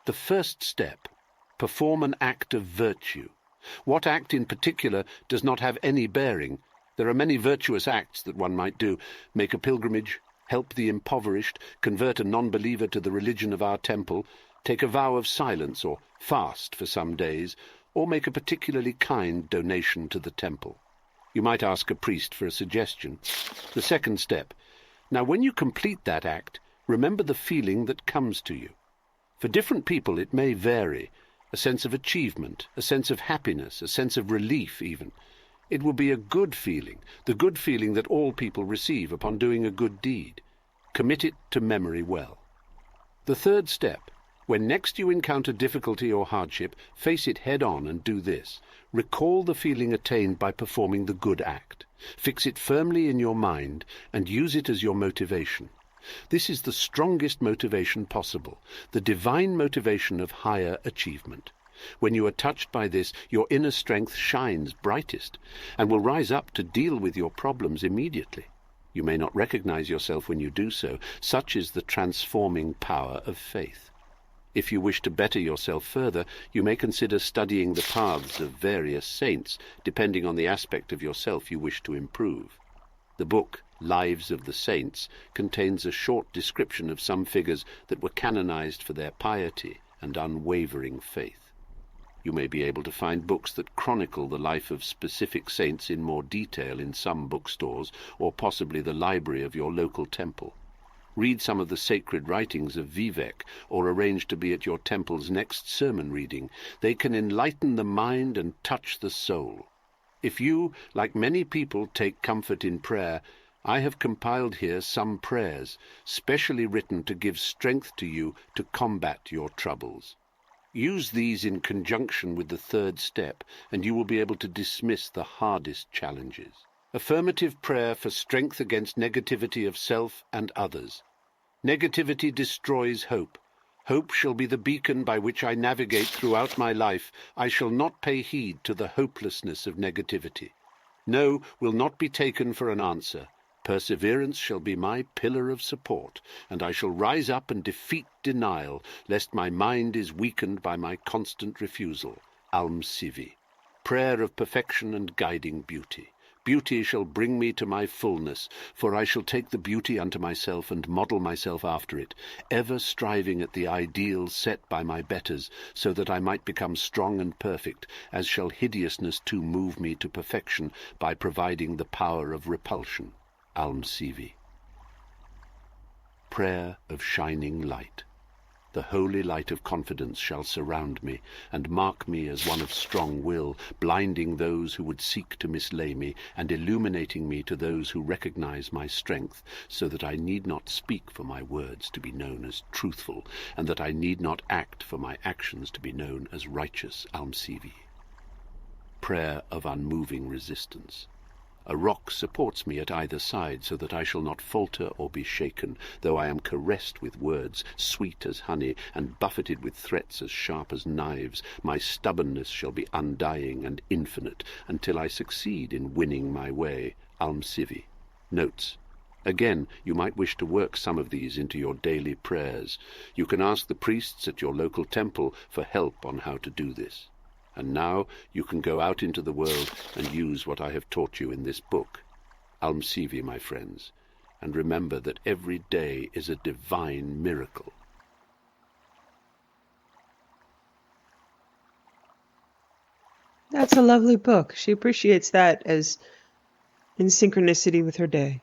The first step: perform an act of virtue. What act in particular does not have any bearing. There are many virtuous acts that one might do. Make a pilgrimage, help the impoverished, convert a non-believer to the religion of our temple, take a vow of silence or fast for some days, or make a particularly kind donation to the temple. You might ask a priest for a suggestion. The second step: now when you complete that act, remember the feeling that comes to you. For different people it may vary. A sense of achievement, a sense of happiness, a sense of relief even. It will be a good feeling, the good feeling that all people receive upon doing a good deed. Commit it to memory well. The third step: when next you encounter difficulty or hardship, face it head on and do this. Recall the feeling attained by performing the good act. Fix it firmly in your mind and use it as your motivation. This is the strongest motivation possible, the divine motivation of higher achievement. When you are touched by this, your inner strength shines brightest and will rise up to deal with your problems immediately. You may not recognize yourself when you do so. Such is the transforming power of faith. If you wish to better yourself further, you may consider studying the paths of various saints, depending on the aspect of yourself you wish to improve. The book, Lives of the Saints, contains a short description of some figures that were canonized for their piety and unwavering faith. You may be able to find books that chronicle the life of specific saints in more detail in some bookstores, or possibly the library of your local temple. Read some of the sacred writings of Vivek, or arrange to be at your temple's next sermon reading. They can enlighten the mind and touch the soul. If you, like many people, take comfort in prayer, I have compiled here some prayers, specially written to give strength to you to combat your troubles. Use these in conjunction with the third step, and you will be able to dismiss the hardest challenges. Affirmative prayer for strength against negativity of self and others. Negativity destroys hope. Hope shall be the beacon by which I navigate throughout my life. I shall not pay heed to the hopelessness of negativity. No will not be taken for an answer. Perseverance shall be my pillar of support, and I shall rise up and defeat denial, lest my mind is weakened by my constant refusal. Alm Sivi. Prayer of perfection and guiding beauty. Beauty shall bring me to my fullness, for I shall take the beauty unto myself and model myself after it, ever striving at the ideals set by my betters, so that I might become strong and perfect, as shall hideousness too move me to perfection by providing the power of repulsion. Alm Sivi. Prayer of shining light. The holy light of confidence shall surround me, and mark me as one of strong will, blinding those who would seek to mislay me, and illuminating me to those who recognize my strength, so that I need not speak for my words to be known as truthful, and that I need not act for my actions to be known as righteous. Alm Sivi. Prayer of unmoving resistance. A rock supports me at either side, so that I shall not falter or be shaken, though I am caressed with words sweet as honey, and buffeted with threats as sharp as knives. My stubbornness shall be undying and infinite, until I succeed in winning my way. Alm Sivi. Notes. Again, you might wish to work some of these into your daily prayers. You can ask the priests at your local temple for help on how to do this. And now you can go out into the world and use what I have taught you in this book. Alm Sivi, my friends, and remember that every day is a divine miracle. That's a lovely book. She appreciates that as in synchronicity with her day.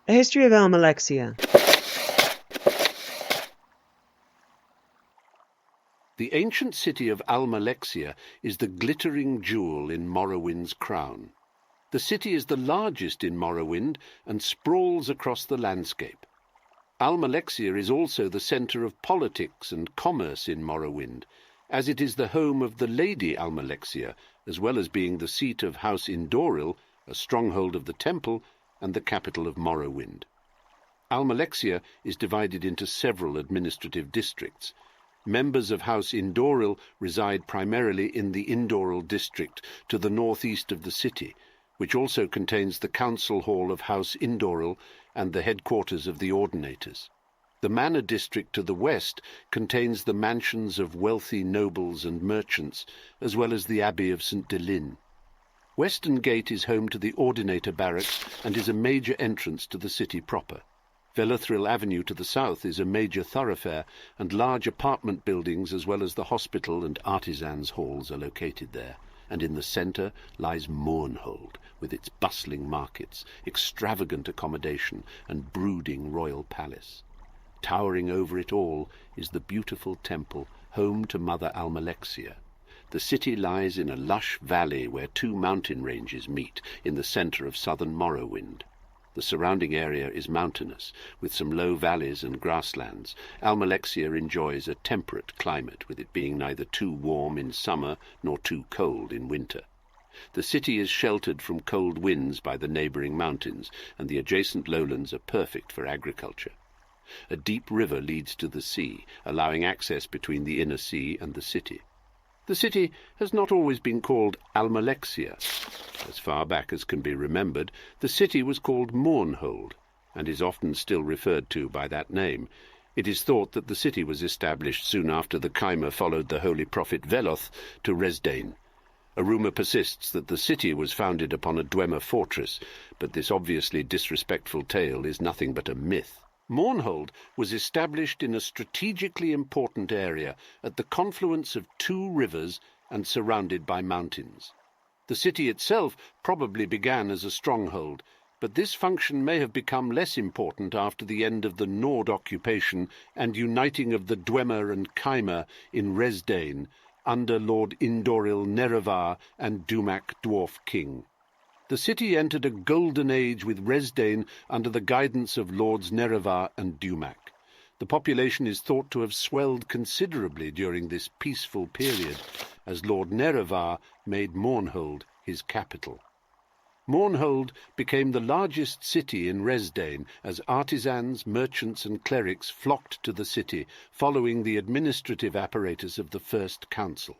A History of Almalexia. The ancient city of Almalexia is the glittering jewel in Morrowind's crown. The city is the largest in Morrowind and sprawls across the landscape. Almalexia is also the centre of politics and commerce in Morrowind, as it is the home of the Lady Almalexia, as well as being the seat of House Indoril, a stronghold of the temple, and the capital of Morrowind. Almalexia is divided into several administrative districts. Members of House Indoril reside primarily in the Indoril district to the northeast of the city, which also contains the council hall of House Indoril and the headquarters of the Ordinators. The Manor district to the west contains the mansions of wealthy nobles and merchants, as well as the Abbey of St. Delin. Western Gate is home to the Ordinator barracks and is a major entrance to the city proper. Velathril Avenue to the south is a major thoroughfare, and large apartment buildings as well as the hospital and artisans' halls are located there. And in the centre lies Mournhold, with its bustling markets, extravagant accommodation, and brooding royal palace. Towering over it all is the beautiful temple, home to Mother Almalexia. The city lies in a lush valley where two mountain ranges meet in the centre of southern Morrowind. The surrounding area is mountainous, with some low valleys and grasslands. Almalexia enjoys a temperate climate, with it being neither too warm in summer nor too cold in winter. The city is sheltered from cold winds by the neighbouring mountains, and the adjacent lowlands are perfect for agriculture. A deep river leads to the sea, allowing access between the inner sea and the city. The city has not always been called Almalexia. As far back as can be remembered, the city was called Mournhold, and is often still referred to by that name. It is thought that the city was established soon after the Khymer followed the holy prophet Veloth to Resdain. A rumour persists that the city was founded upon a Dwemer fortress, but this obviously disrespectful tale is nothing but a myth. Mournhold was established in a strategically important area at the confluence of two rivers and surrounded by mountains. The city itself probably began as a stronghold, but this function may have become less important after the end of the Nord occupation and uniting of the Dwemer and Khymer in Resdain under Lord Indoril Nerevar and Dumak Dwarf King. The city entered a golden age with Resdain under the guidance of Lords Nerevar and Dumak. The population is thought to have swelled considerably during this peaceful period, as Lord Nerevar made Mournhold his capital. Mournhold became the largest city in Resdain as artisans, merchants and clerics flocked to the city, following the administrative apparatus of the First Council.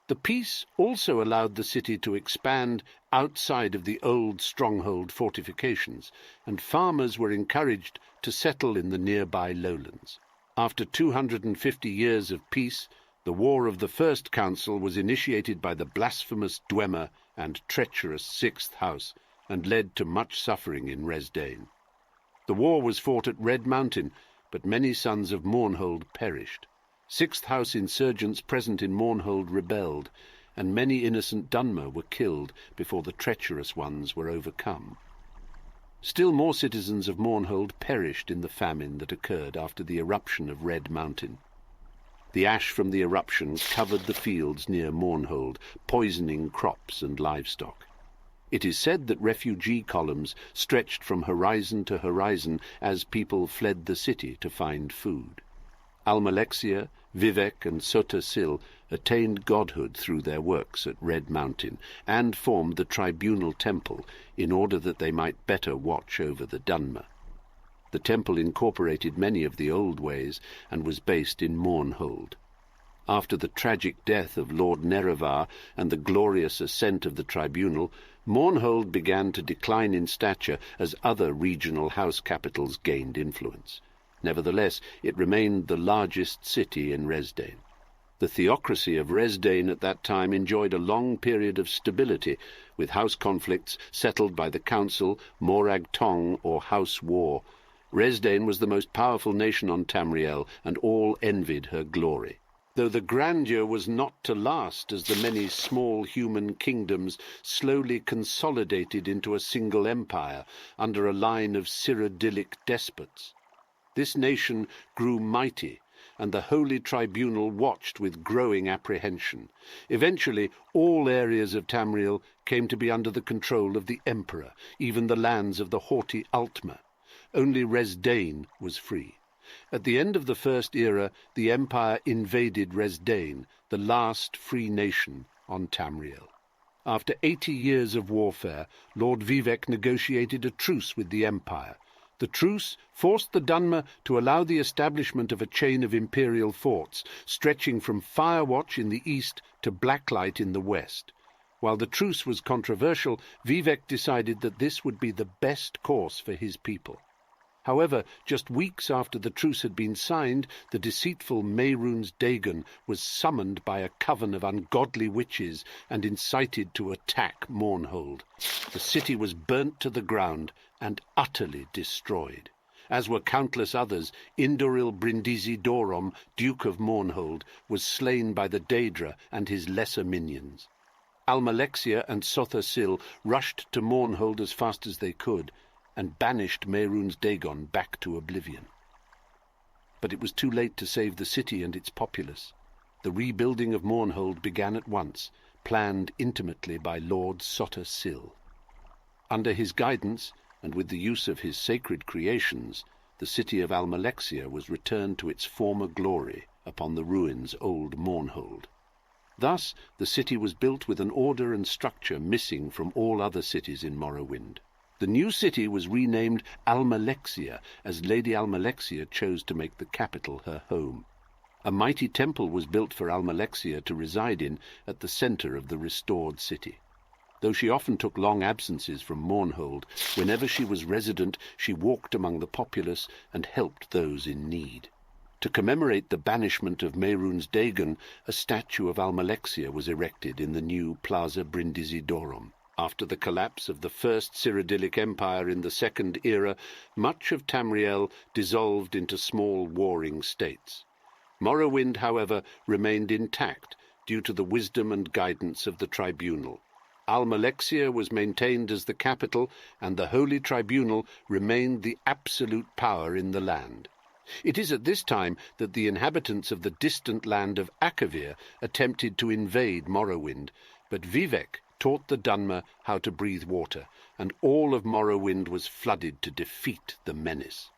The peace also allowed the city to expand outside of the old stronghold fortifications, and farmers were encouraged to settle in the nearby lowlands. After 250 years of peace, the War of the First Council was initiated by the blasphemous Dwemer and treacherous Sixth House, and led to much suffering in Resdain. The war was fought at Red Mountain, but many sons of Mournhold perished. Sixth House insurgents present in Mournhold rebelled, and many innocent Dunmer were killed before the treacherous ones were overcome. Still more citizens of Mournhold perished in the famine that occurred after the eruption of Red Mountain. The ash from the eruption covered the fields near Mournhold, poisoning crops and livestock. It is said that refugee columns stretched from horizon to horizon as people fled the city to find food. Almalexia, Vivek and Sota Sil attained godhood through their works at Red Mountain and formed the Tribunal Temple in order that they might better watch over the Dunmer. The temple incorporated many of the old ways and was based in Mournhold. After the tragic death of Lord Nerevar and the glorious ascent of the Tribunal, Mournhold began to decline in stature as other regional house capitals gained influence. Nevertheless, it remained the largest city in Resdain. The theocracy of Resdain at that time enjoyed a long period of stability, with house conflicts settled by the Council, Morag Tong, or House War. Resdain was the most powerful nation on Tamriel, and all envied her glory. Though the grandeur was not to last, as the many small human kingdoms slowly consolidated into a single empire under a line of Cyrodiilic despots. This nation grew mighty, and the Holy Tribunal watched with growing apprehension. Eventually, all areas of Tamriel came to be under the control of the Emperor, even the lands of the haughty Altmer. Only Resdain was free. At the end of the First Era, the Empire invaded Resdain, the last free nation on Tamriel. After 80 years of warfare, Lord Vivek negotiated a truce with the Empire. The truce forced the Dunmer to allow the establishment of a chain of imperial forts, stretching from Firewatch in the east to Blacklight in the west. While the truce was controversial, Vivek decided that this would be the best course for his people. However, just weeks after the truce had been signed, the deceitful Mehrunes Dagon was summoned by a coven of ungodly witches and incited to attack Mournhold. The city was burnt to the ground and utterly destroyed. As were countless others, Indoril Brindisi Dorom, Duke of Mournhold, was slain by the Daedra and his lesser minions. Almalexia and Sotha Sil rushed to Mournhold as fast as they could, and banished Mehrunes Dagon back to oblivion. But it was too late to save the city and its populace. The rebuilding of Mournhold began at once, planned intimately by Lord Sotha Sil. Under his guidance, and with the use of his sacred creations, the city of Almalexia was returned to its former glory upon the ruins old Mournhold. Thus the city was built with an order and structure missing from all other cities in Morrowind. The new city was renamed Almalexia, as Lady Almalexia chose to make the capital her home. A mighty temple was built for Almalexia to reside in at the centre of the restored city. Though she often took long absences from Mournhold, whenever she was resident she walked among the populace and helped those in need. To commemorate the banishment of Mehrunes Dagon, a statue of Almalexia was erected in the new Plaza Brindisidorum. After the collapse of the First Cyrodiilic Empire in the Second Era, much of Tamriel dissolved into small warring states. Morrowind, however, remained intact due to the wisdom and guidance of the Tribunal. Almalexia was maintained as the capital, and the Holy Tribunal remained the absolute power in the land. It is at this time that the inhabitants of the distant land of Akavir attempted to invade Morrowind, but Vivec taught the Dunmer how to breathe water, and all of Morrowind was flooded to defeat the menace.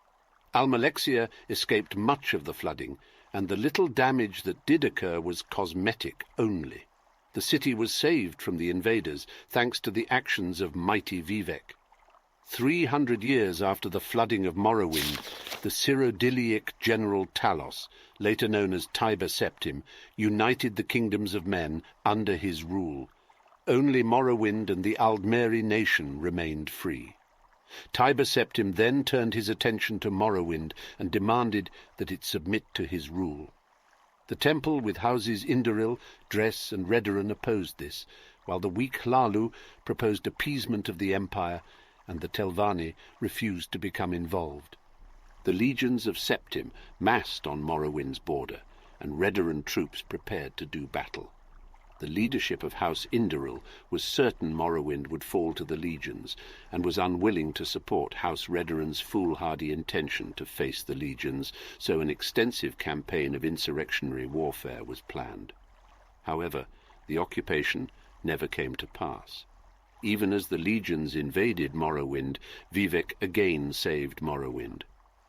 Almalexia escaped much of the flooding, and the little damage that did occur was cosmetic only. The city was saved from the invaders thanks to the actions of mighty Vivec. 300 years after the flooding of Morrowind, the Cyrodiilic general Talos, later known as Tiber Septim, united the kingdoms of men under his rule. Only Morrowind and the Aldmeri nation remained free. Tiber Septim then turned his attention to Morrowind and demanded that it submit to his rule. The temple with houses Indoril, Dress and Redoran opposed this, while the weak Hlalu proposed appeasement of the empire, and the Telvanni refused to become involved. The legions of Septim massed on Morrowind's border, and Redoran troops prepared to do battle. The leadership of House Indoril was certain Morrowind would fall to the legions, and was unwilling to support House Redoran's foolhardy intention to face the legions, so an extensive campaign of insurrectionary warfare was planned. However, the occupation never came to pass. Even as the legions invaded Morrowind, Vivec again saved Morrowind.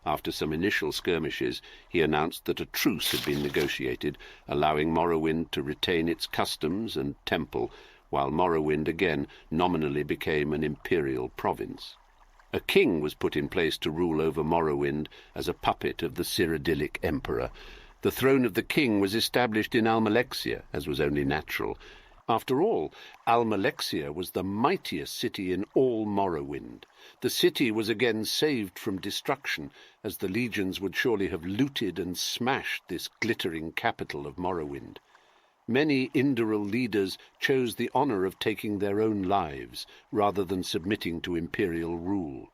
After some initial skirmishes, he announced that a truce had been negotiated, allowing Morrowind to retain its customs and temple, while Morrowind again nominally became an imperial province. A king was put in place to rule over Morrowind as a puppet of the Cyrodiilic Emperor. The throne of the king was established in Almalexia, as was only natural. After all, Almalexia was the mightiest city in all Morrowind. The city was again saved from destruction, as the legions would surely have looted and smashed this glittering capital of Morrowind. Many Indoril leaders chose the honor of taking their own lives, rather than submitting to imperial rule.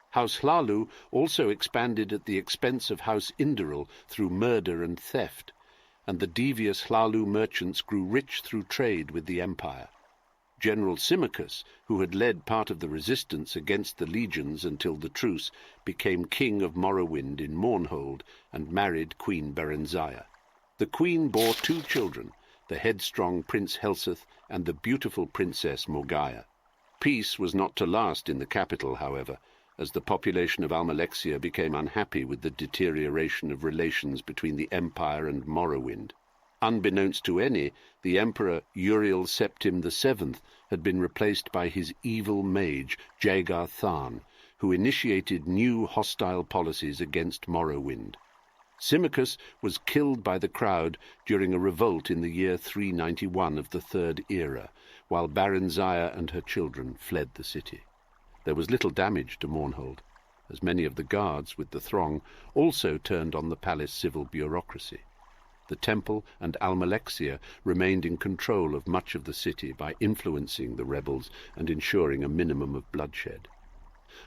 House Hlalu also expanded at the expense of House Indoril through murder and theft, and the devious Hlalu merchants grew rich through trade with the empire. General Symmachus, who had led part of the resistance against the legions until the truce, became king of Morrowind in Mournhold and married Queen Berenzia. The queen bore 2 children, the headstrong Prince Helseth and the beautiful Princess Morgaya. Peace was not to last in the capital, however, as the population of Almalexia became unhappy with the deterioration of relations between the Empire and Morrowind. Unbeknownst to any, the Emperor Uriel Septim VII had been replaced by his evil mage, Jagar Tharn, who initiated new hostile policies against Morrowind. Symmachus was killed by the crowd during a revolt in the year 391 of the Third Era, while Berenzia and her children fled the city. There was little damage to Mournhold, as many of the guards with the throng also turned on the palace civil bureaucracy. The temple and Almalexia remained in control of much of the city by influencing the rebels and ensuring a minimum of bloodshed.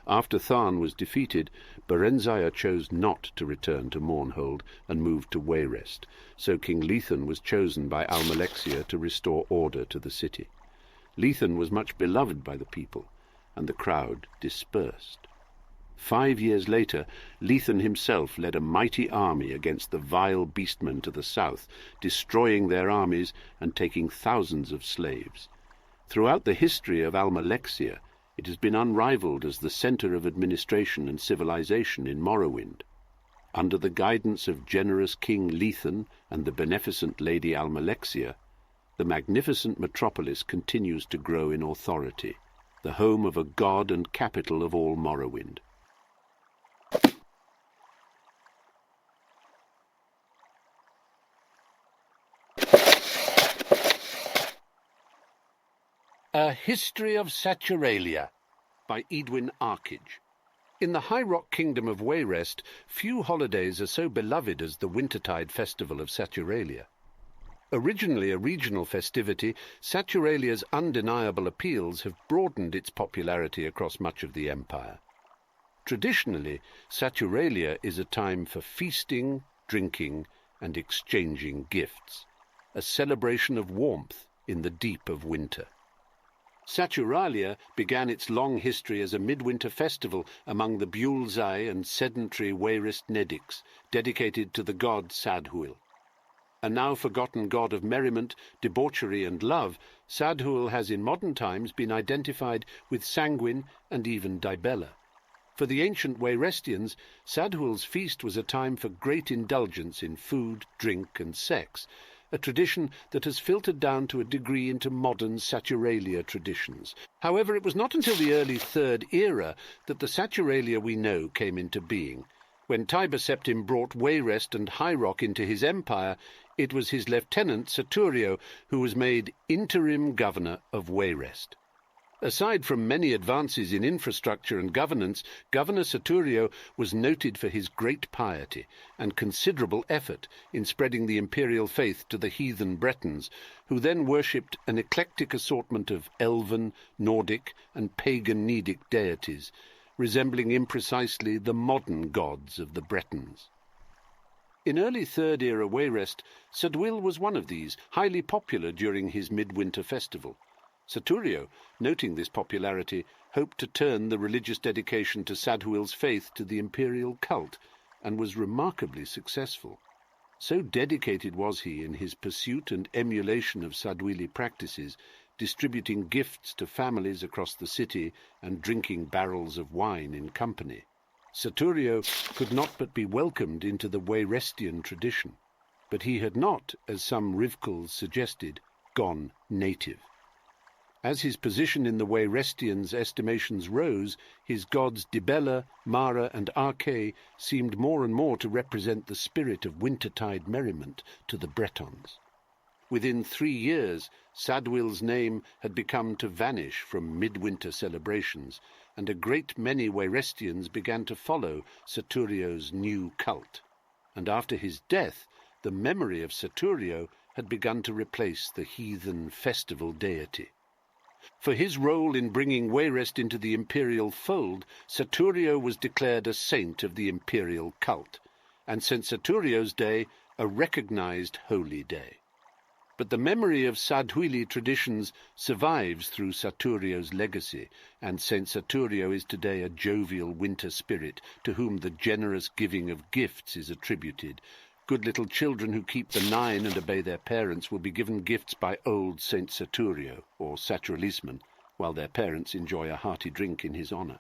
After Tharn was defeated, Berenzia chose not to return to Mournhold and moved to Wayrest, so King Lethan was chosen by Almalexia to restore order to the city. Lethan was much beloved by the people, and the crowd dispersed. 5 years later, Lethan himself led a mighty army against the vile beastmen to the south, destroying their armies and taking thousands of slaves. Throughout the history of Almalexia, It has been unrivaled as the centre of administration and civilization in Morrowind. Under the guidance of generous King Lethan and the beneficent Lady Almalexia, the magnificent metropolis continues to grow in authority, the home of a god and capital of all Morrowind. A History of Saturalia by Edwin Arkage. In the High Rock Kingdom of Wayrest, few holidays are so beloved as the Wintertide Festival of Saturalia. Originally a regional festivity, Saturalia's undeniable appeals have broadened its popularity across much of the empire. Traditionally, Saturalia is a time for feasting, drinking, and exchanging gifts, a celebration of warmth in the deep of winter. Saturalia began its long history as a midwinter festival among the Bulezai and sedentary Wayrest Nedics, dedicated to the god Sadhuil. A now-forgotten god of merriment, debauchery, and love, Sadhuil has in modern times been identified with Sanguine and even Dibella. For the ancient Wayrestians, Sadhuil's feast was a time for great indulgence in food, drink, and sex, a tradition that has filtered down to a degree into modern Saturalia traditions. However, it was not until the early Third Era that the Saturalia we know came into being. When Tiber Septim brought Wayrest and High Rock into his empire, it was his lieutenant Saturio who was made interim governor of Wayrest. Aside from many advances in infrastructure and governance, Governor Saturio was noted for his great piety and considerable effort in spreading the imperial faith to the heathen Bretons, who then worshipped an eclectic assortment of elven, Nordic, and pagan Nedic deities, resembling imprecisely the modern gods of the Bretons. In early Third Era Wayrest, Sadhuil was one of these, highly popular during his midwinter festival. Saturio, noting this popularity, hoped to turn the religious dedication to Sadhuil's faith to the imperial cult, and was remarkably successful. So dedicated was he in his pursuit and emulation of Sadhuili practices, distributing gifts to families across the city and drinking barrels of wine in company. Saturio could not but be welcomed into the Wayrestian tradition, but he had not, as some Rivkals suggested, gone native. As his position in the Wayrestians' estimations rose, his gods Dibella, Mara, and Arche seemed more and more to represent the spirit of wintertide merriment to the Bretons. Within 3 years, Sadhuil's name had become to vanish from midwinter celebrations, and a great many Wayrestians began to follow Saturio's new cult. And after his death, the memory of Saturio had begun to replace the heathen festival deity. For his role in bringing Wayrest into the imperial fold, Saturio was declared a saint of the imperial cult, and since Saturio's day, a recognized holy day. But the memory of Sadhuili traditions survives through Saturio's legacy, and Saint Saturio is today a jovial winter spirit to whom the generous giving of gifts is attributed. Good little children who keep the 9 and obey their parents will be given gifts by old Saint Saturio, or Saturalisman, while their parents enjoy a hearty drink in his honour.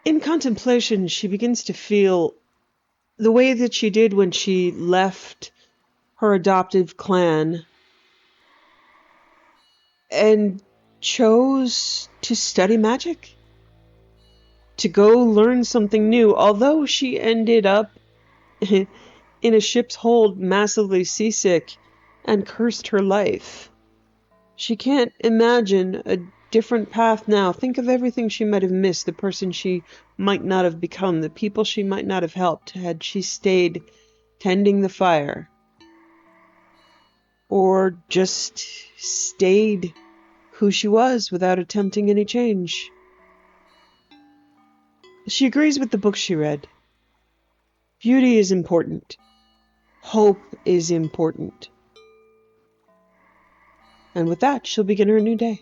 In contemplation, she begins to feel the way that she did when she left her adoptive clan and chose to study magic, to go learn something new, although she ended up in a ship's hold massively seasick and cursed her life. She can't imagine a different path now. Think of everything she might have missed, the person she might not have become, the people she might not have helped had she stayed tending the fire. or just stayed who she was without attempting any change. She agrees with the book she read. Beauty is important. Hope is important. And with that, she'll begin her new day.